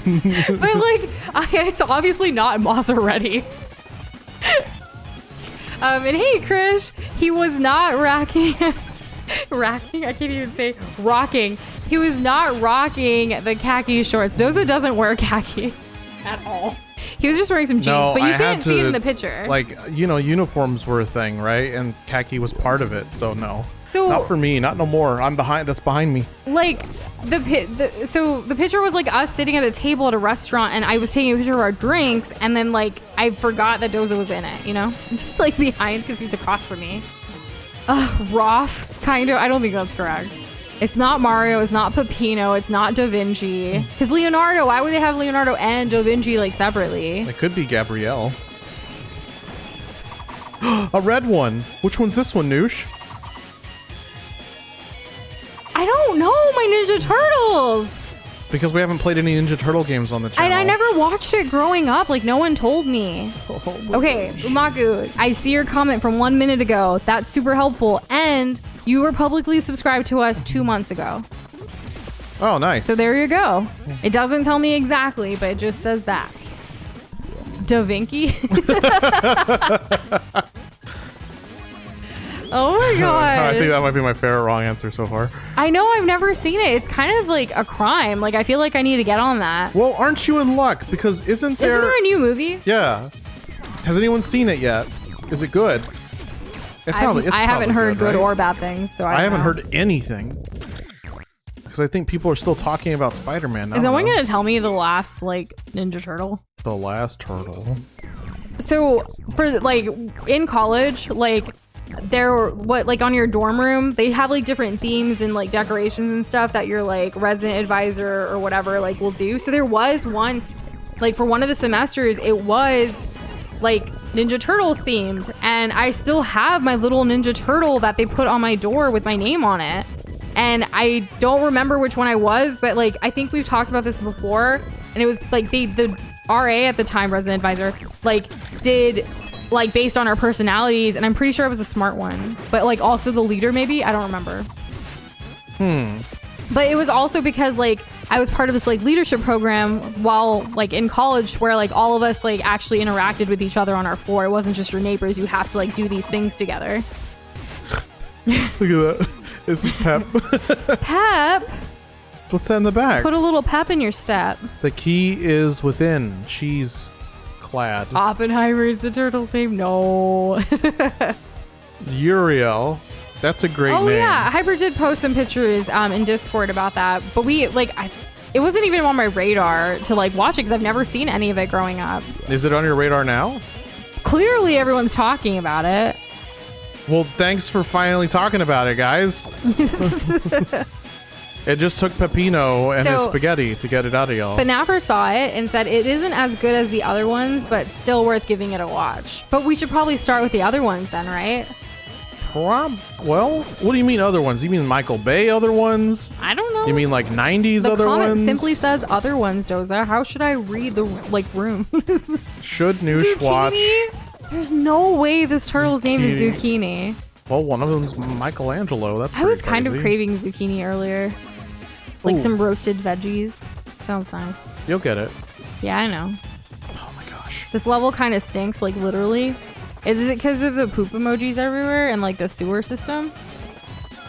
B: like, it's obviously not Maserati. And hey, Krish, he was not rocking. I can't even say rocking. He was not rocking the khaki shorts. Doza doesn't wear khaki at all. He was just wearing some jeans,
A: No,
B: but you
A: I
B: can't
A: had
B: see it
A: to,
B: in the picture.
A: Like, uniforms were a thing, right? And khaki was part of it, so no.
B: So-
A: not for me, not no more. I'm behind. That's behind me.
B: Like so the picture was like us sitting at a table at a restaurant, and I was taking a picture of our drinks, and then like I forgot that Doza was in it, you know, like behind because he's across from me. Roth, kind of. I don't think that's correct. It's not Mario. It's not Peppino. It's not Da Vinci. Because Leonardo. Why would they have Leonardo and Da Vinci like separately?
A: It could be Gabrielle. A red one. Which one's this one, Noosh?
B: I don't know. My Ninja Turtles.
A: Because we haven't played any Ninja Turtle games on the channel.
B: And I never watched it growing up. Like, no one told me. Okay, Umaku, I see your comment from 1 minute ago. That's super helpful. And you were publicly subscribed to us 2 months ago.
A: Oh, nice.
B: So there you go. It doesn't tell me exactly, but it just says that. Da Vinci? Oh my god.
A: I think that might be my favorite wrong answer so far.
B: I know, I've never seen it. It's kind of like a crime. Like, I feel like I need to get on that.
A: Well, aren't you in luck? Because isn't there
B: a new movie?
A: Yeah. Has anyone seen it yet? Is it good?
B: I haven't heard good
A: right?
B: or bad things, so I
A: haven't
B: know.
A: heard anything. Because I think people are still talking about Spider-Man.
B: Is someone going to tell me the last, like, Ninja Turtle?
A: The last turtle.
B: So, for, like, in college, like, on your dorm room, they have, like, different themes and, like, decorations and stuff that your, like, resident advisor or whatever, like, will do. So there was once, like, for one of the semesters, it was, like, Ninja Turtles themed. And I still have my little Ninja Turtle that they put on my door with my name on it. And I don't remember which one I was, but, like, I think we've talked about this before. And it was, like, the RA at the time, resident advisor, like, did, like, based on our personalities, and I'm pretty sure it was a smart one. But, like, also the leader, maybe? I don't remember. But it was also because, like, I was part of this, like, leadership program while, like, in college where, like, all of us, like, actually interacted with each other on our floor. It wasn't just your neighbors. You have to, like, do these things together.
A: Look at that. This is Pep.
B: Pep?
A: What's that in the back?
B: Put a little pep in your step.
A: The key is within. She's clad.
B: Oppenheimer is the turtle's name? No.
A: Uriel. That's a great name.
B: Oh, yeah. Hyper did post some pictures in Discord about that. But we, like, it wasn't even on my radar to, like, watch it because I've never seen any of it growing up.
A: Is it on your radar now?
B: Clearly, everyone's talking about it.
A: Well, thanks for finally talking about it, guys. It just took Peppino and his spaghetti to get it out of y'all.
B: But Naffer saw it and said it isn't as good as the other ones, but still worth giving it a watch. But we should probably start with the other ones then, right?
A: Well, what do you mean other ones? You mean Michael Bay other ones?
B: I don't know.
A: You mean like 90s
B: the
A: other
B: comment
A: ones?
B: simply says other ones, Doza. How should I read the, like, room?
A: Should Noosh watch?
B: There's no way this turtle's name is Zucchini.
A: Well, one of them's Michelangelo. That's
B: I was
A: crazy.
B: kind of craving zucchini earlier. Like
A: Ooh.
B: some roasted veggies. Sounds nice.
A: You'll get it.
B: Yeah, I know.
A: Oh my gosh.
B: This level kind of stinks, like literally. Is it because of the poop emojis everywhere and like the sewer system?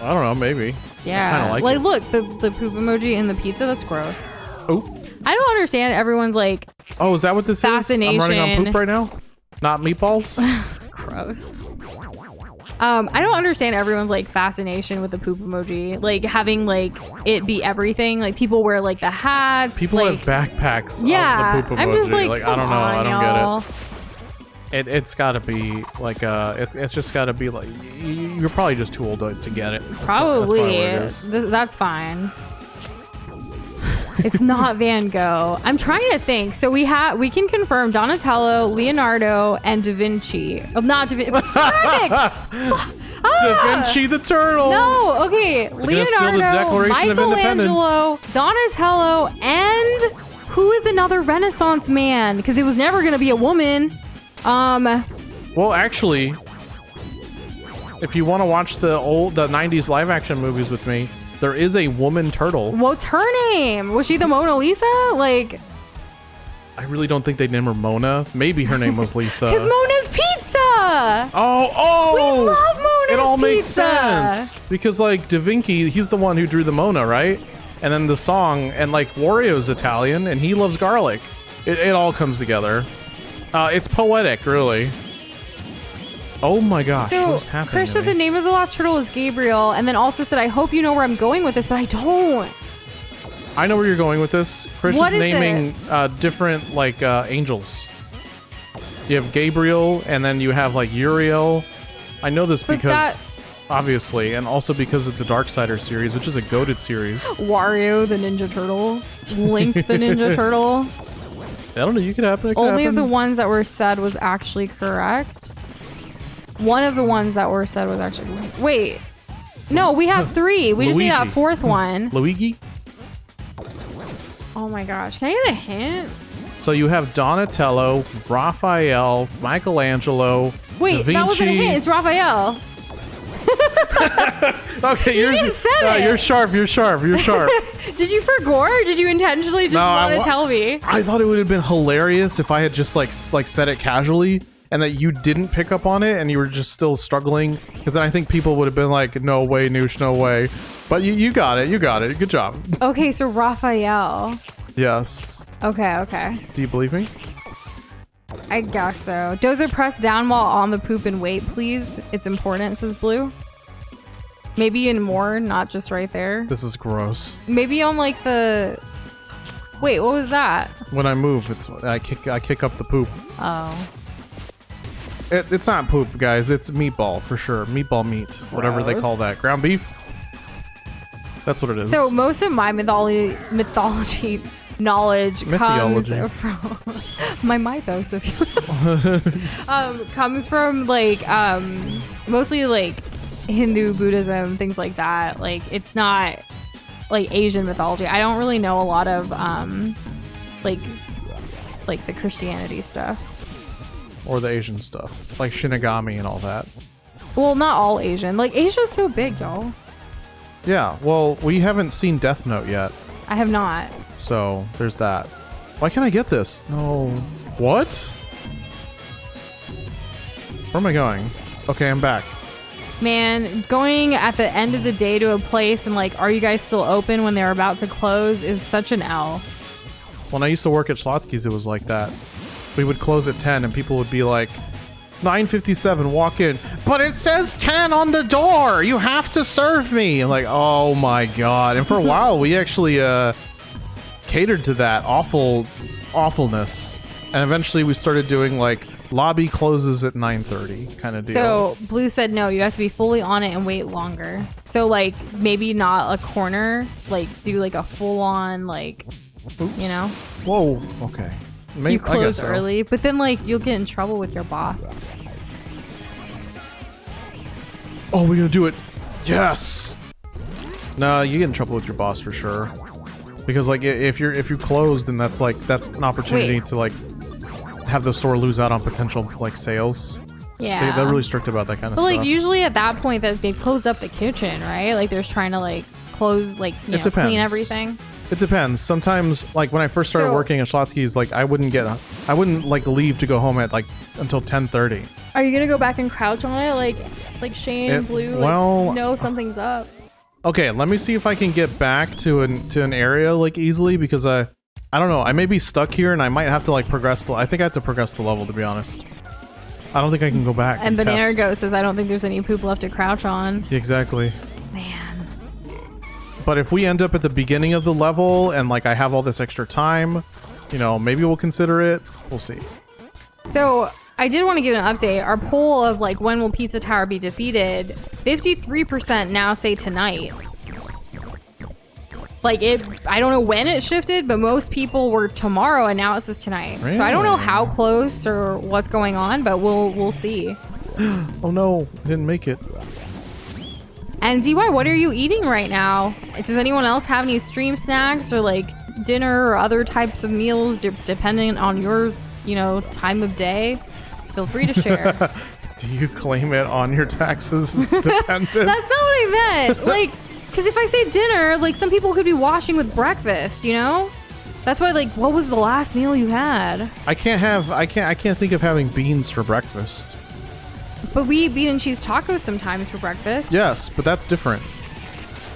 A: I don't know, maybe.
B: Yeah.
A: I kinda like it.
B: Look, the poop emoji in the pizza, that's gross.
A: Oh.
B: I don't understand everyone's like
A: Oh, is that what this is? I'm running on poop right now? Not meatballs?
B: gross. I don't understand everyone's like fascination with the poop emoji, like having like it be everything. Like people wear like the hats.
A: People
B: like,
A: have backpacks.
B: Yeah,
A: of the poop emoji.
B: I'm just like
A: I don't know. I don't
B: y'all.
A: get it. It's got to be like it's just got to be like you're probably just too old to get it.
B: Probably.
A: That's what it is.
B: That's fine. It's not Van Gogh. I'm trying to think. So we can confirm Donatello, Leonardo, and Da Vinci. Oh, not Da Vinci.
A: Da Vinci the turtle.
B: No, okay. Leonardo, Michelangelo, Donatello, and who is another Renaissance man? Because it was never going to be a woman.
A: Well, actually, if you want to watch the 90s live action movies with me, there is a woman turtle.
B: What's her name? Was she the Mona Lisa? Like,
A: I really don't think they named her Mona. Maybe her name was Lisa.
B: Because Mona's Pizza.
A: Oh!
B: We love Mona's
A: It all makes
B: Pizza.
A: sense because like Da Vinci, he's the one who drew the Mona, right? And then the song, and like Wario's Italian, and he loves garlic. It all comes together. It's poetic, really. Oh my gosh,
B: So
A: what's happening?
B: Chris said the name of the lost turtle is Gabriel, and then also said, "I hope you know where I'm going with this, but I don't."
A: I know where you're going with this. Chris
B: What
A: is
B: is
A: naming different like angels. You have Gabriel, and then you have like Uriel. I know this
B: But
A: because obviously, and also because of the Darksider series, which is a goated series.
B: Wario the Ninja Turtle, Link the Ninja Turtle.
A: I don't know. You could happen.
B: Only of the ones that were said was actually correct. One of the ones that were said was actually... Wait. No, we have 3. We just need that 4th one.
A: Luigi?
B: Oh my gosh. Can I get a hint?
A: So you have Donatello, Raphael, Michelangelo,
B: Wait,
A: Da Vinci.
B: that wasn't a hint. It's Raphael.
A: Okay,
B: You just said it.
A: You're sharp. You're sharp. You're sharp.
B: Did you forget? Or did you intentionally just want to tell me?
A: I thought it would have been hilarious if I had just like said it casually and that you didn't pick up on it and you were just still struggling, because then I think people would have been like, no way, Noosh, no way. But you got it. You got it. Good job.
B: Okay, so Raphael.
A: Yes.
B: Okay.
A: Do you believe me?
B: I guess so. Doza, press down while on the poop and wait, please. It's important, says Blue. Maybe in more, not just right there.
A: This is gross.
B: Maybe on like the... Wait, what was that?
A: When I move, I kick up the poop.
B: Oh.
A: It's not poop, guys. It's meatball for sure. Meatball meat, whatever they call that. Ground beef. That's what it is.
B: So most of my mythology knowledge comes
A: Mythology.
B: from my mythos, if you will. Comes from like mostly like Hindu, Buddhism, things like that. Like it's not like Asian mythology. I don't really know a lot of like the Christianity stuff.
A: Or the Asian stuff, like Shinigami and all that.
B: Well, not all Asian. Like Asia's so big, y'all.
A: Yeah, well, we haven't seen Death Note yet,
B: I have not.
A: so there's that. Why can't I get this? No. What? Where am I going? Okay, I'm back.
B: Man, going at the end of the day to a place and like, are you guys still open when they're about to close is such an L.
A: When I used to work at Schlotsky's, it was like that. We would close at 10 and people would be like, 9:57, walk in. But it says 10 on the door. You have to serve me. I'm like, oh my God. And for a while, we actually catered to that awfulness. And eventually we started doing like lobby closes at 9:30 kind of deal.
B: So Blue said no, you have to be fully on it and wait longer. So like maybe not a corner, like do like a full on like,
A: Oops.
B: you know,
A: Whoa, okay.
B: you
A: I guess
B: close
A: so.
B: early, but then like you'll get in trouble with your boss.
A: Oh, we're gonna do it. Yes. No, you get in trouble with your boss for sure. Because like if you close, then that's an opportunity
B: Wait.
A: to like have the store lose out on potential like sales.
B: Yeah.
A: They're really strict about that kind of
B: But
A: stuff.
B: like usually at that point that they close up the kitchen, right? Like they're trying to like close like you know,
A: depends.
B: clean everything.
A: It depends. Sometimes, like when I first started working at Schlotsky's, like I wouldn't like leave to go home at like until 10:30.
B: Are you gonna go back and crouch on it like Shane and Blue? Like,
A: well-
B: know something's up.
A: Okay, let me see if I can get back to an area like easily, because I don't know. I may be stuck here and I might have to like progress. I think I have to progress the level, to be honest. I don't think I can go back.
B: And Banana
A: test.
B: Goat says, I don't think there's any poop left to crouch on.
A: Exactly.
B: Man.
A: But if we end up at the beginning of the level and like I have all this extra time, you know, maybe we'll consider it. We'll see.
B: So I did want to give an update. Our poll of like when will Pizza Tower be defeated, 53% now say tonight. Like I don't know when it shifted, but most people were tomorrow and now it says tonight.
A: Really?
B: So I don't know how close or what's going on, but we'll see.
A: Oh no, I didn't make it.
B: And DY, what are you eating right now? Does anyone else have any stream snacks or like dinner or other types of meals depending on your, you know, time of day? Feel free to share.
A: Do you claim it on your taxes as dependent?
B: That's not what I meant. Like, because if I say dinner, like some people could be washing with breakfast, you know? That's why, like, what was the last meal you had?
A: I can't think of having beans for breakfast.
B: But we eat bean and cheese tacos sometimes for breakfast.
A: Yes, but that's different.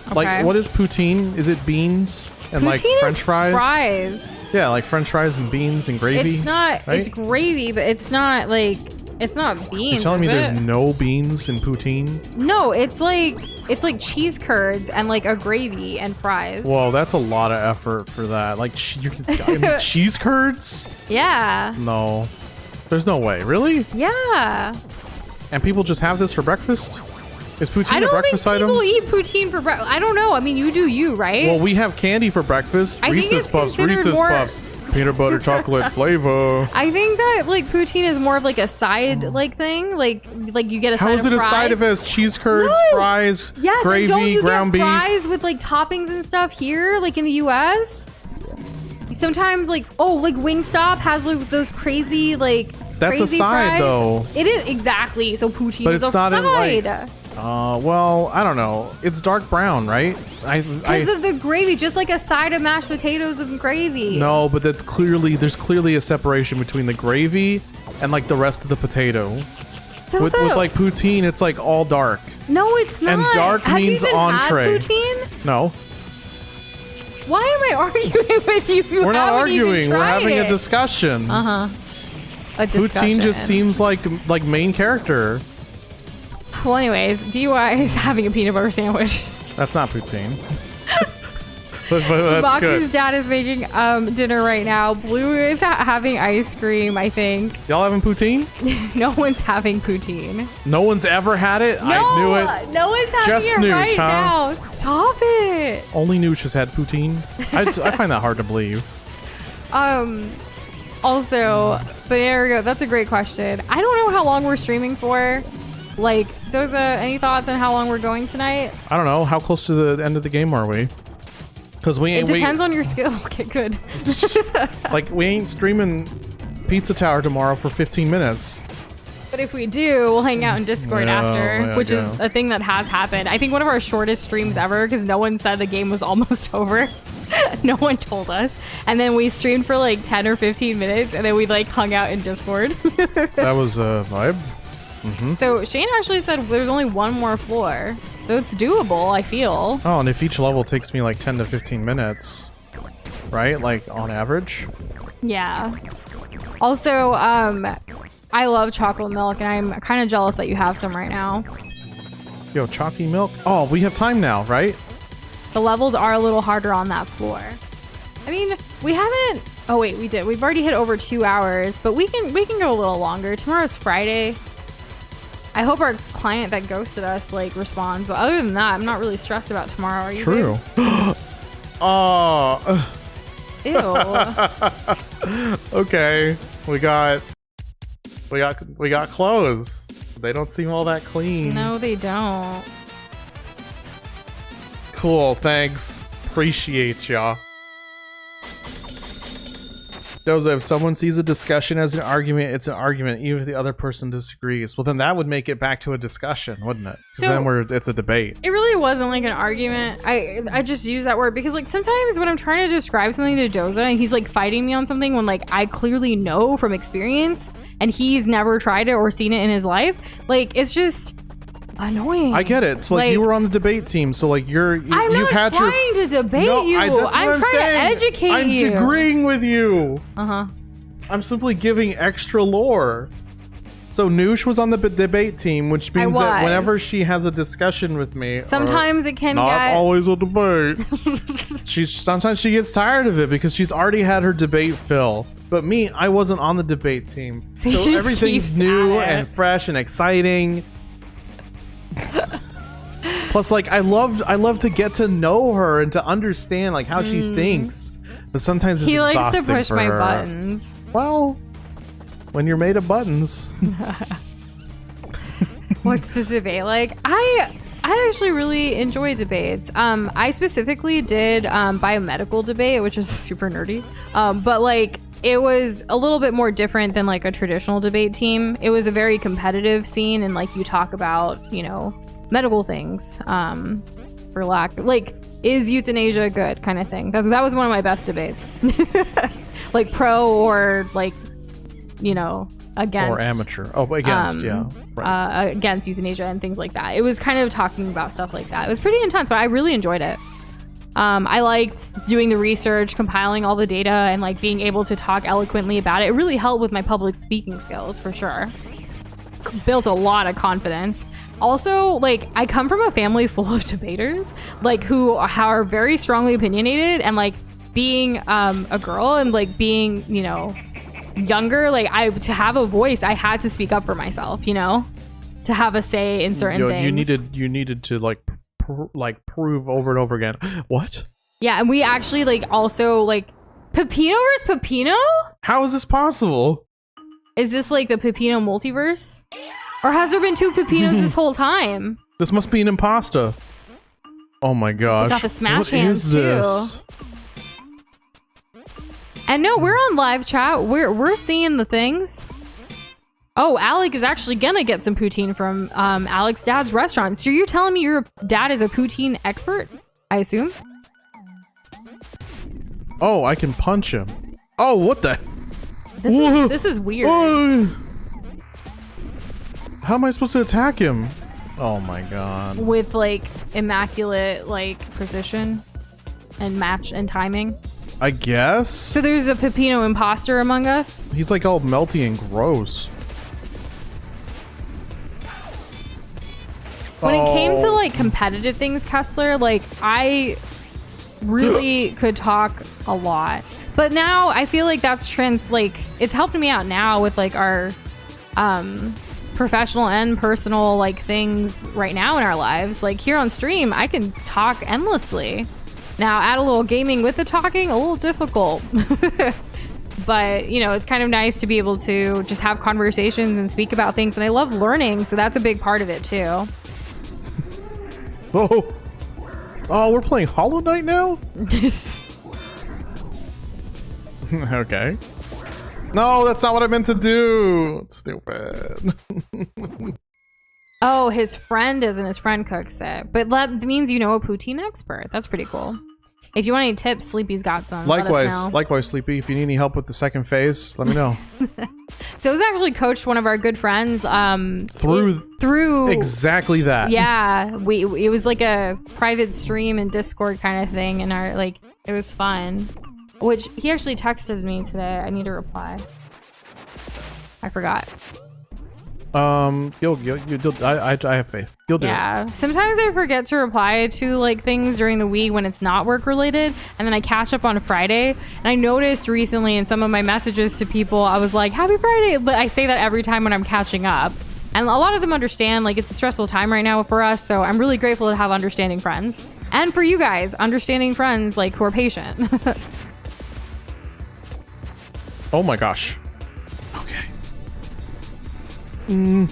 B: Okay.
A: Like, what is poutine? Is it beans and
B: Poutine
A: like French
B: is
A: fries?
B: Fries.
A: Yeah, like French fries and beans and gravy.
B: It's not.
A: right?
B: It's gravy, but it's not like. It's not beans.
A: You're telling me
B: is
A: there's
B: it?
A: no beans in poutine?
B: No, it's like cheese curds and like a gravy and fries.
A: Whoa, that's a lot of effort for that. Like, I mean, cheese curds?
B: Yeah.
A: No. There's no way. Really?
B: Yeah.
A: And people just have this for breakfast? Is
B: I
A: poutine a
B: don't think
A: breakfast item?
B: people eat poutine for breakfast. I don't know. I mean, you do you, right?
A: Well, we have candy for breakfast.
B: I think
A: Reese's
B: it's
A: Puffs,
B: considered
A: Reese's
B: more-
A: Puffs. Peanut butter chocolate flavor.
B: I think that like poutine is more of like a side like thing. Like you get a side
A: How is
B: of
A: it a
B: fries.
A: side of it has cheese curds,
B: No!
A: fries,
B: Yes, and
A: gravy,
B: don't you
A: ground
B: get
A: beef?
B: fries with like toppings and stuff here, like in the US? Sometimes like like Wingstop has like those crazy like
A: That's a
B: crazy
A: side,
B: fries.
A: though.
B: It is exactly. So poutine
A: But
B: is
A: it's
B: a
A: not in, like-
B: side.
A: Well, I don't know. It's dark brown, right?
B: Because of the gravy, just like a side of mashed potatoes and gravy.
A: No, but there's clearly a separation between the gravy and like the rest of the potato.
B: So
A: With like poutine, it's like all dark.
B: no, it's not.
A: And dark
B: Have
A: means
B: you even
A: entree.
B: Had poutine?
A: No,
B: Why am I arguing with you? You
A: we're not
B: haven't even
A: arguing. We're
B: tried
A: having
B: it.
A: a discussion.
B: A discussion.
A: Poutine just seems like main character.
B: Well, anyways, DUI is having a peanut butter sandwich.
A: That's not poutine. but that's good.
B: Baku's dad is making dinner right now. Blue is having ice cream, I think.
A: Y'all having poutine?
B: No one's having poutine.
A: No one's ever had it?
B: No,
A: I knew it.
B: no one's having
A: Just
B: it
A: Nush,
B: right
A: huh?
B: now. Stop it.
A: Only Nush has had poutine. I find that hard to believe.
B: Also, but there we go. That's a great question. I don't know how long we're streaming for. Like, Doza, any thoughts on how long we're going tonight?
A: I don't know. How close to the end of the game are we? Because we
B: It
A: ain't
B: depends on your skill. Okay, good.
A: we ain't streaming Pizza Tower tomorrow for 15 minutes.
B: But if we do, we'll hang out in Discord
A: Yeah,
B: after,
A: yeah,
B: which
A: yeah.
B: is a thing that has happened. I think one of our shortest streams ever because no one said the game was almost over. No one told us. And then we streamed for like 10 or 15 minutes and then we like hung out in Discord.
A: That was a vibe.
B: So Shane actually said there's only one more floor. So it's doable, I feel.
A: Oh, and if each level takes me like 10 to 15 minutes, right? Like on average?
B: Yeah. Also, I love chocolate milk and I'm kind of jealous that you have some right now.
A: Yo, chalky milk. Oh, we have time now, right?
B: The levels are a little harder on that floor. I mean, we haven't. Oh wait, we did. We've already hit over 2 hours, but we can go a little longer. Tomorrow's Friday. I hope our client that ghosted us like responds, but other than that, I'm not really stressed about tomorrow. Are you?
A: True. Oh.
B: Babe? Ew.
A: Okay. We got clothes. They don't seem all that clean.
B: No, they don't.
A: Cool, thanks. Appreciate ya. Doza, if someone sees a discussion as an argument, it's an argument, even if the other person disagrees. Well, then that would make it back to a discussion, wouldn't it? 'Cause
B: So-
A: then it's a debate.
B: It really wasn't like an argument. I just use that word because like sometimes when I'm trying to describe something to Doza and he's like fighting me on something when like I clearly know from experience and he's never tried it or seen it in his life, like it's just annoying.
A: I get it. It's like you were on the debate team, so like
B: I'm
A: you've
B: not
A: had
B: trying to debate you.
A: that's what
B: I'm trying
A: saying.
B: to educate you.
A: I'm agreeing with you.
B: Uh-huh.
A: I'm simply giving extra lore. So Nush was on the debate team, which means that
B: was.
A: whenever she has a discussion with me,
B: Sometimes it can
A: not
B: get...
A: always a debate. Sometimes she gets tired of it because she's already had her debate fill. But me, I wasn't on the debate team,
B: So
A: so
B: you just
A: everything's
B: keep
A: new
B: at it.
A: and fresh and exciting. Plus, like I love to get to know her and to understand like how she thinks. But sometimes it's
B: He likes to
A: exhausting
B: push
A: for
B: my
A: her.
B: buttons.
A: Well, when you're made of buttons.
B: What's the debate like? I actually really enjoy debates. I specifically did biomedical debate, which was super nerdy. But like it was a little bit more different than like a traditional debate team. It was a very competitive scene, and like you talk about, you know, medical things. For lack, like, is euthanasia good kind of thing. That was one of my best debates. Like pro or like, you know, against
A: Or amateur. Oh, against, yeah. Right.
B: against euthanasia and things like that. It was kind of talking about stuff like that. It was pretty intense, but I really enjoyed it. I liked doing the research, compiling all the data, and like being able to talk eloquently about it. It really helped with my public speaking skills for sure. Built a lot of confidence. Also, like, I come from a family full of debaters, like, who are very strongly opinionated, and like being a girl and like being, you know, younger, like to have a voice, I had to speak up for myself, you know, to have a say in certain things.
A: You needed to like prove over and over again. What?
B: Yeah, and we actually like also like Pepino versus Pepino?
A: How is this possible?
B: Is this like the Pepino multiverse? Or has there been two Pepinos this whole time?
A: This must be an imposter. Oh my gosh.
B: They got the smash
A: What
B: hands
A: is this?
B: too. And no, we're on live chat. We're seeing the things. Oh, Alec is actually gonna get some poutine from Alec's dad's restaurant. So you're telling me your dad is a poutine expert? I assume.
A: Oh, I can punch him. Oh, what the?
B: This is weird.
A: Oh. How am I supposed to attack him? Oh my god.
B: With like immaculate like precision and match and timing.
A: I guess.
B: So there's a Pepino imposter among us.
A: He's like all melty and gross.
B: When it came to like competitive things, Kessler, like I really could talk a lot. But now I feel like that's it's helping me out now with like our professional and personal like things right now in our lives. Like here on stream, I can talk endlessly. Now add a little gaming with the talking, a little difficult. But you know, it's kind of nice to be able to just have conversations and speak about things, and I love learning, so that's a big part of it too.
A: Oh, we're playing Hollow Knight now? Okay. No, that's not what I meant to do. Stupid.
B: Oh, his friend is, and his friend cooks it. But that means you know a poutine expert. That's pretty cool. If you want any tips, Sleepy's got some.
A: Likewise, Sleepy. If you need any help with the second phase, let me know.
B: So it was actually coached one of our good friends through
A: exactly that.
B: Yeah, it was like a private stream and Discord kind of thing, and it was fun. Which he actually texted me today. I need to reply. I forgot.
A: You'll I have faith. You'll do it.
B: Yeah. Sometimes I forget to reply to like things during the week when it's not work related, and then I catch up on Friday. And I noticed recently in some of my messages to people, I was like, "Happy Friday," but I say that every time when I'm catching up. And a lot of them understand, like, it's a stressful time right now for us, so I'm really grateful to have understanding friends. And for you guys, understanding friends, like, who are patient.
A: Oh my gosh. Okay.
B: And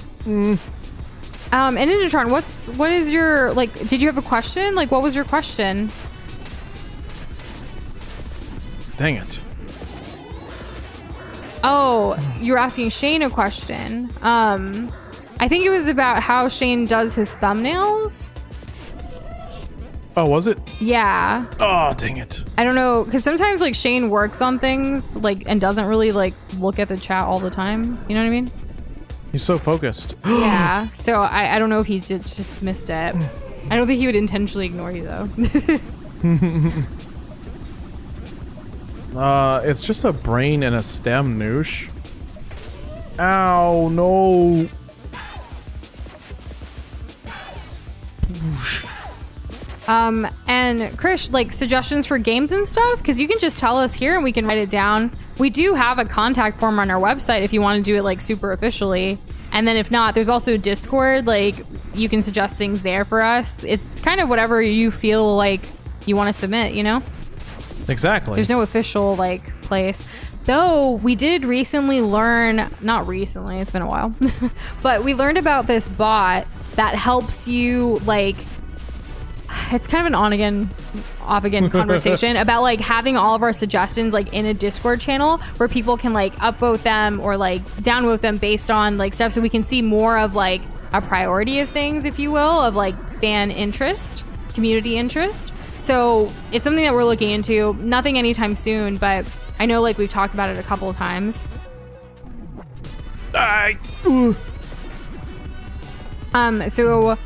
B: Ninjatron, what is your, like, did you have a question? Like, what was your question?
A: Dang it.
B: Oh, you were asking Shane a question. I think it was about how Shane does his thumbnails.
A: Oh, was it?
B: Yeah.
A: Oh, dang it.
B: I don't know, because sometimes, like, Shane works on things, like, and doesn't really, like, look at the chat all the time. You know what I mean?
A: He's so focused.
B: Yeah. So I don't know if he just missed it. I don't think he would intentionally ignore you, though.
A: It's just a brain and a stem, Noosh. Ow, no.
B: And Krish, like suggestions for games and stuff, because you can just tell us here and we can write it down. We do have a contact form on our website if you want to do it like super officially. And then if not, there's also Discord, like you can suggest things there for us. It's kind of whatever you feel like you want to submit, you know?
A: Exactly.
B: There's no official like place. Though we did recently learn, not recently, it's been a while, but we learned about this bot that helps you like, it's kind of an on again, off again conversation about like having all of our suggestions like in a Discord channel where people can like upvote them or like downvote them based on like stuff, so we can see more of like a priority of things, if you will, of like fan interest, community interest. So it's something that we're looking into. Nothing anytime soon, but I know like we've talked about it a couple of times. So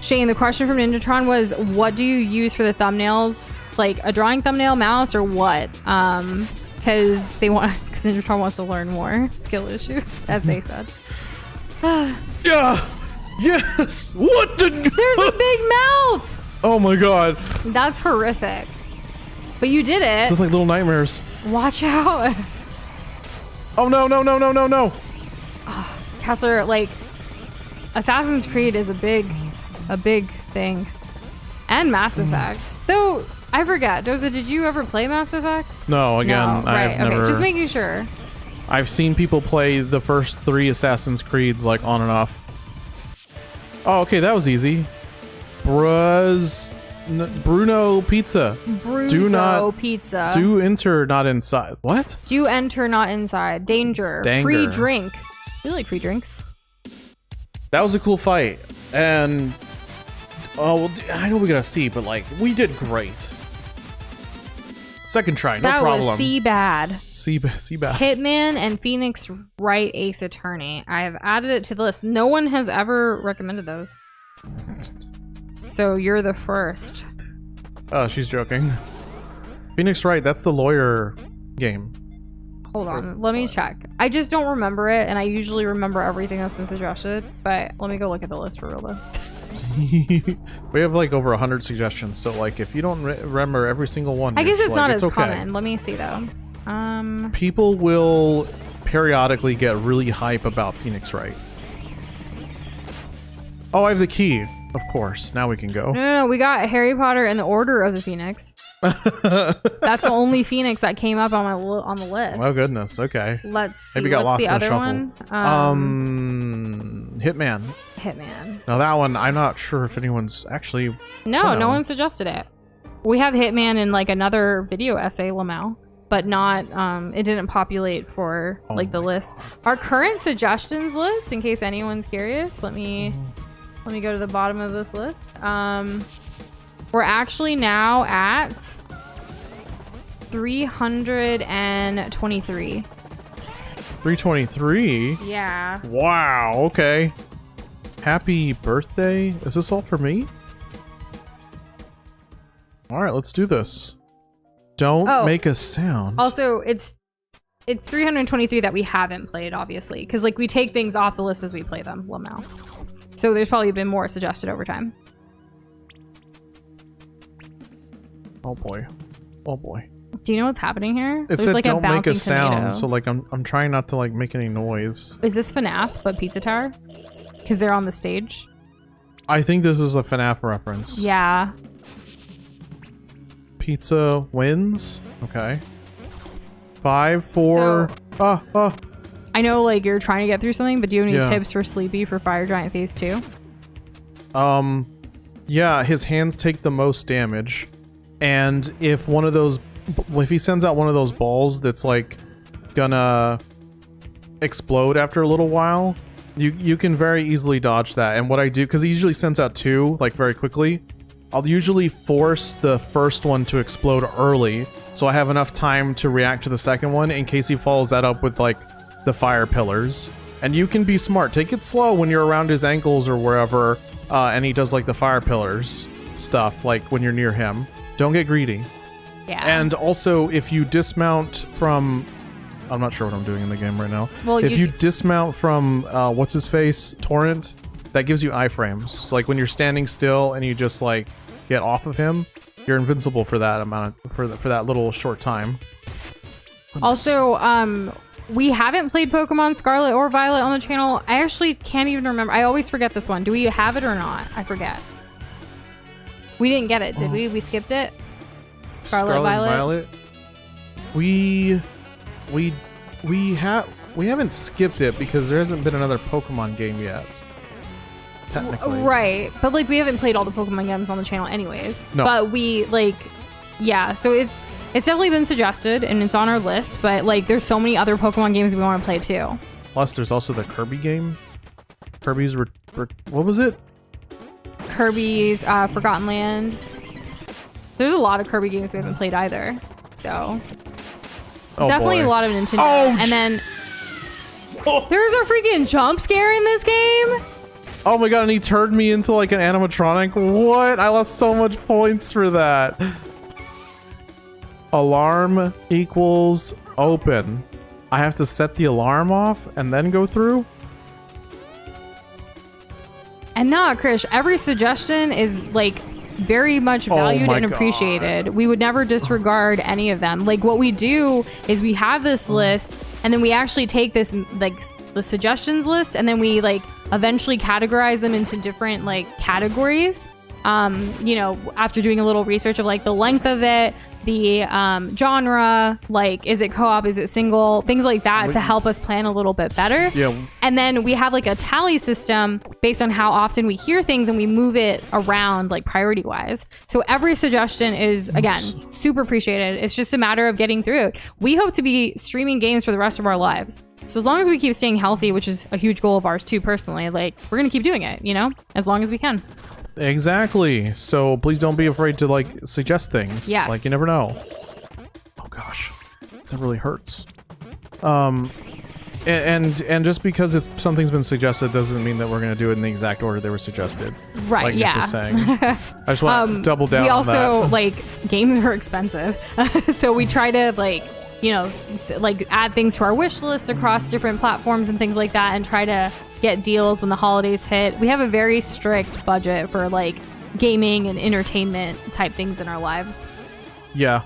B: Shane, the question from Ninjatron was, what do you use for the thumbnails? Like a drawing thumbnail, mouse, or what? Because Ninjatron wants to learn more. Skill issue, as they said.
A: Yeah. Yes. What the?
B: There's a big mouth.
A: Oh my god.
B: That's horrific. But you did it.
A: Just like little nightmares.
B: Watch out.
A: Oh no, no, no, no, no, no.
B: Kessler, like, Assassin's Creed is a big thing. And Mass Effect. Though, I forget. Doza, did you ever play Mass Effect?
A: No, again,
B: no, right.
A: I've never.
B: Okay, just making sure.
A: I've seen people play the first 3 Assassin's Creeds like on and off. Oh, okay, that was easy. Bruno Pizza.
B: Pizza.
A: Do enter, not inside. What?
B: Do enter, not inside. Danger.
A: Danger.
B: Free drink. We like free drinks.
A: That was a cool fight. And oh, well, I know we got a C, but like we did great. Second try, no problem.
B: That was C-bad.
A: C-bad.
B: Hitman and Phoenix Wright Ace Attorney. I have added it to the list. No one has ever recommended those. So you're the first.
A: Oh, she's joking. Phoenix Wright, that's the lawyer game.
B: Hold on, let me check. I just don't remember it, and I usually remember everything that's been suggested, but let me go look at the list for real though.
A: We have like over 100 suggestions, so like if you don't remember every single one,
B: I guess it's
A: like,
B: not as
A: okay.
B: common. Let me see though.
A: People will periodically get really hype about Phoenix Wright. Oh, I have the key. Of course. Now we can go.
B: No, we got Harry Potter and the Order of the Phoenix. That's the only Phoenix that came up on the list.
A: Oh goodness. Okay.
B: Let's see.
A: Maybe got
B: what's
A: lost
B: the
A: in the
B: other one?
A: Hitman.
B: Hitman.
A: Now that one, I'm not sure if anyone's actually.
B: No one suggested it. We have Hitman in like another video essay, Lamau, but not. It didn't populate for like the list. Our current suggestions list, in case anyone's curious. Let me go to the bottom of this list. We're actually now at 323.
A: 323?
B: Yeah.
A: Wow, okay. Happy birthday. Is this all for me? Alright, let's do this. Don't make a sound.
B: Also, it's 323 that we haven't played, obviously. Because like we take things off the list as we play them. Well, now. So there's probably been more suggested over time.
A: Oh boy. Oh boy.
B: Do you know what's happening here?
A: It said
B: like
A: don't make a sound,
B: tomato.
A: so like I'm trying not to like make any noise.
B: Is this FNAF but Pizza Tower? Because they're on the stage.
A: I think this is a FNAF reference.
B: Yeah.
A: Pizza wins. Okay. 5, 4.
B: I know like you're trying to get through something, but do you have any
A: Yeah.
B: tips for Sleepy for Fire Giant Phase 2?
A: Yeah, his hands take the most damage. And if he sends out one of those balls that's like gonna explode after a little while, you can very easily dodge that. And what I do, because he usually sends out 2 like very quickly, I'll usually force the first one to explode early, so I have enough time to react to the second one in case he follows that up with like the fire pillars. And you can be smart. Take it slow when you're around his ankles or wherever, and he does like the fire pillars stuff, like when you're near him. Don't get greedy.
B: Yeah.
A: And also, if you dismount from I'm not sure what I'm doing in the game right now.
B: Well,
A: if you dismount from what's his face torrent, that gives you iframes. So like when you're standing still and you just like get off of him, you're invincible for that amount for that little short time.
B: Also, we haven't played Pokemon Scarlet or Violet on the channel. I actually can't even remember. I always forget this one. Do we have it or not? I forget. We didn't get it, did we? We skipped it. Scarlet and Violet. We haven't skipped it because there hasn't been another Pokemon game yet. Technically. Right. But like we haven't played all the Pokemon games on the channel anyways.
A: No.
B: But we like yeah, so it's definitely been suggested and it's on our list, but like there's so many other Pokemon games we want to play too.
A: Plus there's also the Kirby game. Kirby's what was it?
B: Kirby's Forgotten Land. There's a lot of Kirby games we haven't played either. So definitely
A: boy.
B: a lot of Nintendo.
A: Oh,
B: and then there's a freaking jump scare in this game.
A: Oh my god, and he turned me into like an animatronic. What? I lost so much points for that. Alarm equals open. I have to set the alarm off and then go through?
B: And nah, Krish, every suggestion is like very much valued and appreciated. We would never disregard any of them. Like what we do is we have this list and then we actually take this like the suggestions list and then we like eventually categorize them into different like categories. You know, after doing a little research of like the length of it, the genre, like is it co-op, is it single, things like that to help us plan a little bit better.
A: Yeah.
B: And then we have like a tally system based on how often we hear things and we move it around like priority wise. So every suggestion is again super appreciated. It's just a matter of getting through it. We hope to be streaming games for the rest of our lives. So as long as we keep staying healthy, which is a huge goal of ours too personally, like we're gonna keep doing it, you know, as long as we can.
A: Exactly. So please don't be afraid to like suggest things.
B: Yes.
A: Like you never know. Oh gosh, that really hurts. And just because something's been suggested doesn't mean that we're gonna do it in the exact order they were suggested.
B: Right.
A: Like
B: Yeah.
A: Nish was saying. I just want to double down.
B: We
A: on
B: also
A: that.
B: like games are expensive, so we try to like you know like add things to our wish list across different platforms and things like that, and try to get deals when the holidays hit. We have a very strict budget for like gaming and entertainment type things in our lives.
A: Yeah.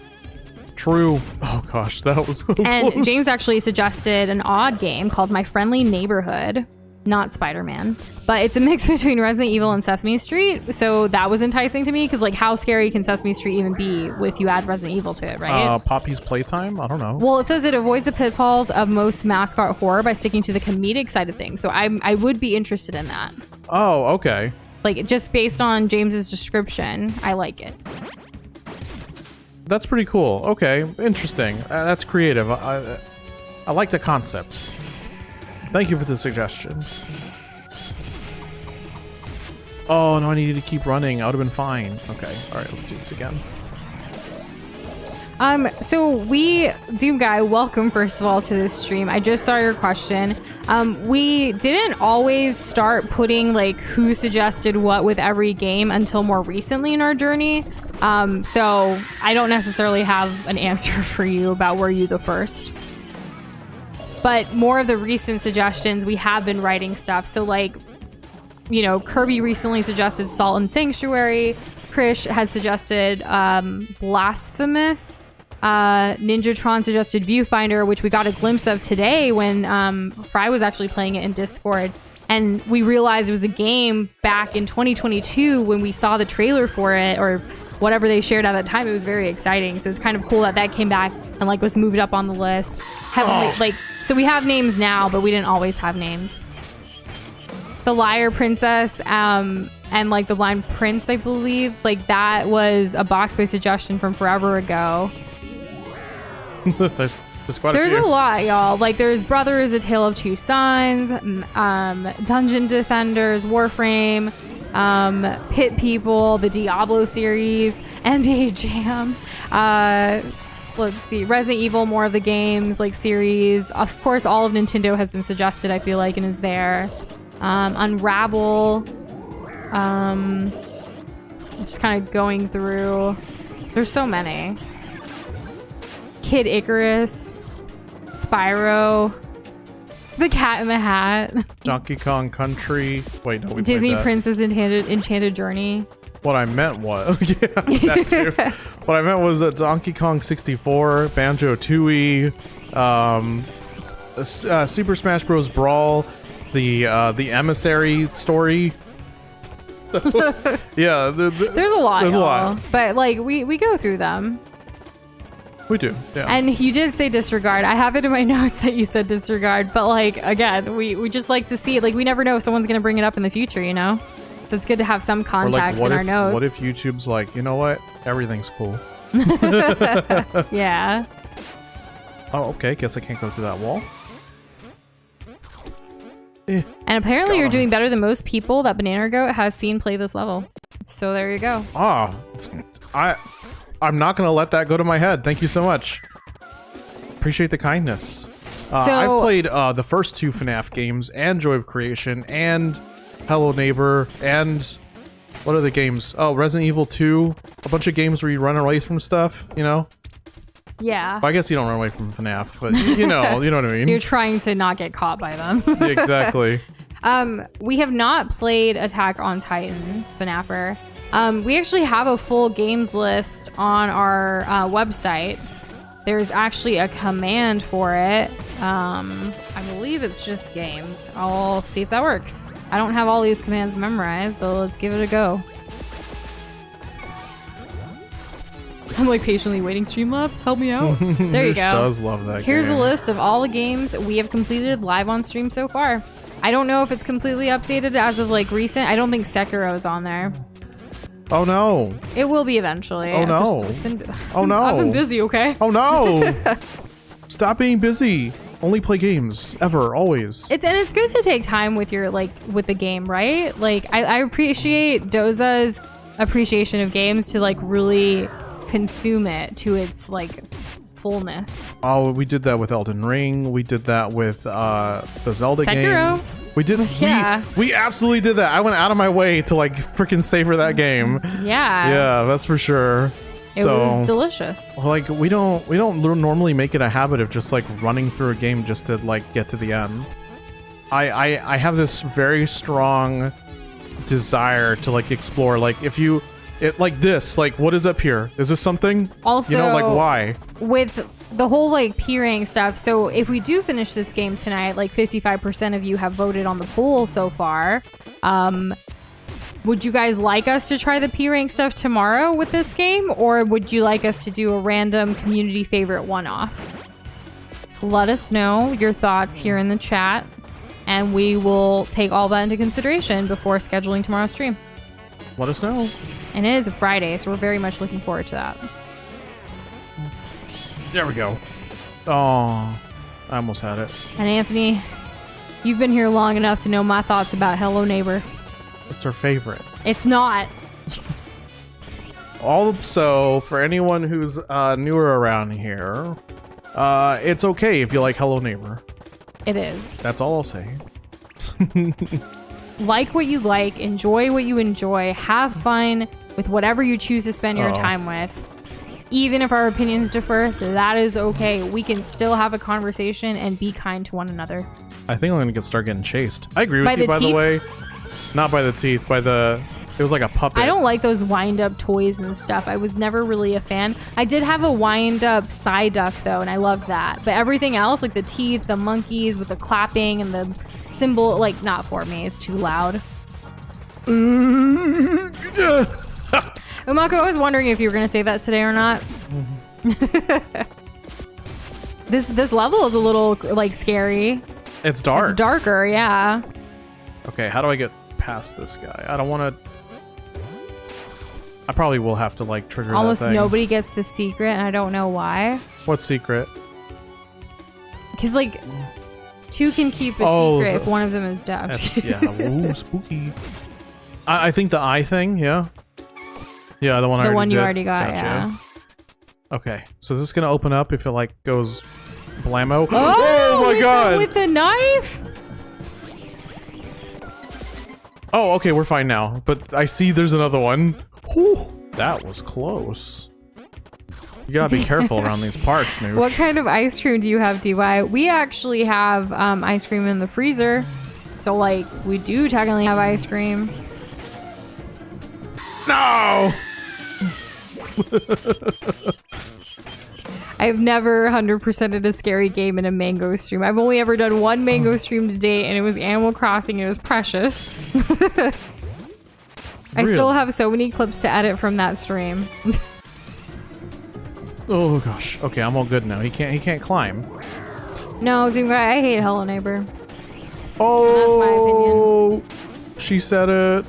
A: True. Oh gosh, that was so
B: And
A: close.
B: James actually suggested an odd game called My Friendly Neighborhood. Not Spider-Man, but it's a mix between Resident Evil and Sesame Street. So that was enticing to me because like how scary can Sesame Street even be if you add Resident Evil to it, right?
A: Poppy's Playtime? I don't know.
B: Well, it says it avoids the pitfalls of most mascot horror by sticking to the comedic side of things. So I would be interested in that.
A: Oh, okay.
B: Like just based on James's description, I like it.
A: That's pretty cool. Okay, interesting. That's creative. I like the concept. Thank you for the suggestion. Oh, no, I needed to keep running. I would have been fine. Okay, all right, let's do this again.
B: So Doom Guy, welcome first of all to this stream. I just saw your question. We didn't always start putting like who suggested what with every game until more recently in our journey. So I don't necessarily have an answer for you about were you the first. But more of the recent suggestions, we have been writing stuff. So like, you know, Kirby recently suggested Salt and Sanctuary. Krish had suggested Blasphemous. Ninjatron suggested Viewfinder, which we got a glimpse of today when Fry was actually playing it in Discord. And we realized it was a game back in 2022 when we saw the trailer for it or whatever they shared at that time. It was very exciting. So it's kind of cool that that came back and like was moved up on the list. So we have names now, but we didn't always have names. The Liar Princess and like the Blind Prince, I believe, like that was a Boxway suggestion from forever ago.
A: There's quite a
B: There's
A: few.
B: a lot, y'all. Like there's Brothers, A Tale of Two Sons, Dungeon Defenders, Warframe, Pit People, the Diablo series, NBA Jam. Let's see, Resident Evil, more of the games, like series. Of course, all of Nintendo has been suggested, I feel like, and is there. Unravel. Just kind of going through. There's so many. Kid Icarus. Spyro, The Cat in the Hat,
A: Donkey Kong Country. Wait, no, we
B: Disney
A: played that.
B: Princess Enchanted Journey.
A: What I meant was, yeah, that too. What I meant was Donkey Kong 64, Banjo-Tooie, Super Smash Bros. Brawl, the Emissary story. So, yeah,
B: there's a lot.
A: There's a lot,
B: but like we go through them.
A: We do, yeah.
B: And you did say disregard. I have it in my notes that you said disregard, but like again, we just like to see it. Like we never know if someone's gonna bring it up in the future, you know. So it's good to have some context in our notes.
A: What if YouTube's like, you know what? Everything's cool.
B: Yeah.
A: Oh, okay. Guess I can't go through that wall.
B: And apparently you're doing better than most people that Banana Goat has seen play this level. So there you go.
A: Ah, I'm not gonna let that go to my head. Thank you so much. Appreciate the kindness. I've played the first 2 FNAF games and Joy of Creation and Hello Neighbor and what are the games? Oh, Resident Evil 2. A bunch of games where you run away from stuff, you know?
B: Yeah.
A: Well, I guess you don't run away from FNAF, but you know what I mean.
B: You're trying to not get caught by them.
A: Exactly.
B: We have not played Attack on Titan, FNAFer. We actually have a full games list on our website. There's actually a command for it. I believe it's just games. I'll see if that works. I don't have all these commands memorized, but let's give it a go. I'm like patiently waiting. Streamlabs, help me out. There you go.
A: Does love that
B: Here's
A: game.
B: a list of all the games we have completed live on stream so far. I don't know if it's completely updated as of like recent. I don't think Sekiro's on there.
A: Oh no.
B: It will be eventually.
A: Oh no. Oh no.
B: I've been busy, okay?
A: Oh no. Stop being busy. Only play games. Ever. Always.
B: It's good to take time with your with the game, right? Like I appreciate Doza's appreciation of games to like really consume it to its like fullness.
A: Oh, we did that with Elden Ring. We did that with the Zelda
B: Sekiro.
A: game. We did.
B: Yeah.
A: We absolutely did that. I went out of my way to like freaking savor that game.
B: Yeah.
A: Yeah, that's for sure.
B: It was delicious.
A: Like we don't normally make it a habit of just like running through a game just to like get to the end. I have this very strong desire to like explore. Like if you like this, like what is up here? Is this something?
B: Also,
A: you know, like why?
B: With the whole like peering stuff. So if we do finish this game tonight, like 55% of you have voted on the poll so far. Would you guys like us to try the P-Rank stuff tomorrow with this game? Or would you like us to do a random community favorite one-off? Let us know your thoughts here in the chat. And we will take all that into consideration before scheduling tomorrow's stream.
A: Let us know.
B: And it is a Friday, so we're very much looking forward to that.
A: There we go. Oh, I almost had it.
B: And Anthony, you've been here long enough to know my thoughts about Hello Neighbor.
A: It's our favorite.
B: It's not.
A: Also, for anyone who's newer around here, it's okay if you like Hello Neighbor.
B: It is.
A: That's all I'll say.
B: Like what you like, enjoy what you enjoy, have fun with whatever you choose to spend your time with. Even if our opinions differ, that is okay. We can still have a conversation and be kind to one another.
A: I think I'm gonna start getting chased. I agree with you, by the way. Not by the teeth, by the... It was like a puppet.
B: I don't like those wind-up toys and stuff. I was never really a fan. I did have a wind-up Psyduck, though, and I loved that. But everything else, like the teeth, the monkeys with the clapping and the symbol, like, not for me. It's too loud. Umako, I was wondering if you were going to say that today or not. This level is a little, like, scary.
A: It's dark.
B: It's darker, yeah.
A: Okay, how do I get past this guy? I don't want to... I probably will have to, like, trigger
B: Almost
A: that thing.
B: nobody gets the secret, and I don't know why.
A: What secret?
B: Because, like, two can keep a secret if one of them is deaf.
A: Yeah, ooh, spooky. I think the eye thing, yeah? Yeah, the one I already did.
B: You already got,
A: Gotcha.
B: yeah.
A: Okay, so is this going to open up if it, like, goes blammo?
B: Oh
A: my god!
B: With the knife?
A: Oh, okay, we're fine now. But I see there's another one. Whew, that was close. You gotta be careful around these parts, Nush.
B: What kind of ice cream do you have, DY? We actually have ice cream in the freezer. So, like, we do technically have ice cream.
A: No!
B: I've never 100%ed a scary game in a mango stream. I've only ever done one mango stream to date, and it was Animal Crossing. It was precious. I still have so many clips to edit from that stream.
A: Oh gosh. Okay, I'm all good now. He can't climb.
B: No, dude, I hate Hello Neighbor.
A: Oh, that's my opinion. She said it.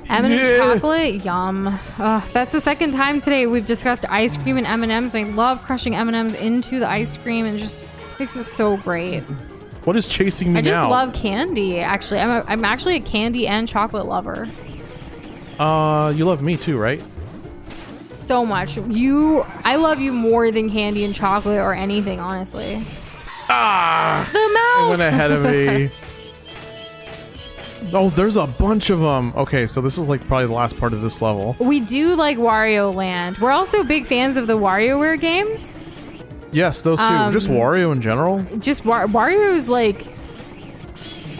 B: M&M's chocolate, yum. That's the second time today we've discussed ice cream and M&M's. I love crushing M&M's into the ice cream and just makes it so great.
A: What is chasing me now?
B: I just love candy. Actually, I'm actually a candy and chocolate lover.
A: You love me too, right?
B: So much. I love you more than candy and chocolate or anything, honestly.
A: Ah!
B: The mouth!
A: It went ahead of me. Oh, there's a bunch of them. Okay, so this is like probably the last part of this level.
B: We do like Wario Land. We're also big fans of the WarioWare games.
A: Yes, those two. Just Wario in general.
B: Just Wario's like...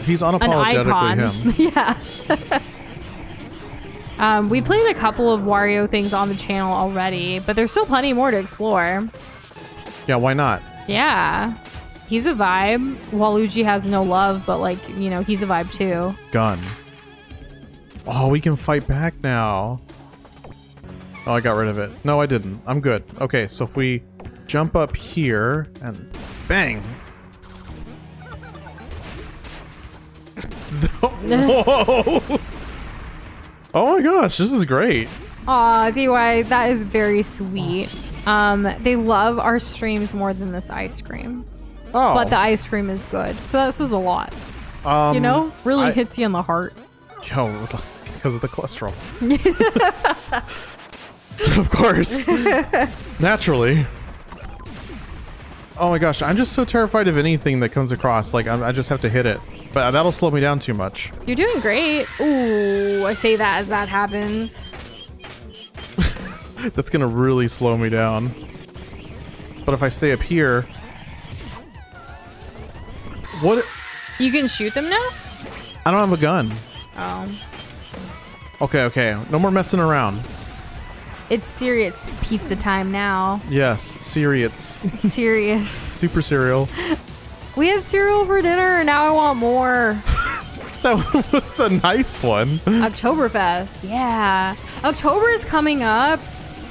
A: He's unapologetically
B: an icon.
A: him.
B: Yeah. We played a couple of Wario things on the channel already, but there's still plenty more to explore.
A: Yeah, why not?
B: Yeah. He's a vibe. Waluigi has no love, but like, you know, he's a vibe too.
A: Gun. Oh, we can fight back now. Oh, I got rid of it. No, I didn't. I'm good. Okay, so if we jump up here and bang. Whoa. Oh my gosh, this is great.
B: Aw, DY, that is very sweet. They love our streams more than this ice cream.
A: Oh.
B: But the ice cream is good. So this is a lot. You know? Really hits you in the heart.
A: Yo, because of the cholesterol. Of course. Naturally. Oh my gosh, I'm just so terrified of anything that comes across. Like, I just have to hit it. But that'll slow me down too much.
B: You're doing great. Ooh, I say that as that happens.
A: That's gonna really slow me down. But if I stay up here... What?
B: You can shoot them now?
A: I don't have a gun.
B: Oh.
A: Okay. No more messing around.
B: It's serious pizza time now.
A: Yes, serious.
B: Serious.
A: Super cereal.
B: We had cereal for dinner and now I want more.
A: That was a nice one.
B: Oktoberfest. Yeah. October is coming up.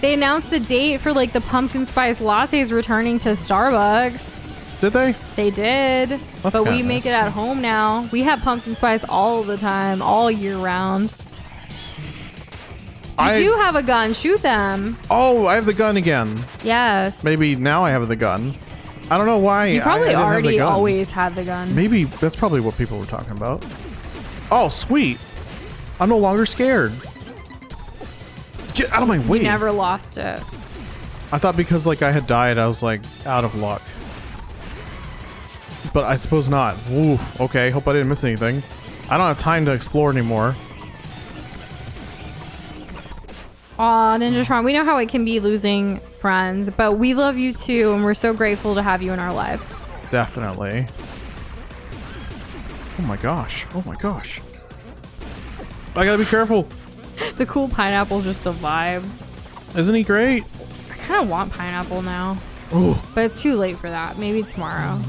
B: They announced the date for like the pumpkin spice lattes returning to Starbucks.
A: Did they?
B: They did.
A: That's
B: but we
A: nice.
B: make it at home now. We have pumpkin spice all the time, all year round. You do have a gun. Shoot them.
A: Oh, I have the gun again.
B: Yes.
A: Maybe now I have the gun. I don't know why.
B: You probably
A: I didn't have the
B: already
A: gun.
B: always had the gun.
A: Maybe that's probably what people were talking about. Oh, sweet. I'm no longer scared. Get out of my way.
B: You never lost it.
A: I thought because like I had died, I was like out of luck. But I suppose not. Oof. Okay, hope I didn't miss anything. I don't have time to explore anymore.
B: Aw, Ninjatron, we know how it can be losing friends, but we love you too, and we're so grateful to have you in our lives.
A: Definitely. Oh my gosh. Oh my gosh. I gotta be careful.
B: The cool pineapple's just a vibe.
A: Isn't he great?
B: I kind of want pineapple now.
A: Ooh.
B: But it's too late for that. Maybe tomorrow.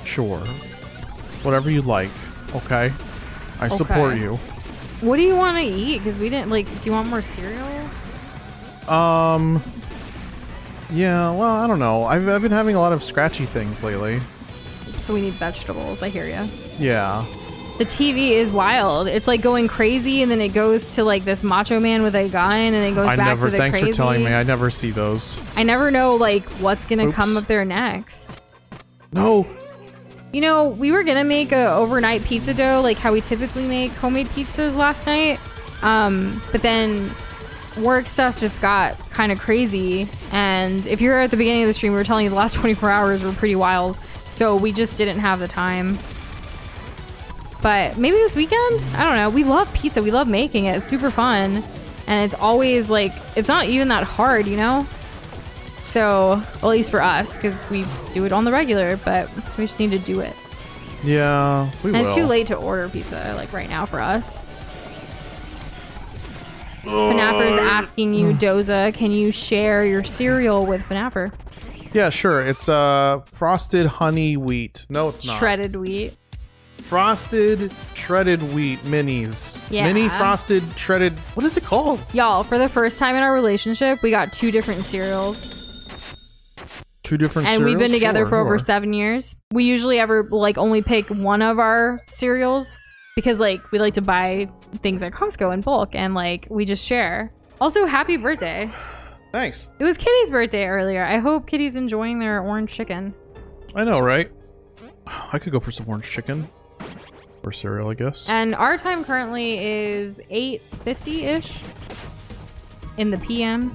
A: Sure. Whatever you like. Okay. I support you.
B: What do you want to eat? Because we didn't, like, do you want more cereal?
A: Yeah, well, I don't know. I've been having a lot of scratchy things lately.
B: So we need vegetables. I hear you.
A: Yeah.
B: The TV is wild. It's like going crazy, and then it goes to like this macho man with a gun, and then it goes back to the
A: Thanks
B: crazy.
A: for telling me. I never see those.
B: I never know like what's gonna come up there next.
A: No.
B: You know, we were gonna make a overnight pizza dough, like how we typically make homemade pizzas last night. But then work stuff just got kind of crazy. And if you're at the beginning of the stream, we were telling you the last 24 hours were pretty wild. So we just didn't have the time. But maybe this weekend? I don't know. We love pizza. We love making it. It's super fun. And it's always like, it's not even that hard, you know? So, well, at least for us, because we do it on the regular, but we just need to do it.
A: Yeah, we will.
B: And it's too late to order pizza, like right now for us. FNAFer is asking you, Doza, can you share your cereal with FNAFer?
A: Yeah, sure. It's frosted honey wheat. No, it's not.
B: Shredded wheat.
A: Frosted shredded wheat minis.
B: Yeah.
A: Mini frosted shredded. What is it called?
B: Y'all, for the first time in our relationship, we got 2 different cereals.
A: 2 different
B: and
A: cereals?
B: We've been together for over
A: Sure.
B: 7 years. We usually ever like only pick one of our cereals because like we like to buy things at Costco in bulk and like we just share. Also, happy birthday.
A: Thanks.
B: It was Kitty's birthday earlier. I hope Kitty's enjoying their orange chicken.
A: I know, right? I could go for some orange chicken. Or cereal, I guess.
B: And our time currently is 8:50-ish in the PM.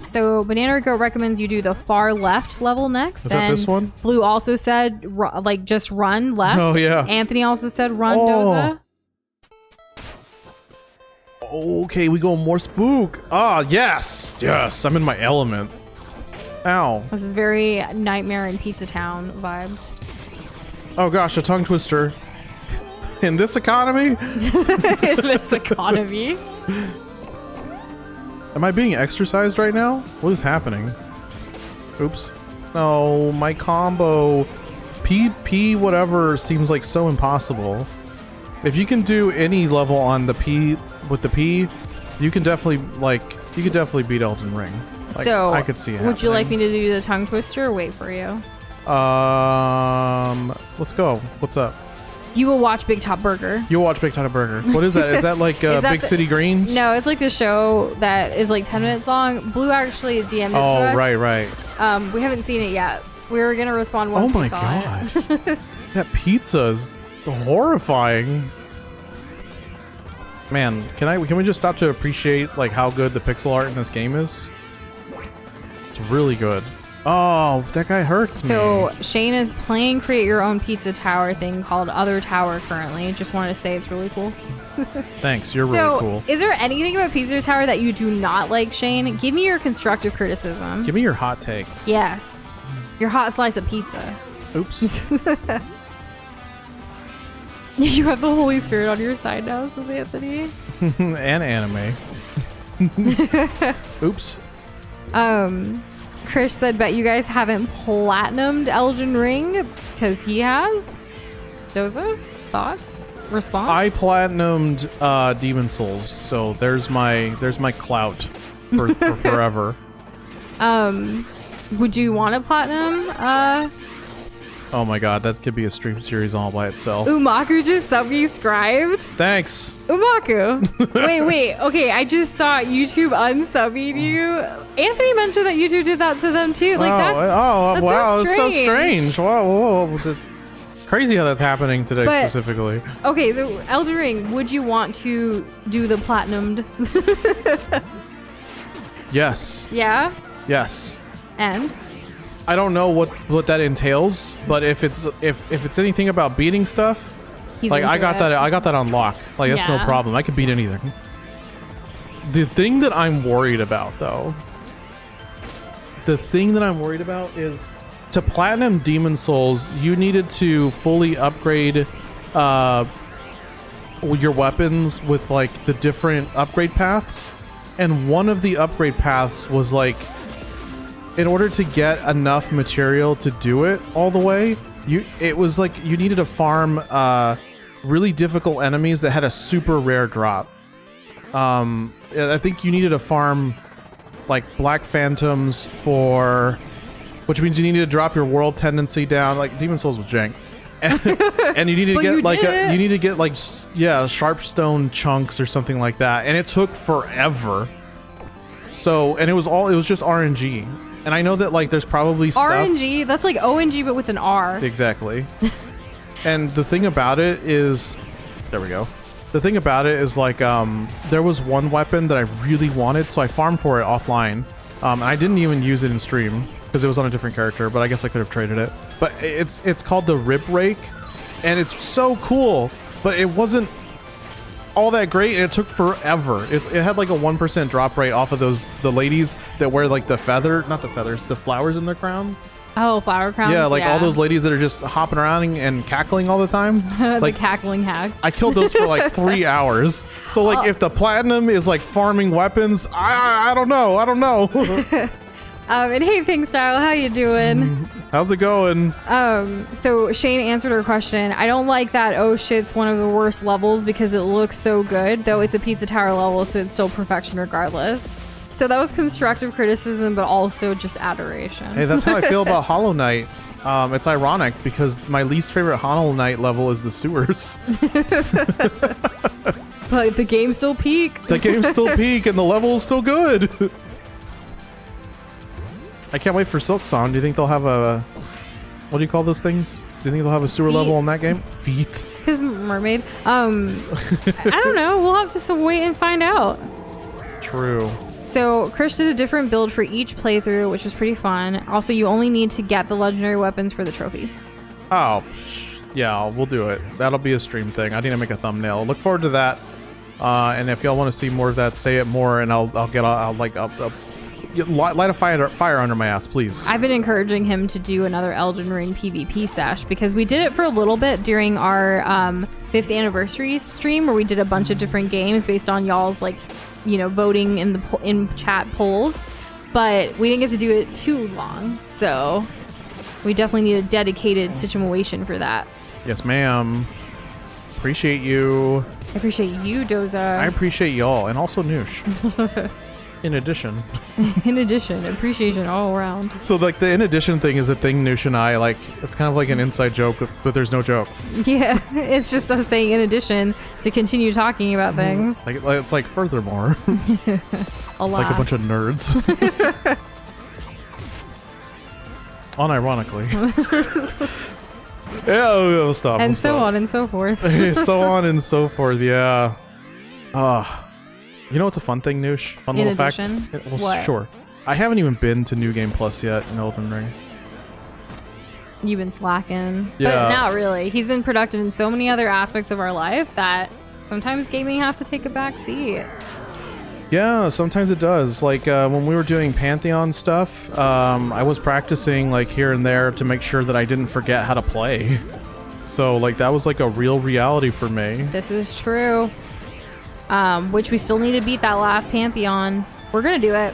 B: So Banana Rico recommends you do the far left level next.
A: Is that this one?
B: Blue also said like just run left.
A: Oh, yeah.
B: Anthony also said run,
A: Oh.
B: Doza.
A: Okay, we go more spook. Ah, yes. Yes, I'm in my element. Ow.
B: This is very Nightmare in Pizza Town vibes.
A: Oh gosh, a tongue twister. In this economy?
B: In this economy.
A: Am I being exercised right now? What is happening? Oops. No, my combo. P whatever seems like so impossible. If you can do any level on the P with the P, you can definitely beat Elden Ring. Like,
B: So
A: I could see it
B: would you like me
A: happening.
B: to do the tongue twister or wait for you?
A: Let's go. What's up?
B: You will watch Big Top Burger.
A: You'll watch Big Time Burger. What is that? Is that like
B: Is that
A: Big
B: the-
A: City Greens?
B: No, it's like the show that is like 10 minutes long. Blue actually DM'd it to
A: Oh,
B: us.
A: right.
B: We haven't seen it yet. We were gonna respond
A: Oh
B: once we
A: my
B: saw
A: gosh.
B: it.
A: That pizza is horrifying. Man, can we just stop to appreciate like how good the pixel art in this game is? It's really good. Oh, that guy hurts me.
B: So Shane is playing create your own pizza tower thing called Other Tower currently. Just wanted to say it's really cool.
A: Thanks, you're
B: So
A: really cool.
B: is there anything about Pizza Tower that you do not like, Shane? Give me your constructive criticism.
A: Give me your hot take.
B: Yes. Your hot slice of pizza.
A: Oops.
B: You have the Holy Spirit on your side now, says Anthony.
A: And anime. Oops.
B: Chris said, bet you guys haven't platinumed Elden Ring because he has. Doza, thoughts, response?
A: I platinumed Demon Souls, so there's my clout for forever.
B: Would you want to platinum?
A: Oh my god, that could be a stream series all by itself.
B: Umaku just subscribed.
A: Thanks.
B: Umaku. wait. Okay, I just saw YouTube unsubbing you. Anthony mentioned that YouTube did that to them too. Like that's
A: wow,
B: so
A: it's so
B: strange.
A: strange. Whoa. Crazy how that's happening today
B: But-
A: specifically.
B: Okay, so Elden Ring, would you want to do the platinumed?
A: Yes.
B: Yeah.
A: Yes.
B: And
A: I don't know what that entails, but if it's anything about beating stuff,
B: he's
A: like I
B: into
A: got
B: it.
A: that I got that on lock. Like that's no
B: Yeah.
A: problem. I could beat anything. The thing that I'm worried about though, is to platinum Demon Souls, you needed to fully upgrade your weapons with like the different upgrade paths, and one of the upgrade paths was like, in order to get enough material to do it all the way, it was like you needed to farm really difficult enemies that had a super rare drop. I think you needed to farm like Black Phantoms which means you needed to drop your world tendency down. Like Demon Souls was jank. And you need to
B: But
A: get
B: you
A: like
B: did it.
A: you need to get like sharp stone chunks or something like that, and it took forever. So, and it was just RNG. And I know that like there's probably stuff.
B: RNG, that's like ONG but with an R.
A: Exactly. And the thing about it is, there we go. The thing about it is like there was one weapon that I really wanted, so I farmed for it offline. And I didn't even use it in stream because it was on a different character, but I guess I could have traded it. But it's called the Rib Rake, and it's so cool. But it wasn't all that great, and it took forever. It had like a 1% drop rate off of the ladies that wear like the flowers in their crown.
B: Oh, flower crowns.
A: Yeah, like all those ladies that are just hopping around and cackling all the time.
B: The
A: Like
B: cackling hags.
A: I killed those for like 3 hours. So like if the platinum is like farming weapons, I don't know.
B: And hey, Pink Style, how you doing?
A: How's it going?
B: So Shane answered her question. I don't like that. Oh shit's one of the worst levels because it looks so good, though it's a Pizza Tower level, so it's still perfection regardless. So that was constructive criticism, but also just adoration.
A: Hey, that's how I feel about Hollow Knight. It's ironic because my least favorite Hollow Knight level is the sewers.
B: But the game still peak.
A: The game's still peak and the level is still good. I can't wait for Silk Song. Do you think they'll have a... What do you call those things? Do you think they'll have a sewer level in that game? Feet.
B: His mermaid. I don't know. We'll have to wait and find out.
A: True.
B: So Krish did a different build for each playthrough, which was pretty fun. Also, you only need to get the legendary weapons for the trophy.
A: Oh, yeah, we'll do it. That'll be a stream thing. I need to make a thumbnail. Look forward to that. And if y'all want to see more of that, say it more, and I'll light a fire under my ass, please.
B: I've been encouraging him to do another Elden Ring PvP sesh because we did it for a little bit during our 5th anniversary stream where we did a bunch of different games based on y'all's voting in chat polls, but we didn't get to do it too long, so we definitely need a dedicated situation for that.
A: Yes, ma'am. Appreciate you.
B: I appreciate you, Doza.
A: I appreciate y'all, and also Nush. In addition,
B: appreciation all around.
A: So like the in addition thing is a thing Nush and I like. It's kind of like an inside joke, but there's no joke.
B: Yeah, it's just us saying in addition to continue talking about things.
A: Like it's like furthermore.
B: Alas.
A: Like a bunch of nerds. Unironically. Yeah, we'll stop.
B: And so on and so forth.
A: So on and so forth. Yeah. You know what's a fun thing, Nush? Fun
B: in
A: little
B: addition?
A: fact? Well,
B: what?
A: Sure. I haven't even been to New Game Plus yet in Elden Ring.
B: You've been slacking.
A: Yeah.
B: But not really. He's been productive in so many other aspects of our life that sometimes gaming has to take a back seat.
A: Yeah, sometimes it does. Like when we were doing Pantheon stuff, I was practicing like here and there to make sure that I didn't forget how to play. So like that was like a real reality for me.
B: This is true. Which we still need to beat that last Pantheon. We're gonna do it.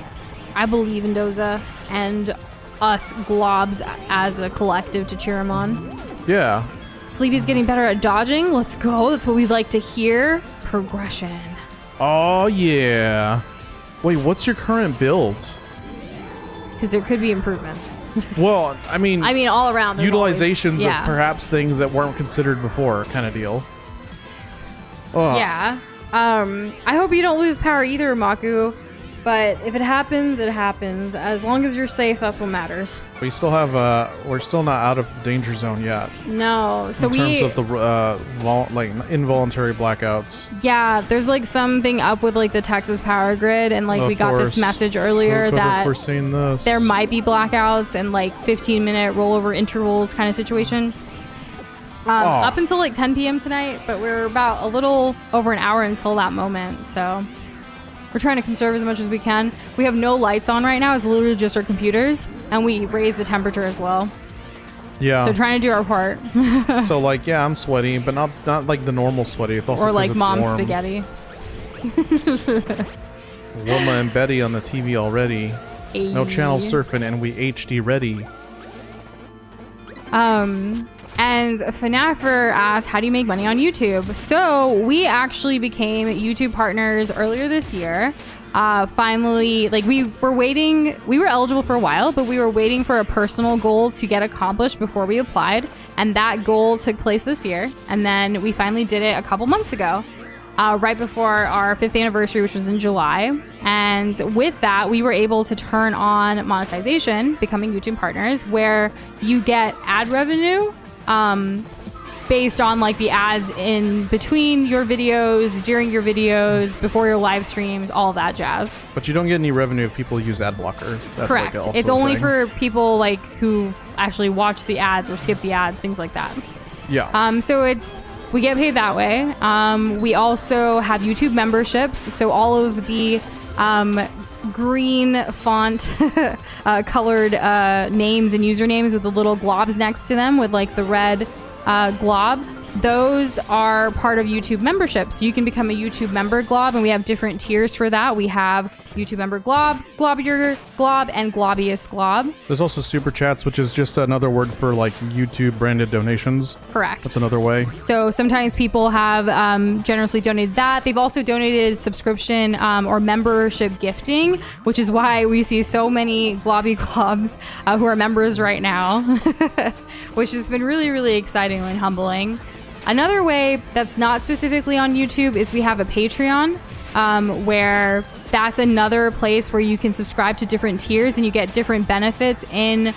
B: I believe in Doza and us globs as a collective to cheer him on.
A: Yeah.
B: Sleepy's getting better at dodging. Let's go. That's what we'd like to hear. Progression.
A: Oh yeah. Wait, what's your current build?
B: Because there could be improvements.
A: Well, I mean
B: all around.
A: Utilizations
B: always,
A: of perhaps things that weren't considered before, kind of deal. Oh.
B: Yeah. I hope you don't lose power either, Maku. But if it happens, it happens. As long as you're safe, that's what matters.
A: We still have, we're still not out of the danger zone yet.
B: No. So
A: in terms of the, involuntary blackouts.
B: Yeah, there's like something up with like the Texas power grid, and like we got this message earlier that there might be blackouts and like 15-minute rollover intervals kind of situation. Up until like 10 p.m. tonight, but we're about a little over an hour until that moment, so we're trying to conserve as much as we can. We have no lights on right now. It's literally just our computers, and we raise the temperature as well.
A: Yeah.
B: So trying to do our part.
A: So like, yeah, I'm sweaty, but not like the normal sweaty. It's also
B: or like
A: it's
B: mom's
A: warm.
B: spaghetti.
A: Wilma and Betty on the TV already. Ay. No channel surfing, and we HD ready.
B: And Fanafer asked, how do you make money on YouTube? So we actually became YouTube partners earlier this year. Finally, like we were eligible for a while, but we were waiting for a personal goal to get accomplished before we applied. And that goal took place this year. And then we finally did it a couple months ago, right before our 5th anniversary, which was in July. And with that, we were able to turn on monetization, becoming YouTube partners, where you get ad revenue based on like the ads in between your videos, during your videos, before your live streams, all that jazz.
A: But you don't get any revenue if people use ad blocker. That's
B: correct.
A: Like
B: it's only for people like who actually watch the ads or skip the ads, things like that.
A: Yeah.
B: So it's We get paid that way. We also have YouTube memberships. So all of the green font colored names and usernames with the little globs next to them with like the red glob, those are part of YouTube membership. So you can become a YouTube member glob, and we have different tiers for that. We have YouTube member glob, globier glob, and globiest glob.
A: There's also super chats, which is just another word for like YouTube branded donations.
B: Correct.
A: That's another way.
B: So sometimes people have generously donated that. They've also donated subscription or membership gifting, which is why we see so many globby globs who are members right now, which has been really, really exciting and humbling. Another way that's not specifically on YouTube is we have a Patreon, where that's another place where you can subscribe to different tiers and you get different benefits in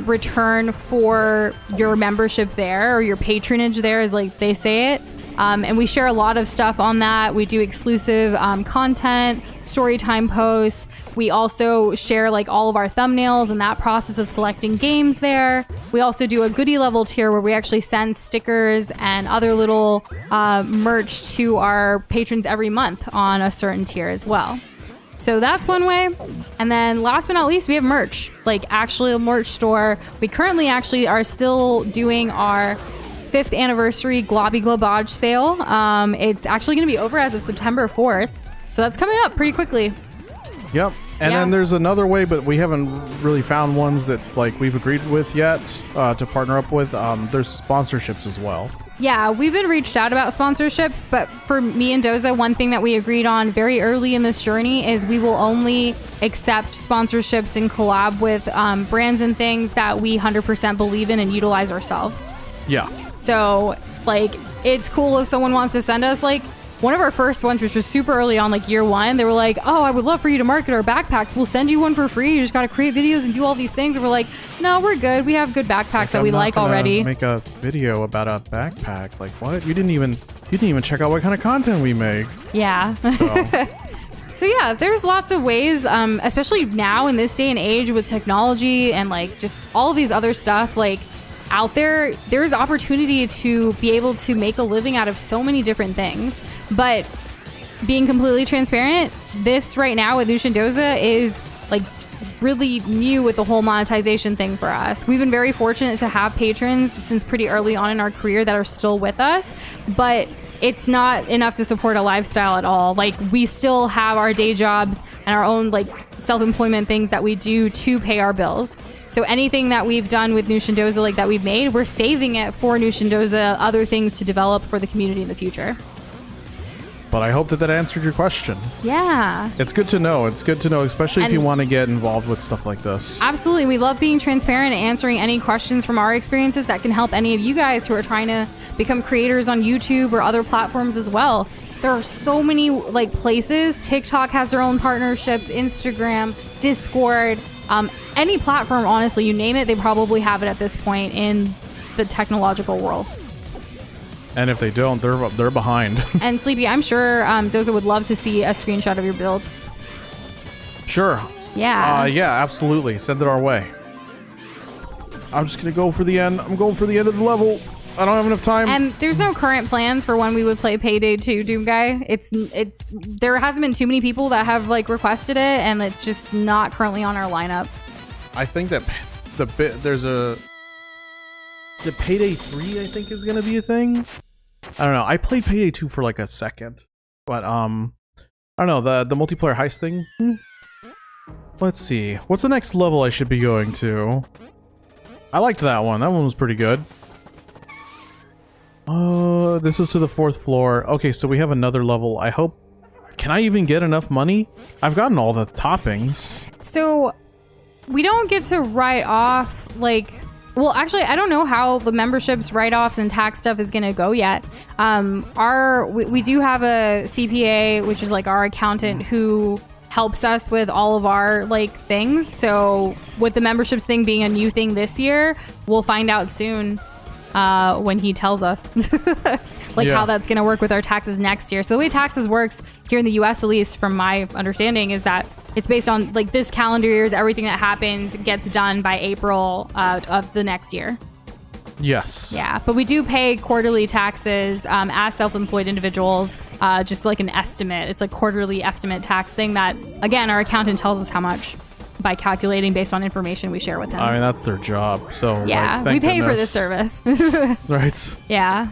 B: return for your membership there, or your patronage there, as like they say it. And we share a lot of stuff on that. We do exclusive content, story time posts. We also share like all of our thumbnails and that process of selecting games there. We also do a goodie level tier where we actually send stickers and other little merch to our patrons every month on a certain tier as well. So that's one way. And then last but not least, we have merch, like actually a merch store. We currently actually are still doing our 5th anniversary Globby Globage sale. It's actually going to be over as of September 4th. So that's coming up pretty quickly.
A: Yep. And then there's another way, but we haven't really found ones that like we've agreed with yet to partner up with. There's sponsorships as well.
B: Yeah, we've been reached out about sponsorships, but for me and Doza, one thing that we agreed on very early in this journey is we will only accept sponsorships and collab with brands and things that we 100% believe in and utilize ourselves.
A: Yeah.
B: So, like, it's cool if someone wants to send us, like, one of our first ones, which was super early on, like year one, they were like, oh, I would love for you to market our backpacks. We'll send you one for free. You just got to create videos and do all these things. And we're like, no, we're good. We have good backpacks that we like already.
A: Make a video about a backpack. Like, what? You didn't even check out what kind of content we make.
B: Yeah. So yeah, there's lots of ways, especially now in this day and age with technology and like just all of these other stuff, like out there's opportunity to be able to make a living out of so many different things. But being completely transparent, this right now with Nush and Doza is like really new with the whole monetization thing for us. We've been very fortunate to have patrons since pretty early on in our career that are still with us, but it's not enough to support a lifestyle at all. Like, we still have our day jobs and our own like self-employment things that we do to pay our bills. So anything that we've done with Nush and Doza, like that we've made, we're saving it for Nush and Doza, other things to develop for the community in the future.
A: But I hope that answered your question.
B: Yeah.
A: It's good to know. It's good to know, especially if you want to get involved with stuff like this.
B: Absolutely. We love being transparent and answering any questions from our experiences that can help any of you guys who are trying to become creators on YouTube or other platforms as well. There are so many like places. TikTok has their own partnerships, Instagram, Discord, any platform, honestly, you name it, they probably have it at this point in the technological world.
A: And if they don't, they're behind.
B: And Sleepy, I'm sure Doza would love to see a screenshot of your build.
A: Sure.
B: Yeah.
A: Yeah, absolutely. Send it our way. I'm just going to go for the end. I'm going for the end of the level. I don't have enough time.
B: And there's no current plans for when we would play Payday 2 Doom Guy. It's there hasn't been too many people that have like requested it, and it's just not currently on our lineup.
A: I think that the Payday 3 I think is going to be a thing. I don't know. I played Payday 2 for like a second, but I don't know, the multiplayer heist thing. Let's see. What's the next level I should be going to? I liked that one. That one was pretty good. This is to the 4th floor. Okay, so we have another level. I hope... Can I even get enough money? I've gotten all the toppings. So,
B: we don't get to write off, like... Well, actually, I don't know how the memberships, write-offs, and tax stuff is going to go yet. We do have a CPA, which is like our accountant, who helps us with all of our like things. So with the memberships thing being a new thing this year, we'll find out soon when he tells us how that's going to work with our taxes next year. So the way taxes works here in the US, at least from my understanding, is that it's based on like this calendar year's everything that happens gets done by April of the next year.
A: Yes.
B: Yeah, but we do pay quarterly taxes as self-employed individuals, just like an estimate. It's like quarterly estimate tax thing that, again, our accountant tells us how much by calculating based on information we share with him.
A: I mean, that's their job. So
B: yeah,
A: like,
B: we pay for
A: goodness.
B: this service.
A: Right.
B: Yeah.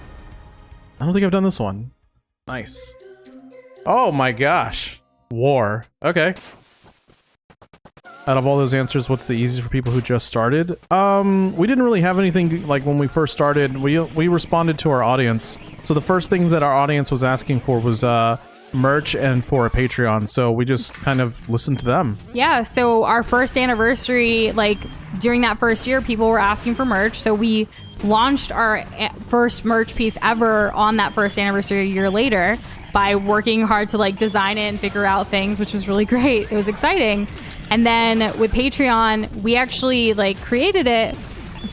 A: I don't think I've done this one. Nice. Oh my gosh. War. Okay. Out of all those answers, what's the easiest for people who just started? We didn't really have anything like when we first started. We responded to our audience. So the first thing that our audience was asking for was merch and for a Patreon. So we just kind of listened to them.
B: Yeah, so our first anniversary, like during that first year, people were asking for merch. So we launched our first merch piece ever on that first anniversary a year later by working hard to like design it and figure out things, which was really great. It was exciting. And then with Patreon, we actually like created it,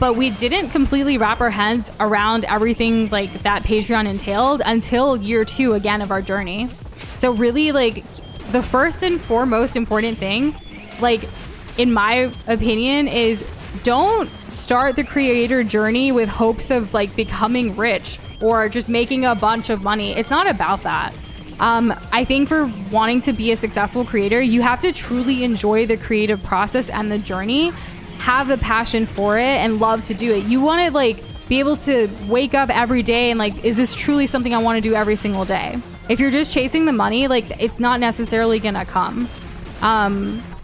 B: but we didn't completely wrap our heads around everything like that Patreon entailed until year 2 again of our journey. So really like the first and foremost important thing, like in my opinion, is don't start the creator journey with hopes of like becoming rich or just making a bunch of money. It's not about that. I think for wanting to be a successful creator, you have to truly enjoy the creative process and the journey, have a passion for it and love to do it. You want to like be able to wake up every day and like, is this truly something I want to do every single day? If you're just chasing the money, like it's not necessarily gonna come.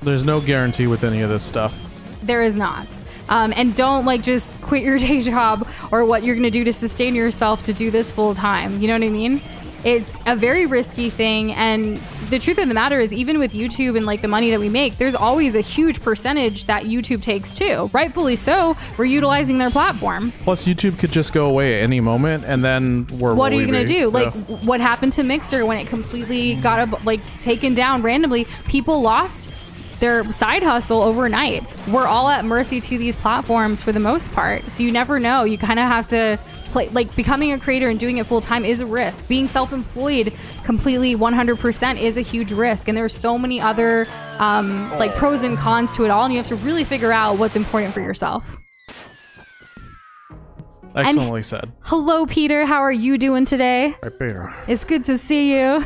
A: There's no guarantee with any of this stuff.
B: There is not. And don't like just quit your day job or what you're gonna do to sustain yourself to do this full time. You know what I mean? It's a very risky thing, and the truth of the matter is even with YouTube and like the money that we make, there's always a huge percentage that YouTube takes too. Rightfully so. We're utilizing their platform.
A: Plus YouTube could just go away at any moment, and then what
B: are you gonna do? Like
A: Yeah.
B: what happened to Mixer when it completely got like taken down randomly? People lost their side hustle overnight. We're all at mercy to these platforms for the most part, so you never know. You kind of have to play, like becoming a creator and doing it full time is a risk. Being self-employed completely 100% is a huge risk, and there's so many other like pros and cons to it all, and you have to really figure out what's important for yourself.
A: Excellently said.
B: Hello Peter, how are you doing today?
A: Right, Peter.
B: It's good to see you.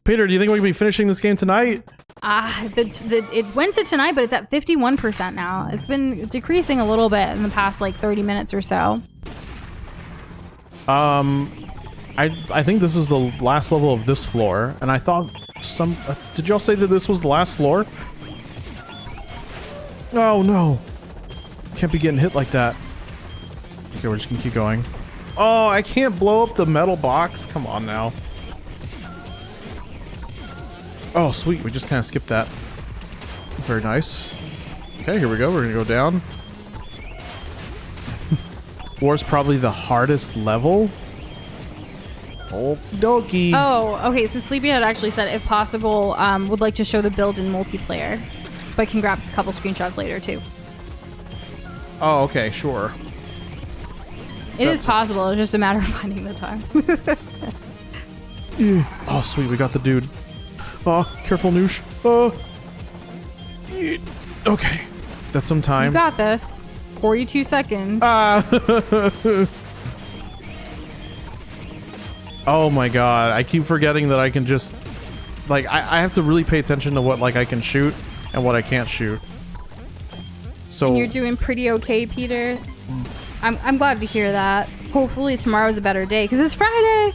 A: Peter, do you think we can be finishing this game tonight?
B: It went to tonight, but it's at 51% now. It's been decreasing a little bit in the past like 30 minutes or so.
A: I think this is the last level of this floor, and I thought did y'all say that this was the last floor? Oh no. Can't be getting hit like that. Okay, we're just gonna keep going. Oh, I can't blow up the metal box. Come on now. Oh, sweet. We just kind of skipped that. Very nice. Okay, here we go. We're gonna go down. War's probably the hardest level. Okie dokie.
B: Oh, okay. So Sleepyhead actually said, if possible, would like to show the build in multiplayer, but can grab a couple screenshots later too.
A: Oh, okay, sure.
B: It is possible. It's just a matter of finding the time.
A: Oh, sweet. We got the dude. Oh, careful, Nush. Oh. Okay. That's some time.
B: You got this. 42 seconds.
A: Oh my god. I keep forgetting that I can just... Like, I have to really pay attention to what, like, I can shoot and what I can't shoot. So...
B: And you're doing pretty okay, Peter. I'm glad to hear that. Hopefully tomorrow's a better day, because it's Friday!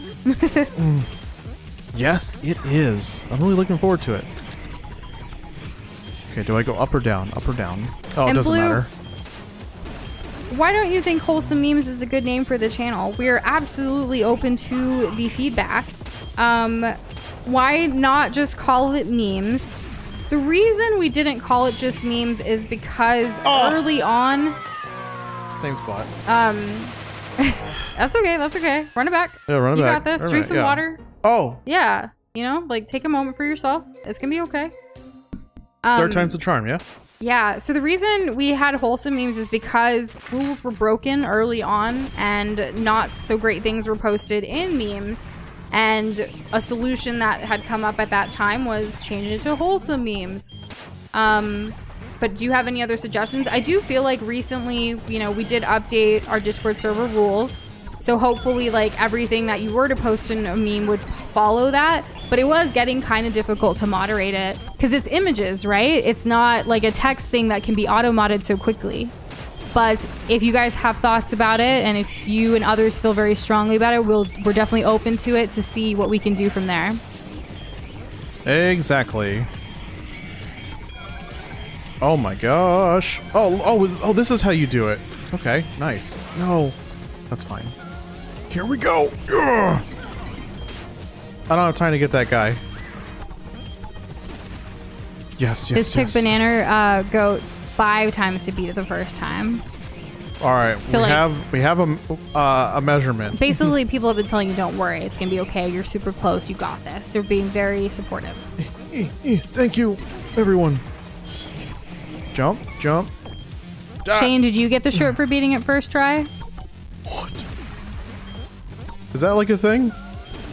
A: Yes, it is. I'm really looking forward to it. Okay, do I go up or down? Up or down? Oh, it
B: And
A: doesn't
B: Blue,
A: matter.
B: why don't you think Wholesome Memes is a good name for the channel? We're absolutely open to the feedback. Why not just call it memes? The reason we didn't call it just memes is because early on...
A: Same spot.
B: That's okay, that's okay. Run it back.
A: Yeah, run it
B: You
A: back.
B: got this.
A: Run it
B: Drink
A: back,
B: some
A: yeah.
B: water.
A: Oh,
B: Yeah, you know, like take a moment for yourself. It's gonna be okay.
A: third time's the charm, yeah?
B: Yeah, so the reason we had Wholesome Memes is because rules were broken early on and not so great things were posted in memes. And a solution that had come up at that time was change it to Wholesome Memes. But But do you have any other suggestions? I do feel like recently, you know, we did update our Discord server rules. So hopefully, like, everything that you were to post in a meme would follow that. But it was getting kind of difficult to moderate it because it's images, right? It's not like a text thing that can be auto-modded so quickly. But if you guys have thoughts about it, and if you and others feel very strongly about it, we're definitely open to it to see what we can do from there.
A: Exactly. Oh my gosh. Oh, this is how you do it. Okay, nice. No, that's fine. Here we go. Ugh. I don't have time to get that guy. Yes.
B: This took Banana Goat 5 times to beat it the first time.
A: All right,
B: so
A: we have a measurement.
B: Basically, people have been telling you, don't worry, it's gonna be okay. You're super close. You got this. They're being very supportive.
A: Thank you, everyone. Jump.
B: Shane, did you get the shirt for beating it first try?
A: What? Is that like a thing?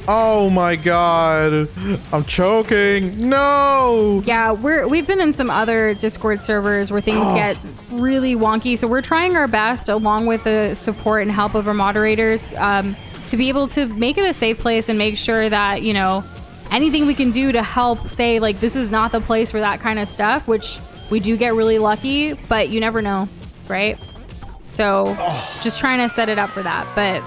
A: Oh my god. I'm choking. No.
B: Yeah, we've been in some other Discord servers where things get really wonky. So we're trying our best, along with the support and help of our moderators, to be able to make it a safe place and make sure that, you know, anything we can do to help say, like, this is not the place for that kind of stuff, which we do get really lucky, but you never know, right? So just trying to set it up for that. But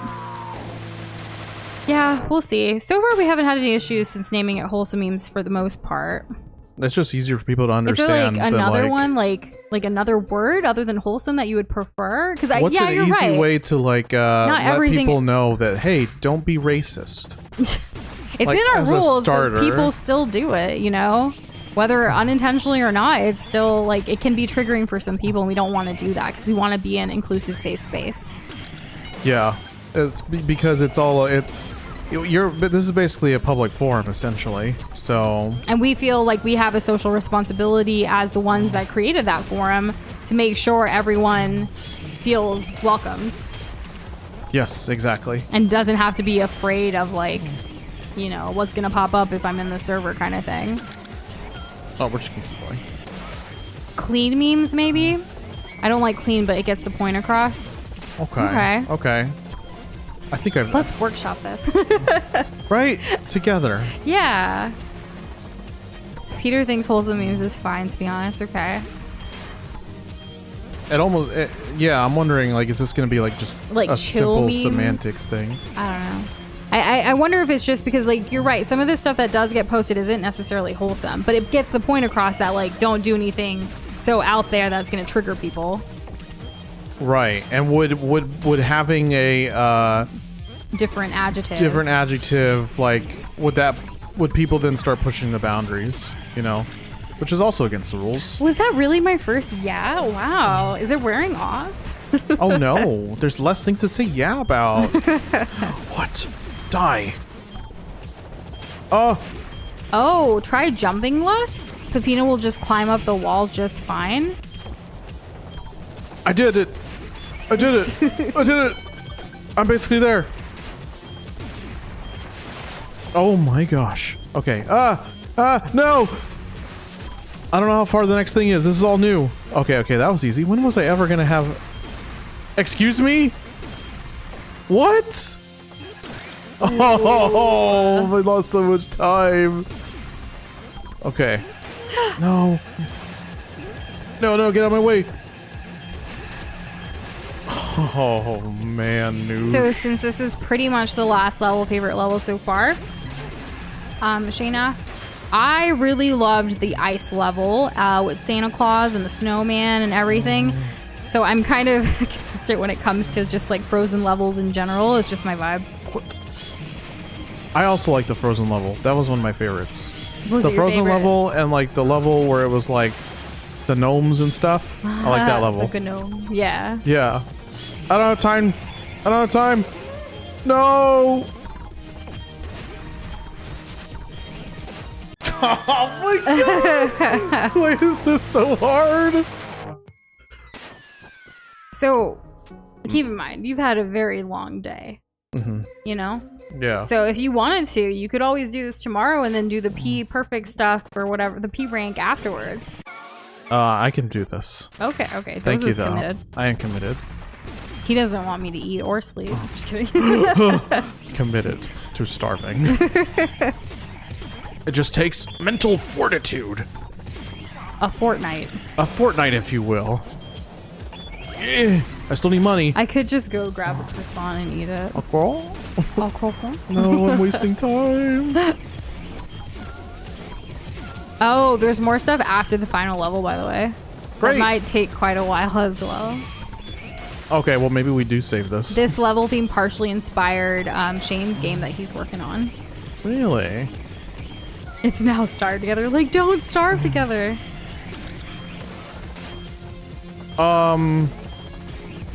B: yeah, we'll see. So far, we haven't had any issues since naming it Wholesome Memes for the most part.
A: It's just easier for people to understand.
B: Is there like another one, like another word other than wholesome that you would prefer? Because
A: what's an
B: you're
A: easy
B: right.
A: way to like let people know that, hey, don't be racist?
B: It's
A: like,
B: in our rules, but people still do it. You know, whether unintentionally or not, it's still like it can be triggering for some people, and we don't want to do that because we want to be an inclusive, safe space.
A: Yeah, because this is basically a public forum essentially. So,
B: and we feel like we have a social responsibility as the ones that created that forum to make sure everyone feels welcomed.
A: Yes, exactly.
B: And doesn't have to be afraid of, like, you know, what's gonna pop up if I'm in the server kind of thing.
A: Oh, we're just keep going.
B: Clean memes, maybe? I don't like clean, but it gets the point across.
A: Okay. I think
B: Let's workshop this.
A: Right? Together.
B: Yeah. Peter thinks wholesome memes is fine, to be honest. Okay.
A: Yeah, I'm wondering, like, is this going to be, like, just
B: like
A: a simple
B: memes?
A: semantics thing?
B: I don't know. I wonder if it's just because, like, you're right. Some of this stuff that does get posted isn't necessarily wholesome, but it gets the point across that, like, don't do anything so out there that's going to trigger people.
A: Right. And would having a
B: different adjective,
A: like, would people then start pushing the boundaries, you know, which is also against the rules.
B: Was that really my first yeah? Wow. Is it wearing off?
A: Oh no, there's less things to say yeah about. What? Die.
B: Oh, try jumping less? Pepino will just climb up the walls just fine.
A: I did it. I'm basically there. Oh my gosh. Okay. No. I don't know how far the next thing is. This is all new. Okay, that was easy. When was I ever gonna have... Excuse me? What? Oh, I lost so much time. Okay. No, get out of my way. Oh man, noob.
B: So since this is pretty much the last favorite level so far, Shane asked, I really loved the ice level with Santa Claus and the snowman and everything. So I'm kind of consistent when it comes to just like Frozen levels in general. It's just my vibe.
A: What? I also like the Frozen level. That was one of my favorites.
B: Was
A: the Frozen level and like the level where it was like the gnomes and stuff. I like that level.
B: Like a gnome. Yeah.
A: Yeah. I don't have time. No. Oh my god. Why is this so hard?
B: So keep in mind, you've had a very long day. You know?
A: Yeah.
B: So if you wanted to, you could always do this tomorrow and then do the P perfect stuff or whatever, the P rank afterwards.
A: I can do this.
B: Okay.
A: Thank you,
B: Doza's
A: though.
B: committed.
A: I am committed.
B: He doesn't want me to eat or sleep. I'm just kidding.
A: Committed to starving. It just takes mental fortitude.
B: A fortnight.
A: A fortnight, if you will. I still need money.
B: I could just go grab a croissant and eat it.
A: A crawl?
B: I'll croissant.
A: No, I'm wasting time.
B: Oh, there's more stuff after the final level, by the way.
A: Great.
B: That might take quite a while as well.
A: Okay, well, maybe we do save this.
B: This level theme partially inspired Shane's game that he's working on.
A: Really?
B: It's now starve together. Like, don't starve together.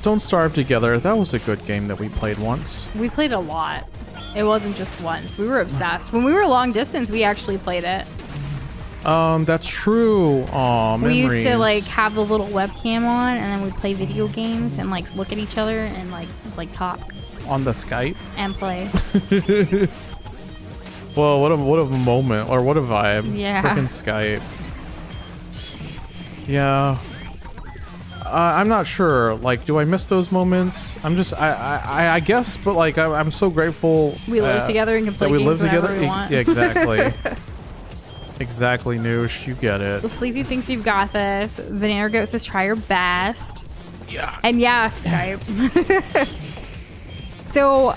A: Don't Starve Together. That was a good game that we played once.
B: We played a lot. It wasn't just once. We were obsessed. When we were long distance, we actually played it.
A: That's true. Aw,
B: We
A: memories.
B: used to like have the little webcam on, and then we'd play video games and like look at each other and like talk
A: on the Skype.
B: and play.
A: Well, what a moment, or what a vibe.
B: Yeah.
A: Frickin' Skype. Yeah. I'm not sure. Like, do I miss those moments? I guess, but like, I'm so grateful.
B: We live together and can play
A: that we
B: games
A: live
B: whenever
A: together.
B: we want.
A: Yeah, exactly. Exactly, Noosh. You get it.
B: The Sleepy thinks you've got this. Vanilla Goat says try your best.
A: Yeah.
B: And yeah, Skype. So,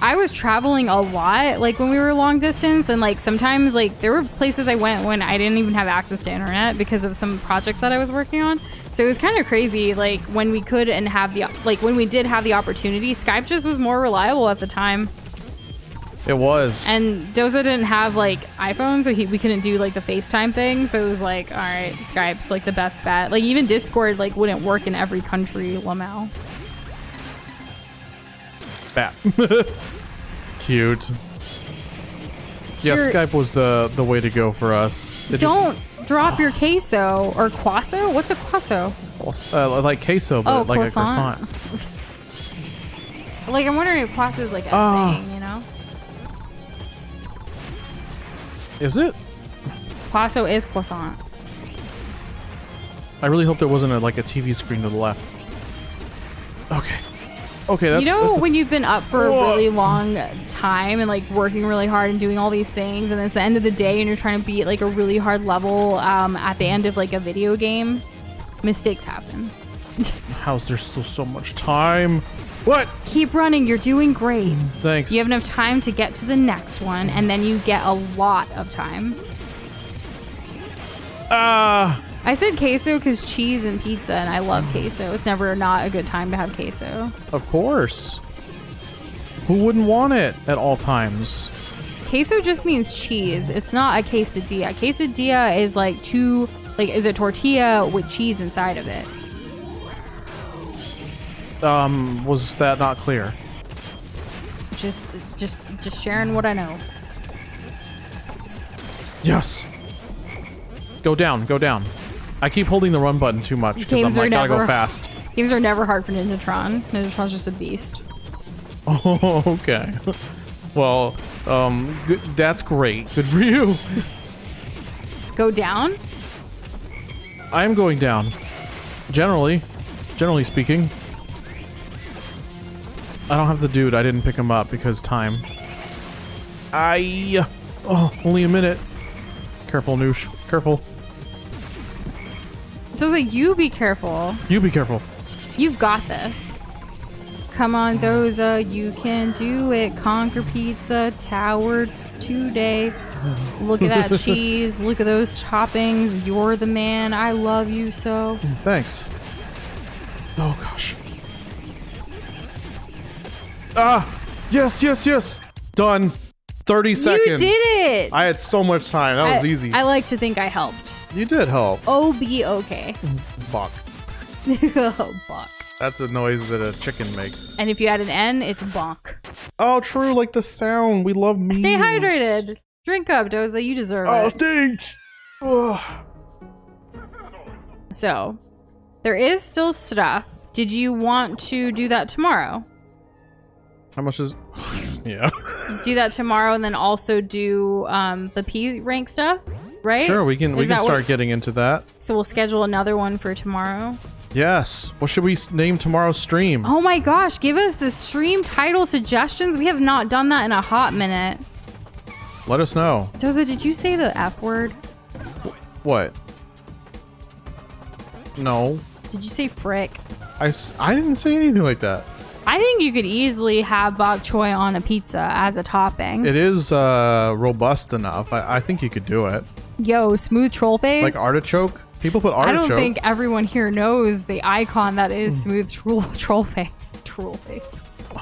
B: I was traveling a lot, like when we were long distance, and like sometimes like there were places I went when I didn't even have access to internet because of some projects that I was working on. So it was kind of crazy, like when we could and have the when we did have the opportunity, Skype just was more reliable at the time.
A: It was.
B: And Doza didn't have like iPhone, so we couldn't do like the FaceTime thing. So it was like, all right, Skype's like the best bet. Like even Discord like wouldn't work in every country. Lamau.
A: Bat. Cute. Yeah, Skype was the way to go for us.
B: Don't drop your queso or quasso. What's a quasso?
A: Like queso, but like
B: croissant.
A: a croissant.
B: Like I'm wondering if quasso is like a thing, you know?
A: Is it?
B: Quasso is croissant.
A: I really hope there wasn't like a TV screen to the left. Okay. Okay, that's...
B: You know
A: that's
B: when you've been up for a really long time and like working really hard and doing all these things, and it's the end of the day and you're trying to beat like a really hard level at the end of like a video game, mistakes happen.
A: How's there still so much time? What?
B: Keep running, you're doing great.
A: Thanks.
B: You have enough time to get to the next one, and then you get a lot of time. I said queso because cheese and pizza, and I love queso. It's never not a good time to have queso.
A: Of course. Who wouldn't want it at all times?
B: Queso just means cheese. It's not a quesadilla. Quesadilla is like is a tortilla with cheese inside of it.
A: Was that not clear?
B: Just sharing what I know.
A: Yes. Go down, go down. I keep holding the run button too much because I'm like, gotta go fast.
B: Games are never hard for Ninjatron. Ninjatron's just a beast.
A: Oh, okay. Well, good, that's great. Good for you.
B: Go down?
A: I am going down. Generally speaking. I don't have the dude. I didn't pick him up because time. Only a minute. Careful, Noosh. Careful.
B: Doza, you be careful.
A: You be careful.
B: You've got this. Come on, Doza. You can do it. Conquer Pizza Tower today. Look at that cheese. Look at those toppings. You're the man. I love you so.
A: Thanks. Oh, gosh. Yes. Done. 30 seconds.
B: You did it.
A: I had so much time. That was easy.
B: I like to think I helped.
A: You did help.
B: Oh, be okay.
A: Buck.
B: Oh, buck.
A: That's a noise that a chicken makes.
B: And if you add an N, it's bonk.
A: Oh, true. Like the sound. We love memes.
B: Stay hydrated. Drink up, Doza. You deserve it.
A: Oh, thanks.
B: So, there is still stuff. Did you want to do that tomorrow?
A: How much is... Yeah.
B: Do that tomorrow and then also do the P rank stuff? right?
A: Sure, we can
B: Is that
A: start
B: what-
A: getting into that.
B: So we'll schedule another one for tomorrow.
A: Yes. What should we name tomorrow's stream?
B: Oh my gosh, give us the stream title suggestions. We have not done that in a hot minute.
A: Let us know.
B: Doza, did you say the F word?
A: What? No.
B: Did you say frick?
A: I didn't say anything like that.
B: I think you could easily have bok choy on a pizza as a topping.
A: It is robust enough. I think you could do it.
B: Yo, smooth troll face.
A: Like artichoke? People put
B: I
A: artichoke.
B: don't think everyone here knows the icon that is smooth troll face. Troll face.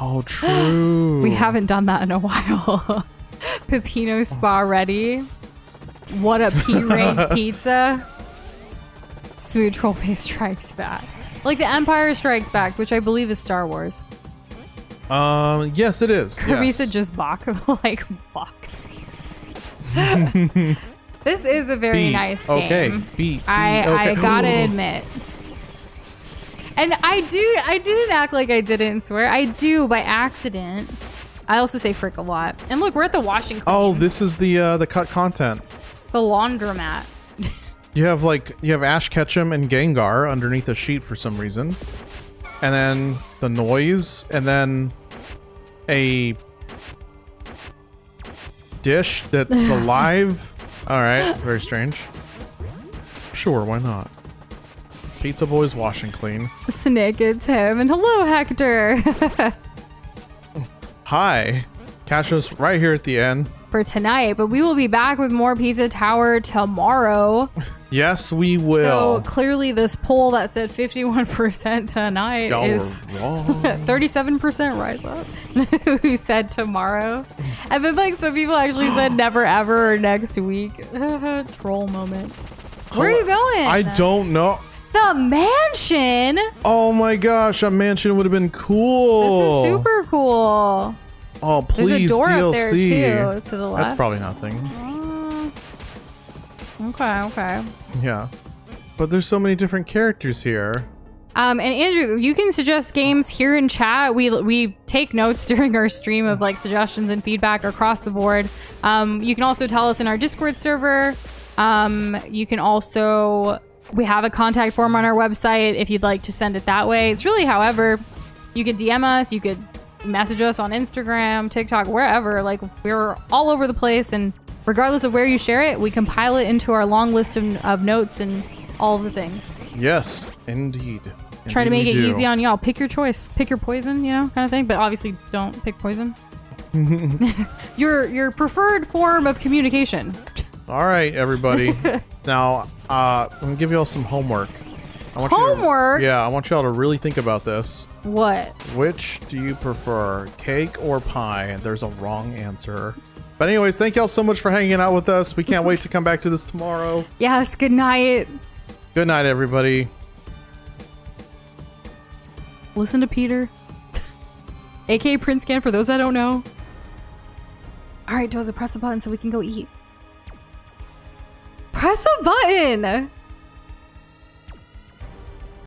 A: Oh, true.
B: We haven't done that in a while. Pepino Spa ready. What a P-rank pizza. Smooth troll face strikes back. Like the Empire Strikes Back, which I believe is Star Wars.
A: Yes, it is.
B: Carissa
A: Yes.
B: just Bach. Like Bach. This is a very nice game.
A: Okay. Beat.
B: I
A: okay.
B: gotta admit. And I didn't act like I didn't swear. I do by accident. I also say frick a lot. And look, we're at the washing clean.
A: Oh, this is the cut content.
B: The laundromat.
A: You have Ash Ketchum and Gengar underneath a sheet for some reason. And then the noise, and then a dish that's alive. All right, very strange. Sure, why not? Pizza Boy's washing clean.
B: Snick, it's him. And hello, Hector.
A: Hi. Catch us right here at the end.
B: For tonight, but we will be back with more Pizza Tower tomorrow.
A: Yes, we will.
B: So clearly this poll that said 51% tonight
A: Y'all
B: is
A: were wrong.
B: 37% rise up. Who said tomorrow? And then like some people actually said never ever or next week. Troll moment. Where are you going?
A: I don't know.
B: The mansion.
A: Oh my gosh, a mansion would have been cool.
B: This is super cool.
A: Oh, please,
B: There's a door
A: DLC.
B: up there too, to the left.
A: That's probably nothing.
B: Okay.
A: Yeah. But there's so many different characters here.
B: And Andrew, you can suggest games here in chat. We take notes during our stream of like suggestions and feedback across the board. You can also tell us in our Discord server. You can also, we have a contact form on our website if you'd like to send it that way. It's really however. You could DM us, you could message us on Instagram, TikTok, wherever. Like we're all over the place, and regardless of where you share it, we compile it into our long list of notes and all of the things.
A: Yes, indeed.
B: Try to
A: Indeed
B: make
A: we
B: it
A: do.
B: easy on y'all. Pick your choice. Pick your poison, kind of thing. But obviously don't pick poison. Your preferred form of communication.
A: All right, everybody. Now, I'm going to give you all some homework. I want you to-
B: Homework?
A: yeah, I want y'all to really think about this.
B: What?
A: Which do you prefer, cake or pie? There's a wrong answer. But anyways, thank y'all so much for hanging out with us. We can't wait to come back to this tomorrow.
B: Yes, good night.
A: Good night, everybody.
B: Listen to Peter. AKA Prince Scan for those that don't know. Alright, Doza, press the button so we can go eat. Press the button!